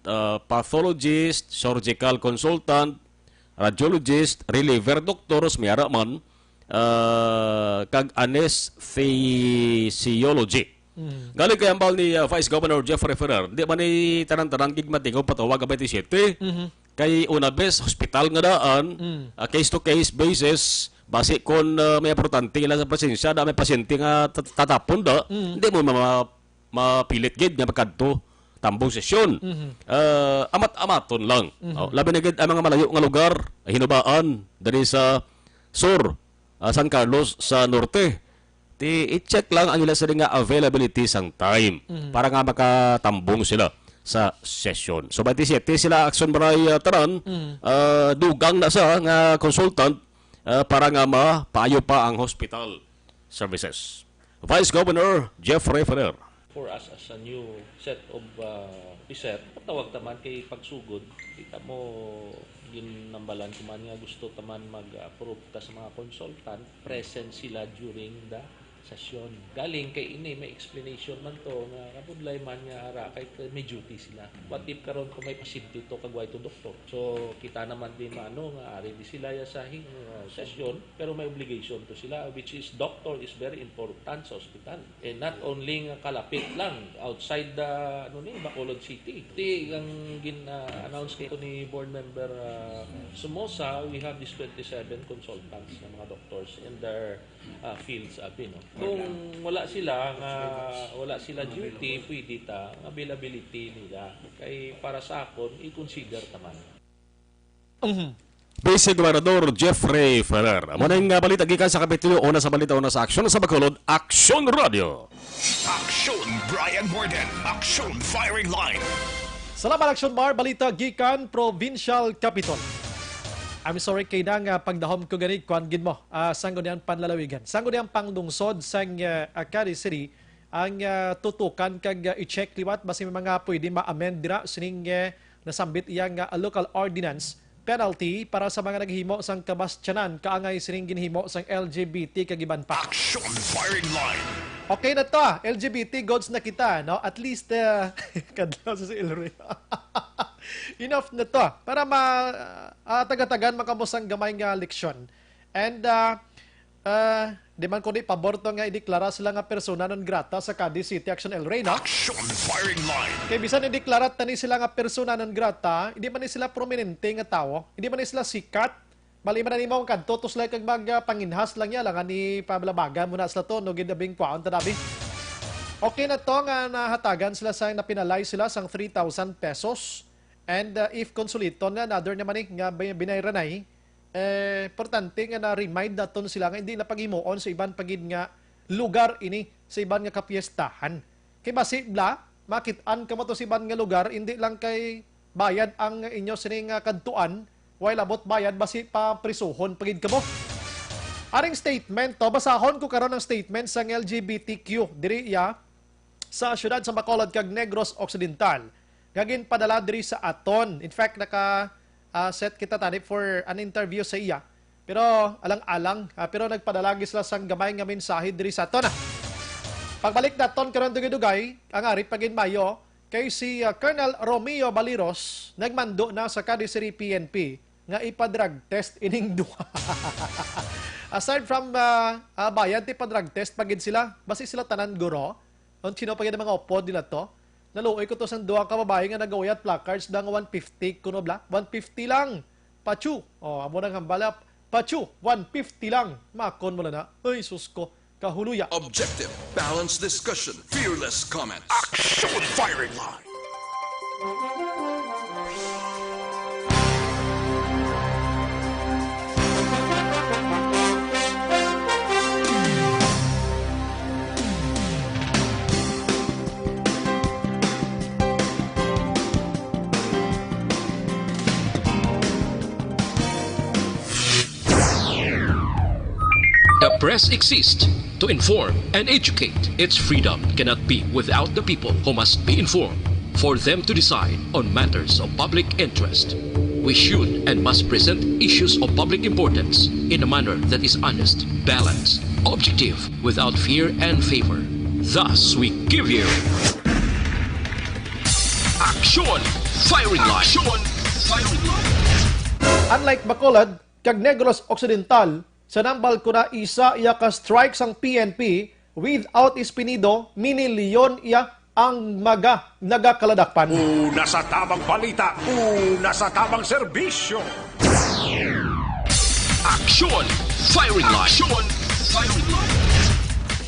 pathologist, surgical consultant, radiologist, reliever doctors mayara man kag anesthesiology. Galing kay ambal ni Vice Governor Jeffrey Ferrer, di man ni tanan-tanan gigmatingaw patawag ka 27. Kay una bes hospital nga daan, case to case basis, base kon may importante ila sa presensya da may pasyente nga tatapon da, hindi mo mapilit gid nga makadto tambong sesyon. Amat-amaton lang. Labi na gid ang mga malayo nga lugar, hinubaan diri sa sur, San Carlos sa norte. i-check lang ang ila sa nga availability sang time para nga makatambong sila sa session. So 27 sila Action Bray taran dugang na sa nga consultant para nga mapayo pa ang hospital services. Vice Governor Jeffrey Ferrer. For us as a new set of officer, patawag taman kay pagsugod, kita mo ginambalan kuman nga gusto taman mag-approve ta sa mga consultant, present sila during the session. Galing kay ini may explanation man to nga kabudlay man nga ara kay may duty sila. What if karon kung may pasyente to kagway to doktor. So kita naman din mano nga ari di sila ya sa session pero may obligation to sila which is doctor is very important sa hospital. And not only nga kalapit lang outside the Bacolod City. Di ang gin-announce kay ni board member Somoza, we have these 27 consultants na mga doctors in their fields no. Kung wala sila duty, pwede ta availability nila kay para sa akon i-consider taman. Vice Gobernador Jeffrey Ferrer. Amo na balita gikan sa Kapitulo una sa balita una sa aksyon sa Bacolod Action Radio. Action Brian Borden. Action Firing Line. Salamat Action Bar, balita gikan Provincial Capital. I'm sorry kay nang pagdahom ko gani kuan gid mo. Sanggo diyan panlalawigan. Sanggo diyan pangdungsod sang Akari City ang tutukan kag i-check liwat basi mga pwede ma-amend dira sining nasambit iyang local ordinance penalty para sa mga naghimo sang kabastyanan kaangay sining ginhimo sang LGBT kag iban pa. Action Firing Line. Okay na to, LGBT gods na kita, no? At least kadlaw sa Ilroy. Enough na to para taga-tagan makamusang gamay nga leksyon. And di man kundi pabor to nga ideklara sila nga persona non grata sa Cadiz City Action El Rey, no? Action Firing Line. Kay bisan ideklara tani sila nga persona non grata, hindi man ni sila prominente nga tawo, hindi man ni sila sikat. Mali man ni mo kadto tos like kag panginhas lang ya lang ni pablabaga muna sila to no gidabing kwaon tadabi. Okay na to nga nahatagan sila sa napinalay sila sang 3,000 pesos. And if konsulito na another naman nga binayranay, importante nga na-remind naton sila nga hindi na paghimuon sa iban pagid nga lugar ini, sa iban nga kapiestahan. Kay basibla, makitaan ka mo to sa iban nga lugar, hindi lang kay bayad ang inyo sining kadtuan, while abot bayad, basi pa prisuhon pagid ka mo. Aring statement to, basahon ko karon ang statement sang LGBTQ diri sa syudad sa Bacolod kag Negros Occidental. Gagin padala diri sa aton. In fact, set kita tani for an interview sa iya. Pero alang-alang, pero nagpadalagi sila sang gamay nga mensahe diri sa aton. Pagbalik naton karon dugay-dugay, ang ari pagin Mayo kay si Colonel Romeo Baliros nagmando na sa Cadiz City PNP nga ipa-drug test ining duha. Aside from bayad ti pa-drug test pagid sila, basi sila tanan guro. On sino pagid mga opod nila to. Naluoy ko to sa duha ka babae nga nagawayat placards dang 150 kuno bla. 150 lang. Pachu. Amo nang hambala. Pachu, 150 lang. Makon mo na. Ay sus ko. Kahuluya. Objective, balanced discussion, fearless comments. Action Firing Line. The press exists to inform and educate. Its freedom cannot be without the people who must be informed for them to decide on matters of public interest. We should and must present issues of public importance in a manner that is honest, balanced, objective, without fear and favor. Thus, we give you Action Firing Line. Action Firing Line. Unlike Bacolod, kag Negros Occidental, sa nambal ko na isa iya ka strike sang PNP without Espinido, minilyon iya ang nagakaladakpan. Una sa tamang balita, una sa tamang serbisyo. Action Firing Line. Action Firing Line.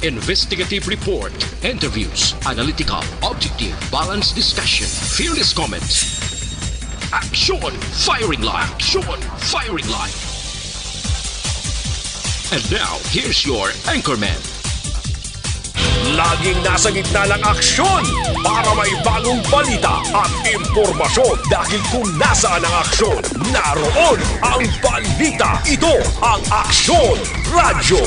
Investigative report, interviews, analytical, objective, balanced discussion, fearless comments. Action Firing Line. Action Firing Line. And now, here's your anchorman, Laging nasa gitna ng aksyon para may bagong balita at impormasyon. Dahil kung nasaan ang aksyon, naroon ang balita. Ito ang Aksyon Radyo.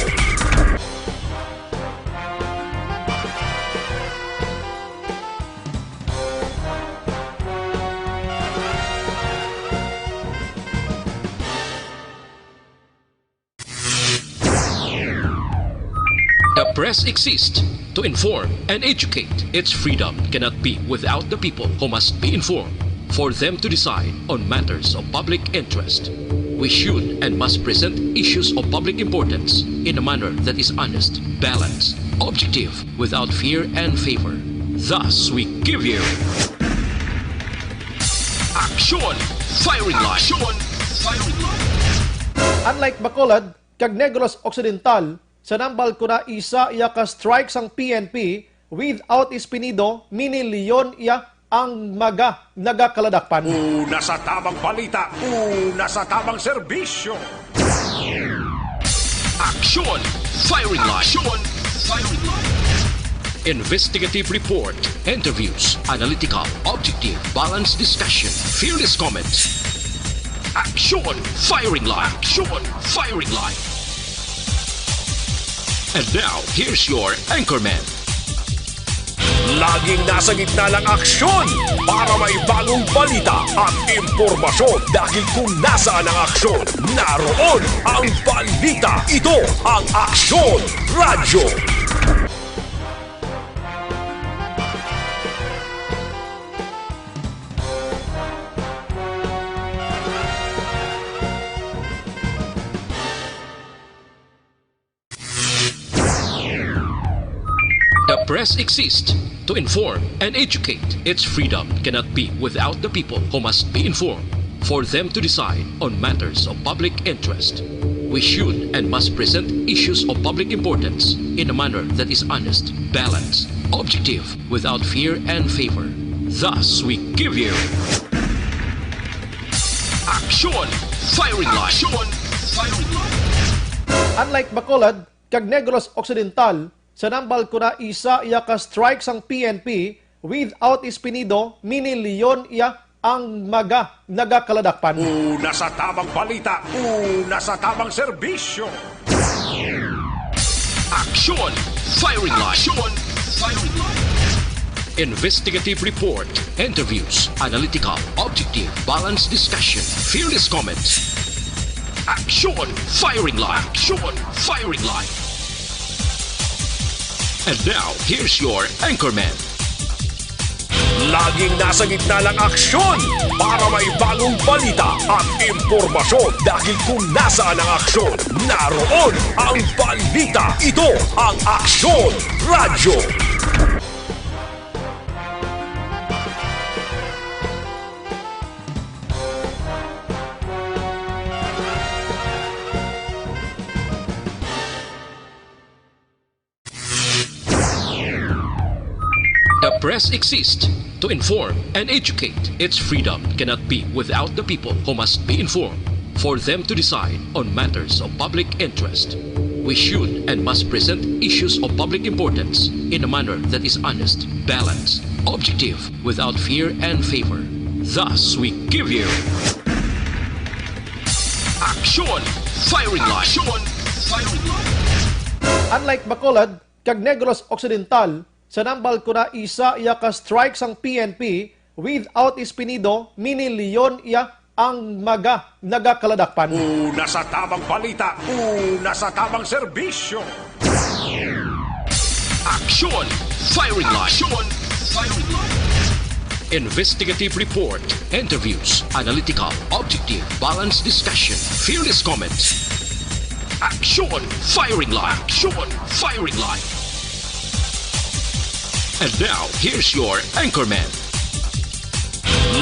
The press exists to inform and educate. Its freedom cannot be without the people who must be informed for them to decide on matters of public interest. We should and must present issues of public importance in a manner that is honest, balanced, objective, without fear and favor. Thus, we give you Aksyon Firing Line. Aksyon Firing Line. Unlike Bacolod, kag Negros Occidental, sa nambal ko na isa iya ka strike sang PNP without Espinido, minilyon iya ang nagakaladakpan. Una sa tamang balita, una sa tamang serbisyo. Aksyon Firing Line. Aksyon Firing Line. Investigative report, interviews, analytical, objective, balanced discussion, fearless comments. Aksyon Firing Line. Aksyon Firing Line. And now, here's your anchorman. Laging nasa gitna ng aksyon para may bagong balita at impormasyon. Dahil kung nasaan ang aksyon, naroon ang balita. Ito ang Aksyon Radyo. The press exists to inform and educate. Its freedom cannot be without the people who must be informed for them to decide on matters of public interest. We should and must present issues of public importance in a manner that is honest, balanced, objective, without fear and favor. Thus, we give you Aksyon Firing Line. Aksyon Firing Line. Unlike Bacolod, kag Negros Occidental, sa nambal ko na isa iya ka strike sang PNP without Espinido, minilyon iya ang nagakaladakpan. Una sa tamang balita, una sa tamang serbisyo. Aksyon Firing Line. Aksyon Firing Line. Investigative report, interviews, analytical, objective, balanced discussion, fearless comments. Aksyon Firing Line. Aksyon Firing Line. And now, here's your anchorman. Laging nasa gitna ng aksyon para may bagong balita at impormasyon. Dahil kung nasaan ang aksyon, naroon ang balita. Ito ang Aksyon Radyo. The press exists to inform and educate. Its freedom cannot be without the people who must be informed for them to decide on matters of public interest. We should and must present issues of public importance in a manner that is honest, balanced, objective, without fear and favor. Thus, we give you Aksyon Firing Line. Aksyon Firing Line. Unlike Bacolod, kag Negros Occidental, sa nambal ko na isa iya ka strike sang PNP without Espinido, minilyon iya ang nagakaladakpan. Una sa tamang balita, una sa tamang serbisyo. Aksyon Firing Line. Aksyon Firing Line. Investigative report, interviews, analytical, objective, balanced discussion, fearless comments. Aksyon Firing Line. Aksyon Firing Line. And now, here's your anchorman.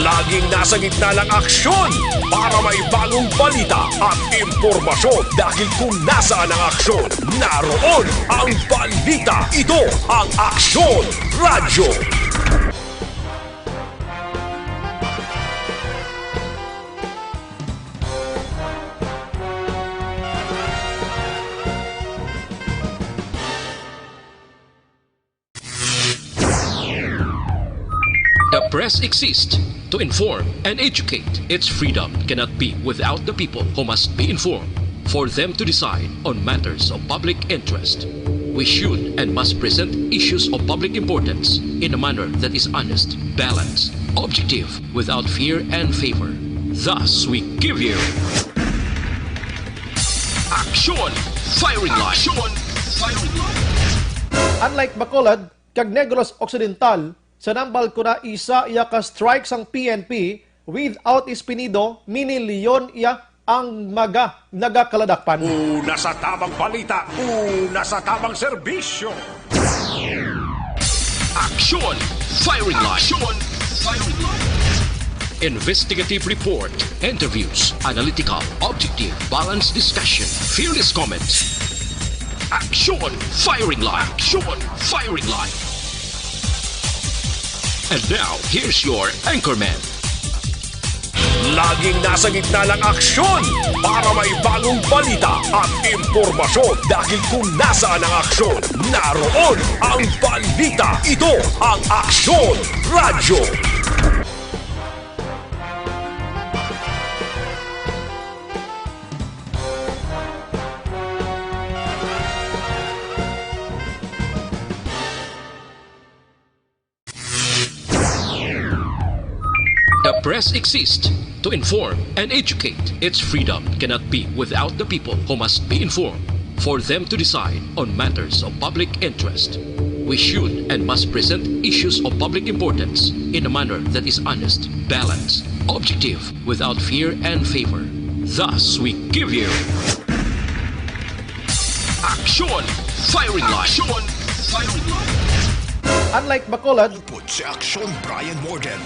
Laging nasa gitna ng aksyon para may bagong balita at impormasyon. Dahil kung nasaan ang aksyon, naroon ang balita. Ito ang Aksyon Radyo. press exists to inform and educate. Its freedom cannot be without the people who must be informed for them to decide on matters of public interest. We should and must present issues of public importance in a manner that is honest, balanced, objective, without fear and favor. Thus, we give you Action Firing Line. Action Firing Line. Unlike Bacolod, kag Negros Occidental, sa nambal ko na isa iya ka strike sang PNP without Espinido, minilyon iya ang nagakaladakpan. Una sa tamang balita, una sa tamang serbisyo. Action Firing Line. Action Firing Line. Investigative report, interviews, analytical, objective, balanced discussion, fearless comments. Action Firing Line. Action Firing Line. And now, here's your anchorman. Laging nasa gitna ng aksyon para may bagong balita at impormasyon. Dahil kung nasaan ang aksyon, naroon ang balita. Ito ang Aksyon Radyo. The press exists to inform and educate. Its freedom cannot be without the people who must be informed for them to decide on matters of public interest. We should and must present issues of public importance in a manner that is honest, balanced, objective, without fear and favor. Thus, we give you Action Firing Line. Action Firing Line. Unlike Bacolod, si Aksyon Brian Morden.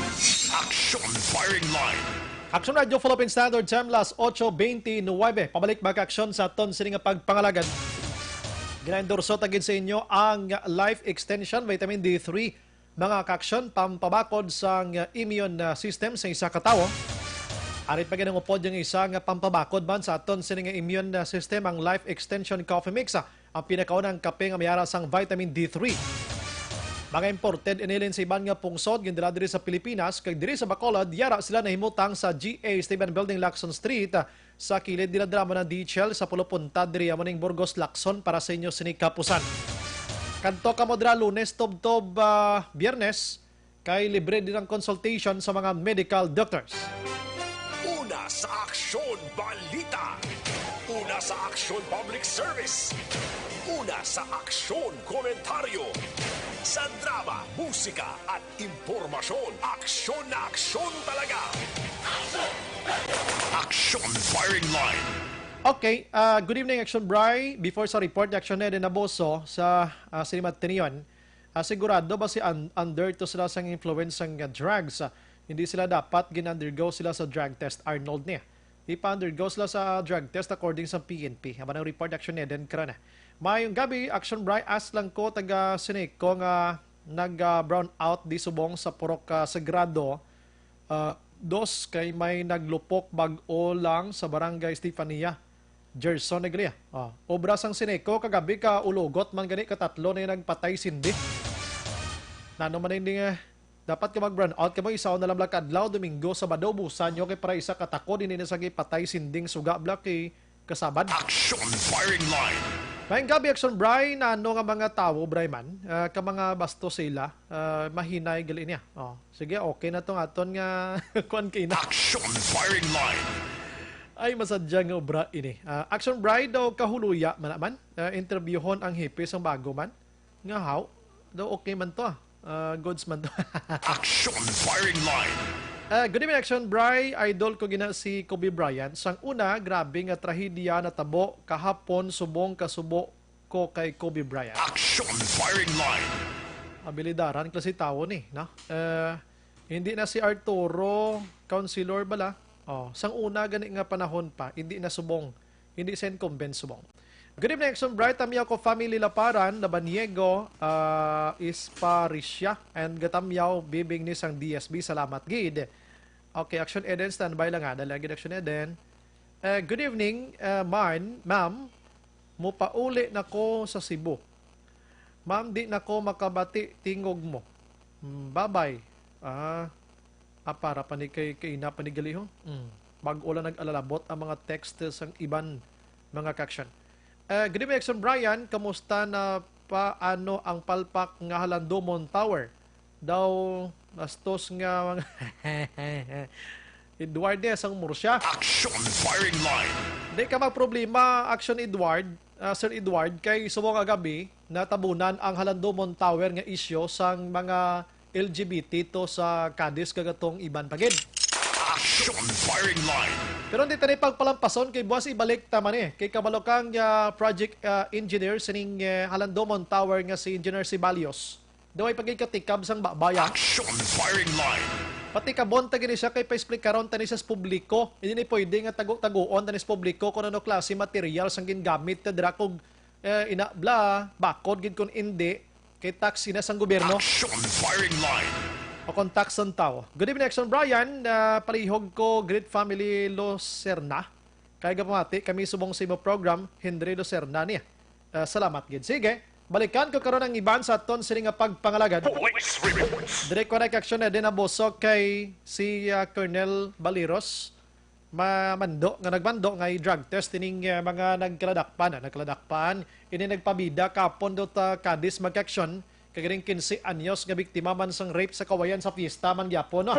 Action Firing Line. Action Radio Philippine Standard Time, las 8:29. Pabalik mag-aksyon sa aton sining pagpangalagan. Ginaendorso tagid sa inyo ang Life Extension Vitamin D3. Mga kaaksyon, pampabakod sa immune system sa isa ka tawo. Arit pa ganang upod yung isang pampabakod man sa aton sining immune system ang Life Extension Coffee Mix. Ang pinakaunang kape nga mayara sang vitamin D3. Mga imported inilin sa iban nga pungsod gindala diri sa Pilipinas kag diri sa Bacolod yara sila nahimutang sa GA Stephen Building Lacson Street sa kilid dinadrama ng DHL sa pulupunta diri amoning Burgos Lacson para sa inyo sinig kapusan. Kadto ka mo dira Lunes tubtob Biyernes kay libre din ang consultation sa mga medical doctors. Una sa Aksyon Balita. Una sa Aksyon Public Service. Una sa Aksyon Komentaryo. Sa drama, musika at impormasyon. Aksyon na aksyon talaga. Action Firing Line. Okay, good evening Action Bri. Before sa report, Action Ed Naboso sa Cinema Tinion. Sigurado ba si under to sila sang influence ng drugs? Hindi sila dapat gin-undergo sila sa drug test. Arnold niya. Di pa undergo sila sa drug test according sa PNP. Haban ang report Action Ed karana. Mayong gabi, Action Bri, as lang ko taga sinik ko nga nag-brown out di subong sa Purok Sagrado. Dos kay may naglupok bag-o lang sa barangay Stefania, Gerson Neglia. Obra sang sineko kagabi ka ulugot man gani katatlo na yung nagpatay sindi. Nano man hindi nga dapat ka mag-brown out kay mo isaw na lamlag kadlaw Domingo sa busan nyo kay para isa katako din sa patay sinding suga blak kay kasabad. Action Firing Line. Mayang gabi Action Bri, nano nga mga tao, Bri man, ka mga basto sila, mahinay gali niya. Sige, okay na tong aton nga kuan kay na. Action Firing Line. Ay, masadya nga obra ini. Action Bri daw kahuluya man naman, interviewon ang hipis ang bago man. Nga how? Daw okay man to goods man to. Action Firing Line. Good evening Action Bri, idol ko gina si Kobe Bryant. Sang una, grabe nga trahedya na tabo kahapon subong kasubo ko kay Kobe Bryant. Action Firing Line. Abilidaran klase tao ni, no? Hindi na si Arturo, counselor bala. Sang una gani nga panahon pa, hindi na subong, hindi sa incumbent subong. Good evening Action Bri, tami ako family Laparan, Labaniego, Isparisya, and gatamyaw bibing ni sang DSB. Salamat gid. Okay, Action Eden, standby lang nga. Dalagin Action Eden. Good evening, ma'am. Mupauli na ko sa Cebu. Ma'am, di na ko makabati tingog mo. Bye-bye. Para pa ni kay ina panigalihon. Bago lang nag-alalabot ang mga texts ang iban mga kaksyon. Good evening, Exxon Brian. Kamusta na paano ang palpak nga Halandomon Tower? Daw bastos nga mga Edward ang mursya. Action firing line. Di ka magproblema, Action Edward, Sir Edward, kay subong gabi natabunan ang Halandomon Tower nga isyo sang mga LGBT to sa Cadiz kagatong iban pagid. Action firing line. Pero hindi tayo pagpalampason kay buwas ibalik taman kay kabalokang project engineer sining Halandomon Tower nga si Engineer Sibalios. Daway pagikatikab sang babayan. Action firing line. Pati kabon tagi siya kay pa-explain karon tani sa publiko. Hindi ni pwede nga tago-taguon tani sa publiko kung ano klase material sang gingamit ta dira kog inabla bakod gid kun hindi kay tax na sang gobyerno. Action firing line. O contact sang tao. Good evening, Exxon Brian. Palihog ko, Great Family Lucerna. Kaya pamati, kami subong sa imo program, Henry Lucerna niya. Salamat, gid. Sige, balikan ko karon ang iban sa aton sila nga pagpangalagad. Direct ko na action na din nabosok kay si Colonel Baliros. Mando, nga nagbando nga drug test tining mga nagkaladakpan. Ini nagpabida kapon do ta Cadiz mag-action. Kagaling 15 anyos nga biktima man sang rape sa kawayan sa fiesta man gyapon no.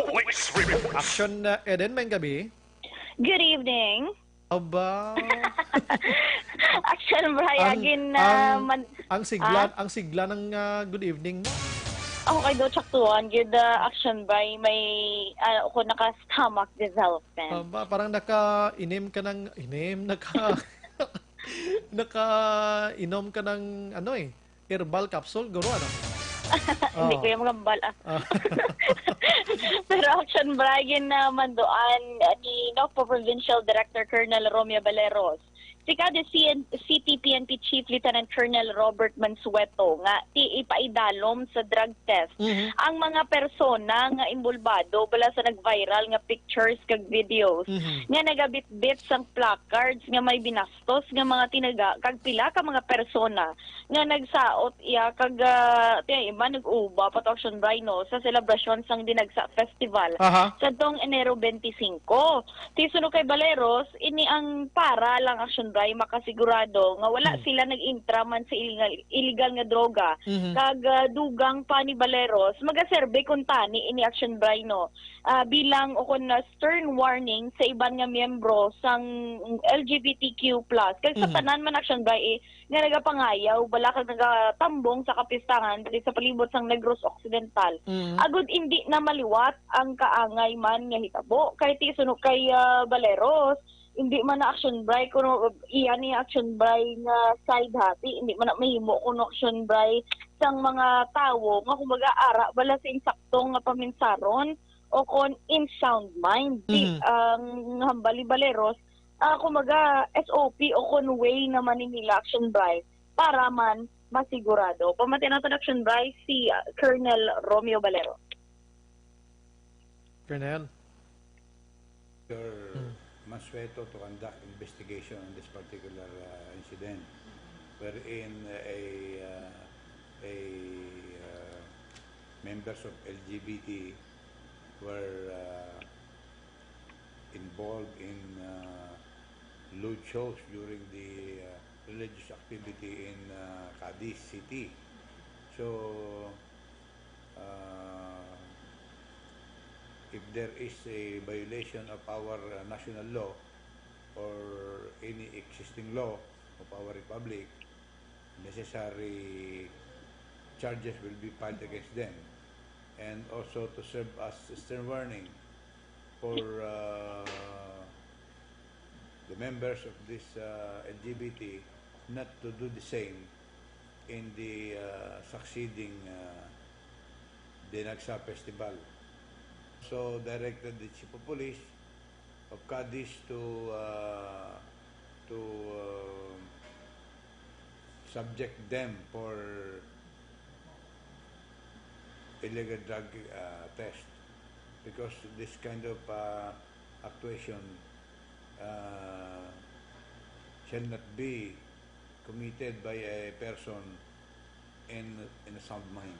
Action Eden may gabi. Good evening. Aba. Action Brian ang sigla ng good evening mo. Ako kay do chaktuan good action by may ako naka stomach development. Aba, parang naka-inom ka ng naka-inom ka ng herbal capsule, guro ano? Hindi ko yung mga bala. Pero Action Brian naman doon ni Nocpo Provincial Director Colonel Romeo Baleros. Si Cadiz City PNP Chief Lieutenant Colonel Robert Mansueto nga ipaidalom sa drug test ang mga persona nga imbulbado bala sa nag-viral nga pictures kag videos nga nagabitbit sang placards nga may binastos nga mga tinaga kag pila ka mga persona nga nagsaot iya kag iba nag-uba Action Rhino sa selebrasyon sang Dinagsa Festival sa tong Enero 25. Tisunod kay Baleros ini ang para lang Action Bray makasigurado nga wala sila nag-intra man sa illegal nga droga kag dugang pa ni Baleros magaserbe kun tani ini Action Bray no bilang ukon na stern warning sa iban nga miyembro sang LGBTQ+ kag sa tanan man Action Bray nga nagapangayaw bala kag nagatambong sa kapistahan dili sa palibot sang Negros Occidental agud hindi na maliwat ang kaangay man nga hitabo kay ti suno kay Baleros hindi man na Action Bray kuno iya ni Action Bray nga side hati hindi man na mahimo kuno Action Bray sang mga tawo nga kumbaga ara bala sa insaktong nga paminsaron o kon in sound mind ang hambali Baleros kumbaga SOP o kon way naman nila Action Bray para man masigurado pamati na Action Bray si Colonel Romeo Baleros. Colonel Mansueto to conduct investigation on this particular incident, wherein members of LGBT were involved in lewd shows during the religious activity in Cadiz City. So, if there is a violation of our national law or any existing law of our republic, necessary charges will be filed against them, and also to serve as a stern warning for the members of this LGBT not to do the same in the succeeding Dinagsa Festival. So directed the Chief of Police of Cadiz to subject them for illegal drug test, because this kind of actuation shall not be committed by a person in a sound mind.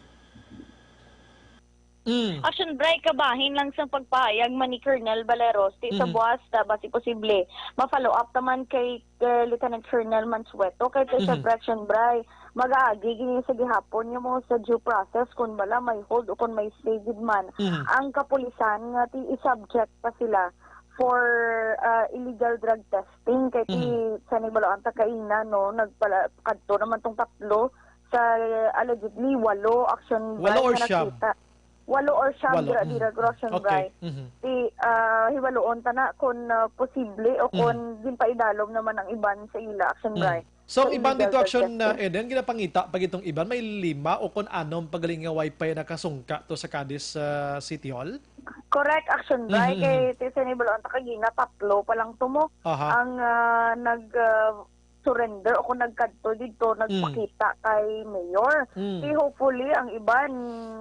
Action Bray kabahin lang sa pagpahayag man ni Colonel Baleros ti sa buwas ta basi posible ma-follow up taman kay Lieutenant Colonel Mansueto kay sa Action Bray mag-aagi gini sa gihapon yung mga sa due process kung bala may hold o kung may stay man ang kapulisan nga ti i-subject pa sila for illegal drug testing kay ti sa nibaloan ta kaina no nagpalakadto naman tong tatlo sa allegedly 8 action Walo or siyam? 8 or siyam Walo. action Okay. ti hiwaloon ta na kung posible o kung din pa idalom naman ang iban sa ila action bray. So, iban dito action na Eden, ginapangita pag itong iban, may 5 o kung anong pagaling nga wifi nakasungka to sa Cadiz City Hall? Correct, action bray. Kay ti sa nibaloan ta kagina 3 pa lang tumo ang surrender o kung nagkadto dito nagpakita kay mayor. Hopefully ang iban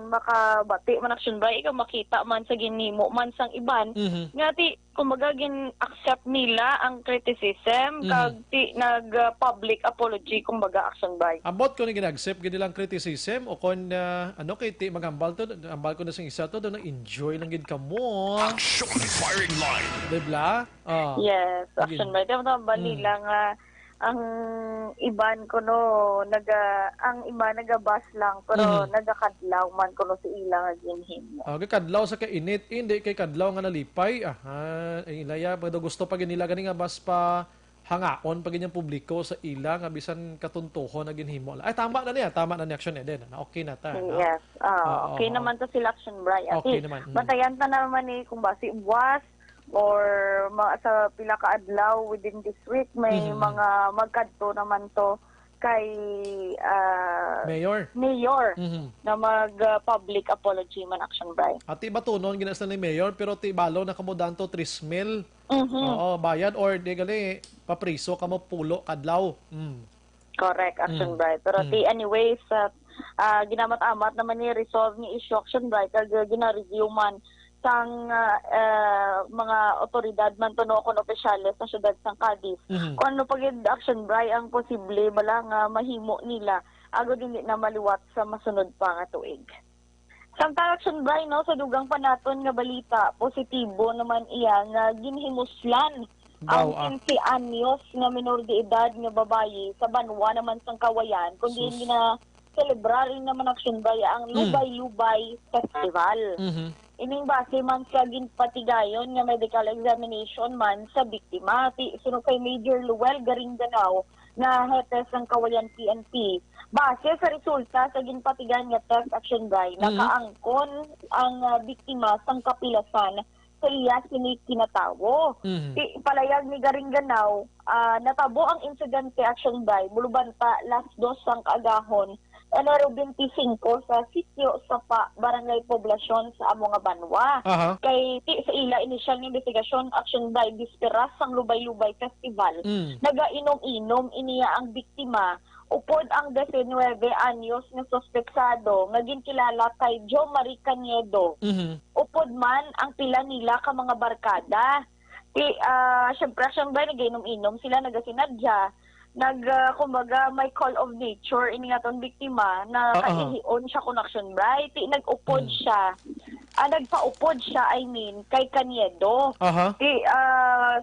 makabati man action bray ikaw makita man sa ginimo man sang iban nga ti kumbaga gin accept nila ang criticism kag ti nag public apology kumbaga action bray. About ko ni gina-accept gid nilang criticism o kung ano kay ti magambal to ambal ko na sing isa to do enjoy lang gid kamo. Action firing line. Dibla? Yes, action bray. Tama balila nga ang iban ko no ang iba nagabas lang pero nagakadlaw man ko no sa ilang ginhim. Okay, kadlaw sa kainit hindi kay kadlaw nga nalipay. Ay ilaya pag gusto pa nila gani nga bas pa hangaon pag ganyang publiko sa ila nga bisan katuntuhon na ginhimo. Ay tama na niya action Eden. Okay na ta. Yes. Okay naman to sila action Bray. Okay naman. Bantayan ta naman ni kung basi buwas or sa pila ka adlaw within this week may mga magkadto naman to kay Mayor na mag public apology man action bray. At iba tunon ginasa ni Mayor pero ti balo na kamo danto 3,000. Oo, bayad or di gali papriso kamo pulo kadlaw. Correct, action bray. Pero anyways ginamat-amat naman ni resolve ni issue action bray kag gina-review man sang mga otoridad man to no kon opisyales sa syudad sang Cadiz. Kung ano pag action bray ang posible bala nga mahimo nila agud dili na maliwat sa masunod pa nga tuig. Samtang action bray no sa dugang pa naton nga balita positibo naman iya nga ginhimuslan ang 15 anyos nga minor de edad nga babayi sa Banwa naman sang Kawayan kundi gina celebrating naman action bray ang Lubay-Lubay Festival. Ining base man sa ginpatigayon nga medical examination man sa biktima. Sunod kay Major Luel Garindanao na hetes ng Kawayan PNP. Base sa resulta sa ginpatigan nga test action bray, nakaangkon ang biktima sang kapilasan sa iya kinatawo. Palayag ni Garindanao, natabo ang incident action bray, bulubanta last 2 sang kaagahon Enero 25 sa sitio Sapa, Barangay Poblasyon sa Amo nga Banwa. Kay sa ila inisyal ng investigasyon action by Bisperas sang Lubay-Lubay Festival. Nagainom-inom iniya ang biktima upod ang 19 anyos nga suspeksado nga ginkilala kay Jo Marie Canedo. Upod man ang pila nila ka mga barkada. Syempre ba nagainom-inom sila nagasinadya. Kumbaga may call of nature ini nga ton biktima na kaihion siya connection right nagupod siya nagpaupod siya kay Canedo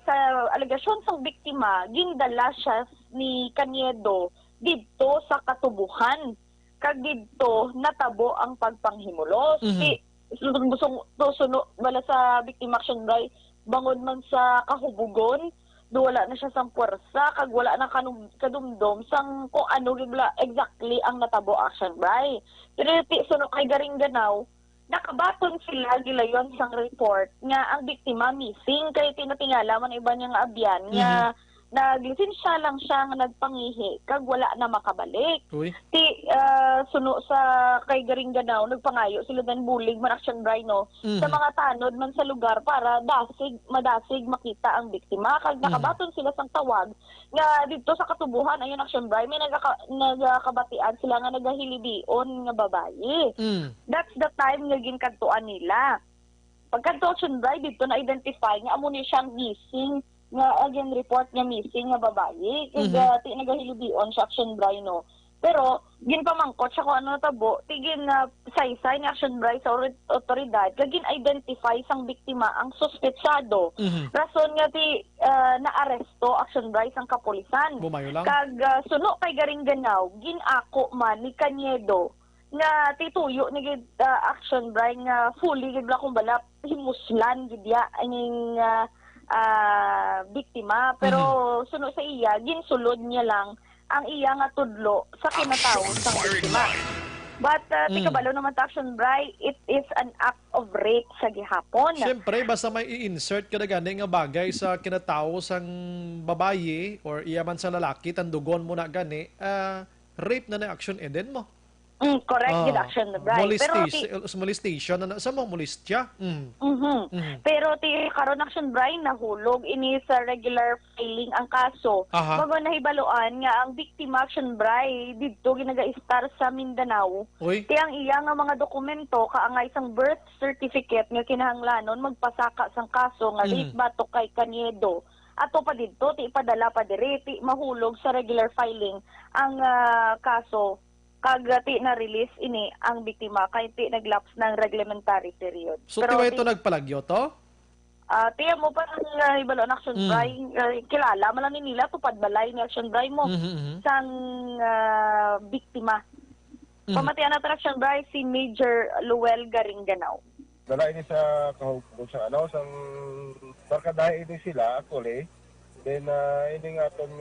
sa alegasyon sang biktima gindala siya ni Canedo didto sa katubuhan kag didto natabo ang pagpanghimulos suno wala sa biktima action right bangod man sa kahubugon wala na siya sang puwersa kag wala na kadumdum sang kung ano exactly ang natabo action bray. Pero suno kay Garindanao nakabaton sila gilayon sang report nga ang biktima missing kay tinatingala man iba niya nga abyan nga naglisensya lang siya nga nagpangihi kag wala na makabalik. Suno sa kay Garindanao nagpangayo sila dan bulig man action bray no sa mga tanod man sa lugar para madasig makita ang biktima kag nakabaton sila sang tawag nga didto sa katubuhan ayon action bray may nagakabatian sila nga nagahilibion nga babayi. That's the time nga ginkadtuan nila. Pagkadto action bray didto na identify nga amo ni siyang missing nga again report nga missing nga babayi kag nagahilibion sa action bray no Pero ginpamangkot siya kung ano tabo, tigin na saysay ni Action Bray sa otoridad, kagin identify sang biktima ang suspetsado. Rason nga ti naaresto Action Bray sang kapulisan. Bumayo lang. Kag suno kay Garingganaw, ginako man ni Cañedo nga tituyo ni Action Bray nga fully gid kung bala himuslan gid ya aning biktima, pero suno sa iya ginsulod niya lang ang iya nga tudlo sa kinatawo sang biktima. But ti kabalo naman ta Action Bray, it is an act of rape sa gihapon. Siyempre, basta may i-insert ka na gani nga bagay sa kinatawo sang babaye or iyaman sa lalaki, tandugon mo na gani, rape na na action eden mo. Correct, gid Action Bray. Molestation, sa mo molest siya. Pero ti karon Action Bray nahulog ini sa regular filing ang kaso. Bago nahibaluan nga ang biktima Action Bray didto ginaga-star sa Mindanao. Ti ang iya nga mga dokumento kaangay sang birth certificate nga kinahanglanon magpasaka sang kaso nga rape batok kay Cañedo. Ato pa didto ti ipadala pa diri ti mahulog sa regular filing ang kaso. Kagati na release ini ang biktima kay ti naglapse ng reglementary period. So tiwa ito nagpalagyo to? Tiya mo pa ang ibalo ng Action Bray, kilala man lang nila tupad balay ni Action Bray mo sang biktima. Pamatian na Action Bray si Major Luel Garingganaw. Dala ini sa kahugpong sa sang barkadahe ini sila actually. Then ini nga itong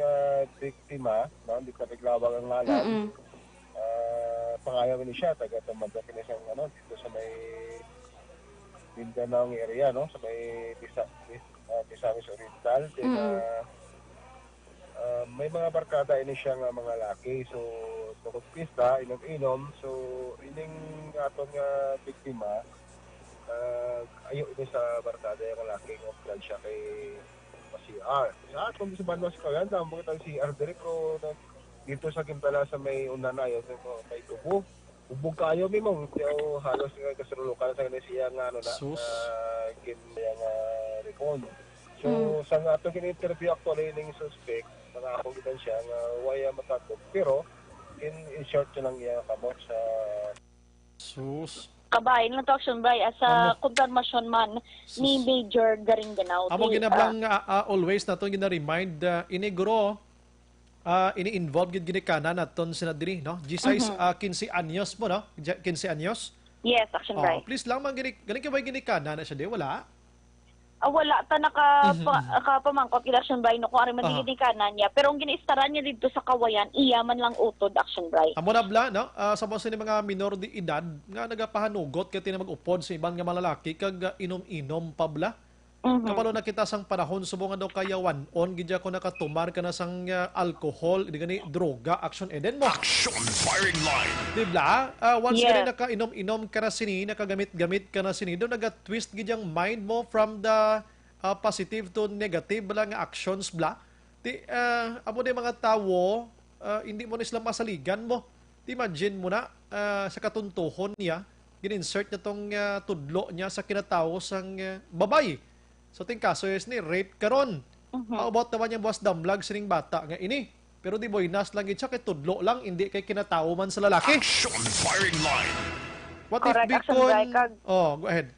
biktima, hindi ka naglawag ang ngalan. Pangayaw ni siya, taga-tumandok na siyang dito sa may Mindanao area, no? Sa may Misamis Oriental. Then, may mga barkada ini siya nga mga laki. So, tukod pista, inom-inom. So, ining atong biktima, ayaw ini sa barkada yung laki ng plan siya kay CR. Kung sa banwas ka yan, damo kitang CR direct ko dito sa Kimpala sa may unanayo may tubo. Ubog kayo mimong halos nga kasululukan sa siya nga recon. So sa nga ato kin-interview actually ning suspect, nangako gitan siya nga waya matatog pero in short lang iya kamot sa sus kabahin lang to Action Bray as a confirmation man ni Major Garingganaw. Amo ginablang always na to gina-remind iniguro ini-involve gid gini kanan naton sina diri no G6 15 anyos mo no 15 anyos. Yes, Action Bray. Please lang man gini kay gini kanan na siya di wala. Wala ta nakapamangkot gid Action Bray no kung ari man gini kanan niya pero ang giniistaran niya dito sa Kawayan iya man lang utod Action Bray. Amo na bla no sa mga mga minor de edad nga nagapahanugot kay tina mag-upod sa ibang nga malalaki kag inom-inom pa bla. Kapalo nakita sang panahon subong daw kayawan on gidya ko nakatumar ka na sang alcohol di gani droga action eden mo action firing line dibla once gani nakainom-inom ka na sini nakagamit-gamit ka na sini do naga-twist gidyang mind mo from the positive to negative bala nga actions bla ti amo di mga tawo hindi mo na sila masaligan mo ti imagine mo na sa katuntuhon niya gin-insert niya tong tudlo niya sa kinatawo sang babae. So ting kaso is ni rape karon. How about naman yung boss damlag sining bata nga ini. Pero di boy nas lang gid siya kay tudlo lang hindi kay kinatawo man sa lalaki. Action firing line. What correct, if bikon? Go ahead.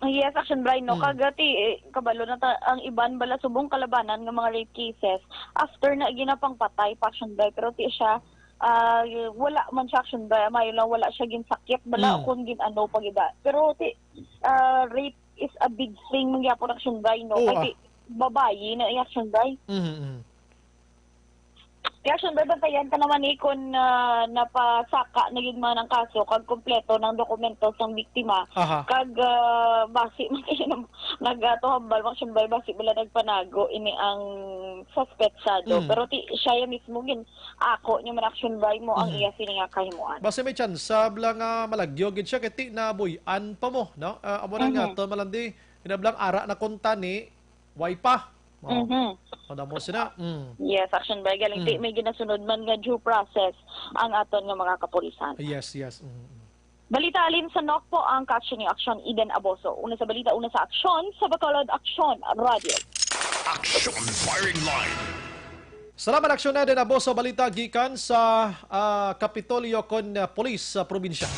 Yes, Action Bray no kagati kabalo na ang iban bala subong kalabanan nga mga rape cases after na ginapang patay pa Action Bray pero ti siya wala man siya Action Bray mayo lang wala siya ginsakit bala kun ginano pagida. Pero ti rape is a big thing ng Action Bray no kasi babae na Action Bray. Action Bray bantayan ka naman ikon napasaka na yun man ang kaso kag kompleto ng dokumento sang biktima kag basi nagatuhambal Action Bray basi bala nagpanago ini ang suspetsado pero siya mismo gin ako niya man Action Bray mo ang iya sini nga kahimuan. Basi may chance sabla nga malagyo gid siya kay na buy-an pa mo no amo na nga to malandi inablang ara na konta ni way pa. Mo sina. Yes, Action Bray galing may ginasunod man nga due process ang aton nga mga kapulisan. Yes. Balita alin sa NOC po ang caption ni Action Eden Aboso. Una sa balita, una sa aksyon sa Bacolod Action Radio. Action firing line. Salamat aksyon na din abo sa balita gikan sa Kapitolyo kon Police sa probinsya.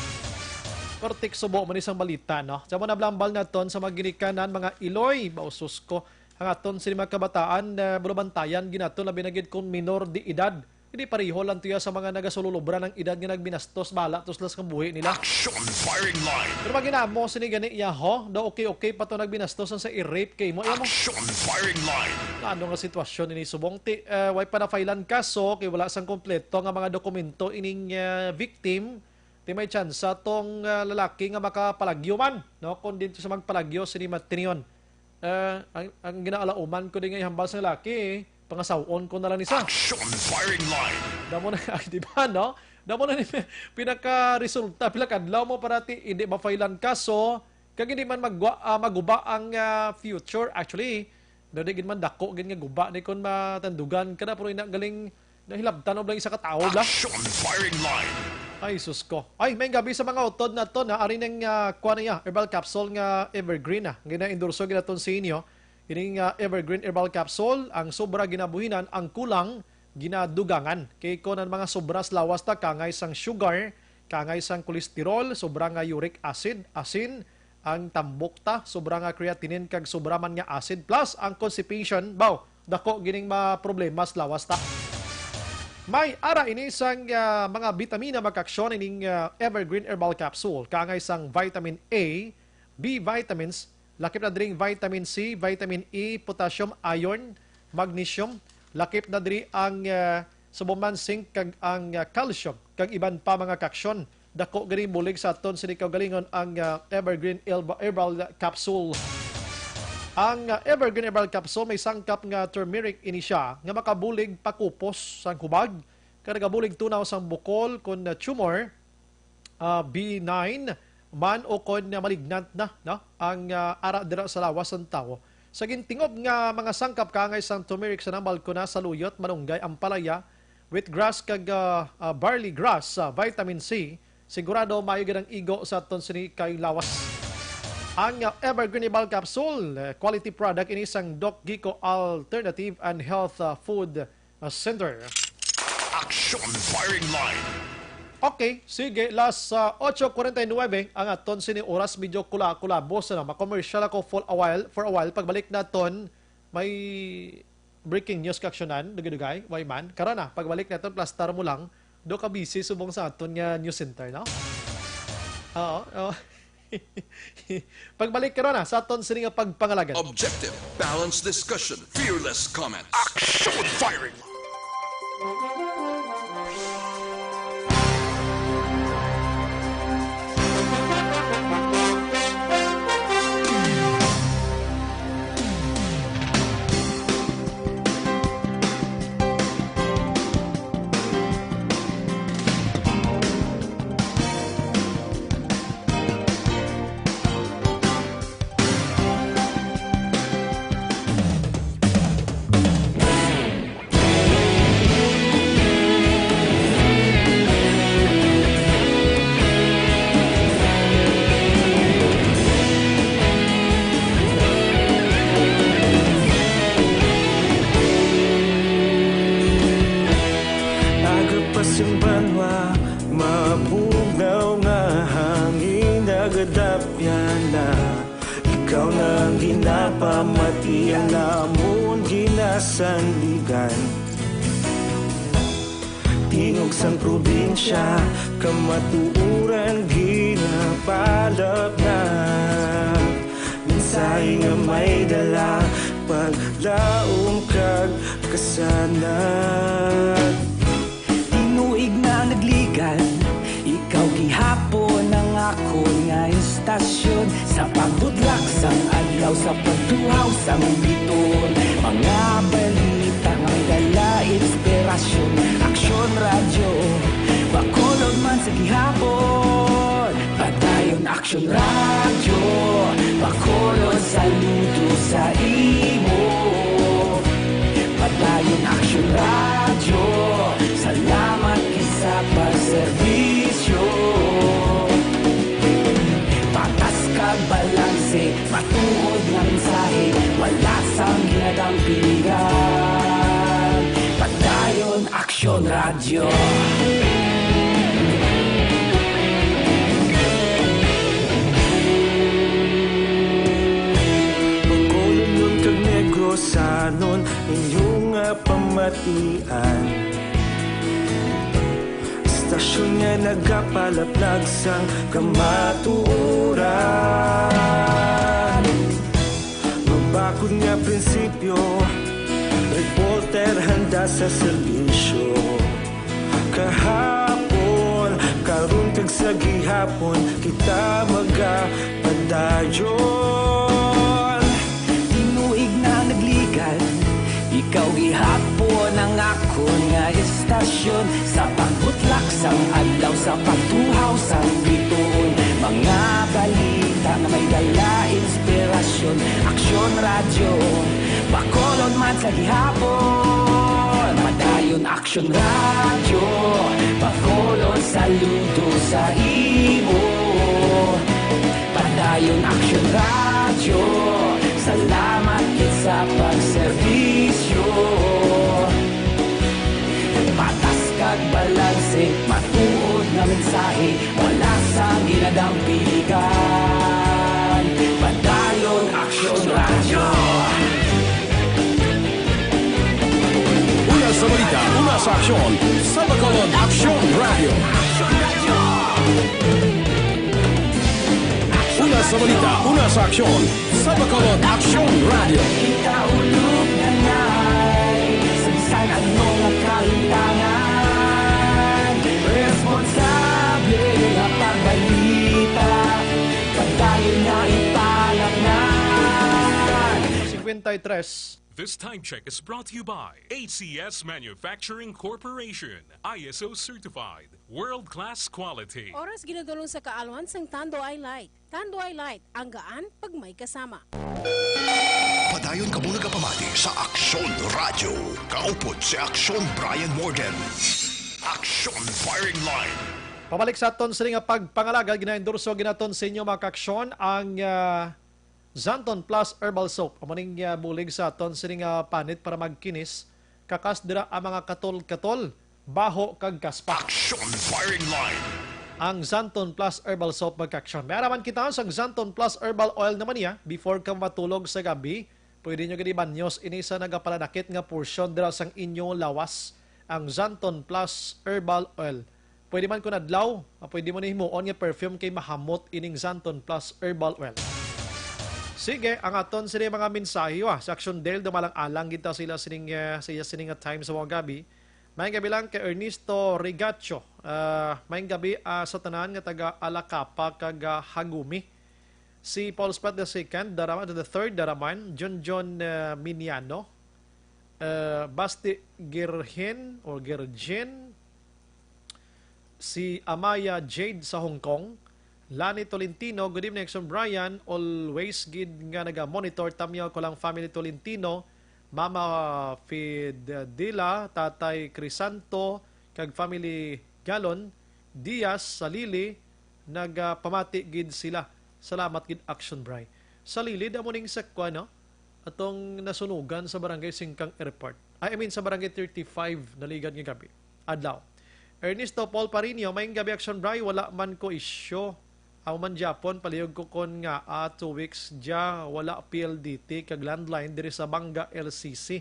Pertik subo man isang balita, no? Sa mga nablambal naton sa mga ginikanan, mga Iloy, bausos ko, ang aton sa mga kabataan na bulubantayan, ginaton na binagid kong minor di edad. Hindi pareho lang tuya sa mga nagasululubra ng edad nga nagbinastos, bala, tuslas kang buhi nila. Action firing line. Pero maginamo, sinigani iya ho, daw okay pa to nagbinastos sa i-rape kay mo. Action firing line. Ano nga sitwasyon ini subong? Way pa na filean kaso, kay wala sang kompleto nga mga dokumento ining victim. Di may tsansa tong lalaki nga makapalagyo man, no? Kung dito sa magpalagyo, sinimatinion. Ang ginaalauman ko din nga ihambal sa lalaki, pangasawon ko na lang isa. Action firing line. Damo na, di ba, no? Damo na ni pinaka-resulta, pilakadlaw mo parati, hindi ma-filean kaso, kag hindi man maguba ang future. Actually, dadigin man dako, gin nga guba, ni kon matandugan ka na, pero galing nahilabtan o lang isa katao, bla? Action firing line. Ay, sus ko. Ay, may gabi sa mga utod na to na ari ng kuha niya, herbal capsule nga Evergreen na. Gina-endorso ginaton sa inyo. Ining Evergreen herbal capsule, ang sobra ginabuhinan, ang kulang ginadugangan. Kay konan mga sobras lawas ta, kangay sang sugar, kangay sang kolesterol, sobra nga uric acid, asin, ang tambok ta, sobra nga creatinine, kag sobra man nga acid, plus ang constipation, dako gining problemas lawas ta. May ara ini sang mga vitamina makaksyon ining Evergreen Herbal Capsule. Kangay sang vitamin A, B vitamins, lakip na dring vitamin C, vitamin E, potassium, iron, magnesium. Lakip na diri ang subuman zinc kag ang calcium kag iban pa mga kaksyon. Dako gani bulig sa aton sini kaugalingon ang Evergreen Herbal Capsule. Ang Evergreen Herbal Capsule may sangkap nga turmeric ini siya nga makabulig pakupos sang hubag, karagabulig tunaw sang bukol kun tumor, B9 man o kun malignant na, no? Ang ara dira sa lawas ng tao. Sa gintingob nga mga sangkap kangay sang turmeric sa nambal ko na saluyot, manunggay, ampalaya, wheatgrass kag barley grass, vitamin C, sigurado mayo ang igo sa aton sini kay lawas. Ang Evergreen Herbal Capsule, quality product ini sang Doc Gico Alternative and Health Food Center. Action firing line. Okay, sige, last 8:49 ang aton sini oras medyo kula-kulabo sa na ma-commercial ako for a while. Pagbalik naton may breaking news kaksyonan, dugay-dugay, way man. Karon na, pagbalik naton plastar mo lang, do ka busy subong sa aton nga news center, no? Oo. Pagbalik ka na sa aton sini nga pagpangalagan. Objective, balanced discussion, fearless comment. Action firing. Yung banwa, mabugaw nga hangin nagadapyan na. Ikaw na ang ginapamati, ang namon ginasandigan. Tingog sang probinsya, kamatuuran ginapalap na. Minsay nga may dala, paglaong kag kasanat. Tinuig na nagligan, ikaw gihapon ang ako nga istasyon. Sa pagbudlak sang adlaw, sa pagtuhaw sang biton. Mga balita nga dala inspirasyon. Aksyon radyo, bakolog man sa gihapon. Padayon aksyon radyo, bakolog saludo sa imo. Padayon aksyon radyo, salamat isa pa serbisyo. Patas kag balanse, matuod nga mensahe, wala sang ginadampingan. radyo. Pagkulon yun kag negrosanon inyong pamatian. Stasyon nga nagapalaplag sang kamaturan. Mabakod nga prinsipyo, reporter handa sa serbisyo. Kahapon, karon kag sa gihapon, kita magapadayon. Tinuig na nagligan, ikaw gihapon ang ako nga istasyon. Sa pagbutlak sang adlaw, sa pagtuhaw sang bituon. Mga balita na may dala inspirasyon. Aksyon radyo, bakolon man sa gihapon. Madayon aksyon radyo, bakolon saludo sa imo. Padayon aksyon radyo, salamat kit sa pagserbisyo. Patas kag balanse, matuod na mensahe, wala sa ginadampigan. Padayon aksyon radyo. Una sa balita, una sa aksyon, sa Bacolod Aksyon Radio. Una sa balita, una sa aksyon, sa Bacolod Aksyon Radio. Kita ulog na na'y sabisan anong nakalintangan. Responsable na pagbalita, pagdayon na ipalaknan. 53. This time check is brought to you by ACS Manufacturing Corporation, ISO certified, world-class quality. Oras ginadulong sa kaalwan sang Tando I Light. Tando I Light, ang gaan pag may kasama. Padayon ka muna kapamati sa Aksyon Radio. Kaupod si Aksyon Brian Morgan. Aksyon Firing Line. Pabalik sa aton sa nga pagpangalaga, gina-endorso ginaton sa inyo mga kaksyon ang Zanton Plus Herbal Soap. Amaning bulig sa aton sa nga panit para magkinis. Kakas dira ang mga katol-katol, baho kag kaspa. Aksyon Firing Line. Ang Zanton Plus Herbal Soap magkaksyon. May araman kita sa Zanton Plus Herbal Oil naman niya before ka matulog sa gabi. Pwede nyo ganibanyos inisa nagapalanakit nga portion dira sang inyo lawas. Ang Zanton Plus Herbal Oil. Pwede man ko nadlaw, pwede mo na himuon nga perfume kay mahamot ining Zanton Plus Herbal Oil. Sige, ang aton sila mga mensahe sa Action Dale, dumalang-alang kita sila sining time sa mga gabi. Mayang gabi lang kay Ernesto Rigacho. Mayang gabi sa tanan nga taga Alacapa kag Hagumi. Si Paul Sprat II, daraman to the third daraman, John Miniano. Basti Girhin or Girjin. Si Amaya Jade sa Hong Kong. Lani Tolentino, good evening, Exxon Brian. Always gid nga naga-monitor tamyaw ko lang family Tolentino. Mama Fidela, Tatay Crisanto, kag family Galon, Diaz, Salili, nagpamati gid sila. Salamat gid Action Brian. Salili, damo ning sakwa, no? Atong nasunugan sa Barangay Singkang Airport. I mean sa Barangay 35, naligad nga gabi. Adlaw. Ernesto Paul Parinio, maying gabi Action Brian, wala man ko isyo. Ang man Japon, palihog ko kon nga 2 weeks dya, wala PLDT, kag landline, diri sa Banga LCC.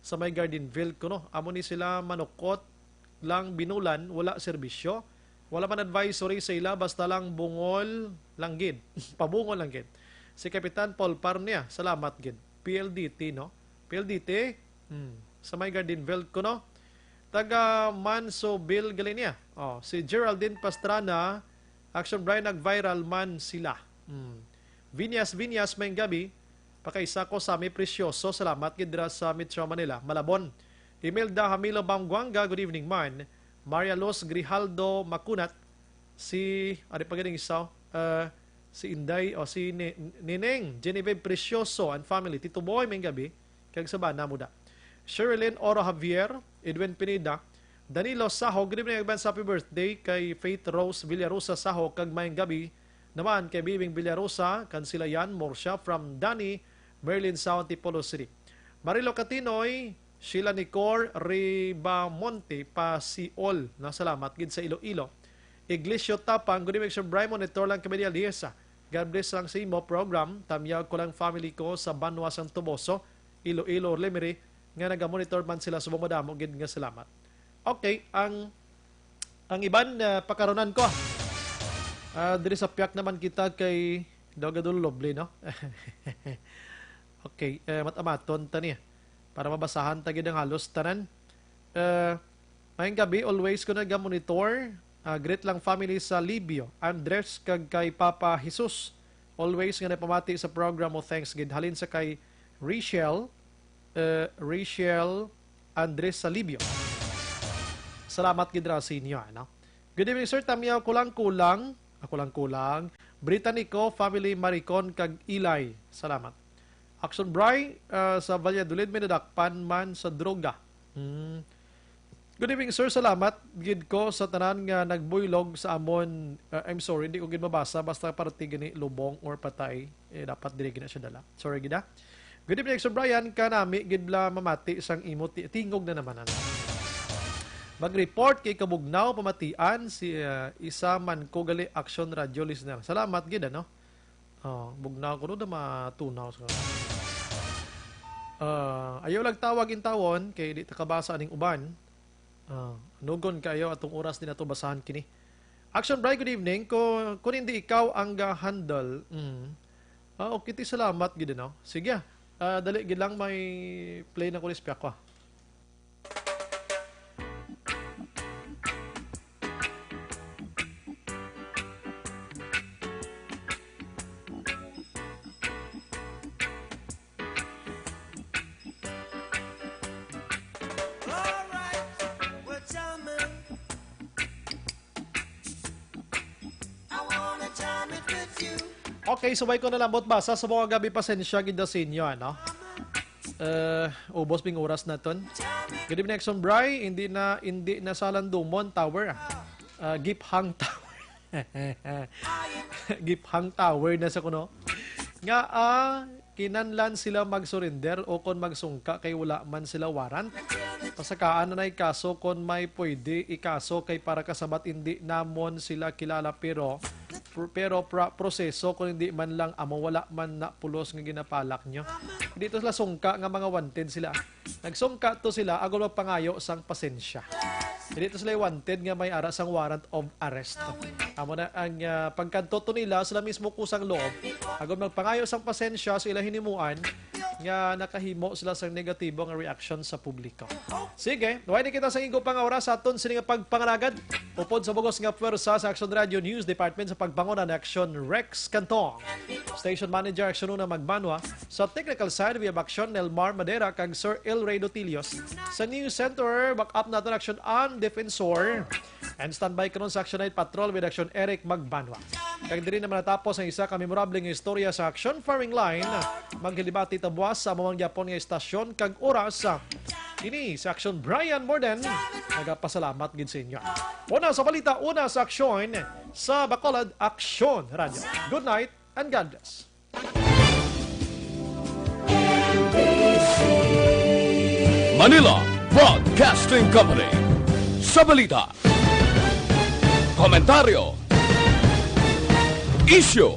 Sa may Gardenville ko, no? Amo ni sila manukot, lang binulan, wala serbisyo. Wala man advisory sa ila, basta lang bungol lang gid. Pabungol lang gid. Si Kapitan Paul Parnia, salamat gid. PLDT, no? PLDT, sa may Gardenville ko, no? Taga Manso Bill Galinia. Si Geraldine Pastrana, Action Brian, nag-viral man sila. Vinyas, maying gabi. Pakaisa ko sa may presyoso. Salamat gidra sa Metro Manila. Malabon. Imelda Hamilo Bamguanga. Good evening, man. Maria Los Grijaldo Makunat. Si, ano pa galing isaw? Si Inday, si Nineng Genevieve Precioso and family. Tito Boy, maying gabi. Kag Sabana, muda. Sherilyn Oro Javier. Edwin Pineda. Danilo Saho, good evening, advance happy birthday kay Faith Rose Villarosa Saho, kag mayang gabi naman kay Bibing Villarosa, Kansilayan, Morsha from Dani, Merlin Saho, Antipolo City. Marilo Catinoy, Sheila Nicor Ribamonte pa Siol. Salamat gid sa Iloilo. Iglesia Tapang, good evening, Sir Brian. Monitor lang kami ni Aliesa. God bless lang sa imo program. Tamyaw ko lang family ko sa Banwa San Toboso, Iloilo, Lemery. Nga naga-monitor man sila sa bumadamo. Gid nga salamat. Okay, ang iban pakaronan ko. Diri sa piyak naman kita kay Dogadul Loble, no? Okay, matamaton tani. Para mabasahan tagid ang halos tanan. Mayong gabi, always ko naga-monitor. Great lang family sa Libyo. Andres kag kay Papa Jesus. Always nga napamati sa program mo. Thanks gid. Halin sa kay Rachel Andres sa Libyo. Salamat gid ra sa inyo, ano? Good evening, sir. Tamiyaw kulang-kulang. Britannico, family Maricon kag Ilay. Salamat. Action Bry sa Valladolid, may nadakpan man sa droga. Good evening, sir. Salamat. Gid ko sa tanan nga nagbuylog sa amon. I'm sorry, hindi ko gid mabasa. Basta parati gini lubong or patay. Dapat dili gina siya dala. Sorry gid ha. Good evening, Sir Brian. Kanami, gid bla mamati isang imo. Tingog na naman. Mag-report kay Kabugnaw, pamatian si isa man ko gali Action Radio listener. Salamat gid, ano? Bugnaw ko na matunaw sa ayaw lang tawag in tawon kay di takabasa aning uban. Nugon kayo atong oras din nato basahan kini. Action Bright, good evening. Kung hindi ikaw ang handle, okay, salamat gid, no? Sige, dali gid lang may play na ko lispya ko. Okay, subay ko na lang basa sa mga gabi pasensya gid sa inyo, ano? Ubos bing oras naton. Good evening, Exxon Bry. Hindi na sa Landumon Tower. Giphang Tower. Giphang Tower na sa kuno. Nga kinanlan sila mag-surrender o kon magsungka kay wala man sila warrant. Pasakaan na kaso kon may pwede ikaso kay para kasabat hindi namon sila kilala pero proseso kung hindi man lang amo wala man na pulos nga ginapalak nyo. Dito sila sungka nga mga wanted sila. Nagsungka to sila agol magpangayo sang pasensya. Dito sila wanted nga may ara sang warrant of arrest. Amo na ang pagkanto nila sila mismo kusang loob. Agol magpangayo sang pasensya sila hinimuan nga nakahimo sila sang negatibo nga reaction sa publiko. Sige, duhay ni kita sa igo pang oras sa aton sini nga pagpangalagad. Upod sa bugos nga pwersa sa Action Radio News Department sa pagbangon ng Action Rex Cantong. Station Manager Action Una Magbanwa. Sa technical side via Action Nelmar Madera kag Sir El Rey Dotilios. Sa News Center, back up natin Action on Defensor. And standby karon sa Action Night Patrol with Action Eric Magbanwa. Kag diri naman natapos ang isa ka memorable nga istorya sa Action Firing Line. Maghilibati tabuas sa mamang Japon nga istasyon kag oras ini sa Action Brian Morden. Nagapasalamat gid sa inyo. Una sa balita, una sa aksyon sa Bacolod Action Radio. Good night and God bless. Manila Broadcasting Company. Sa balita, komentaryo, issue,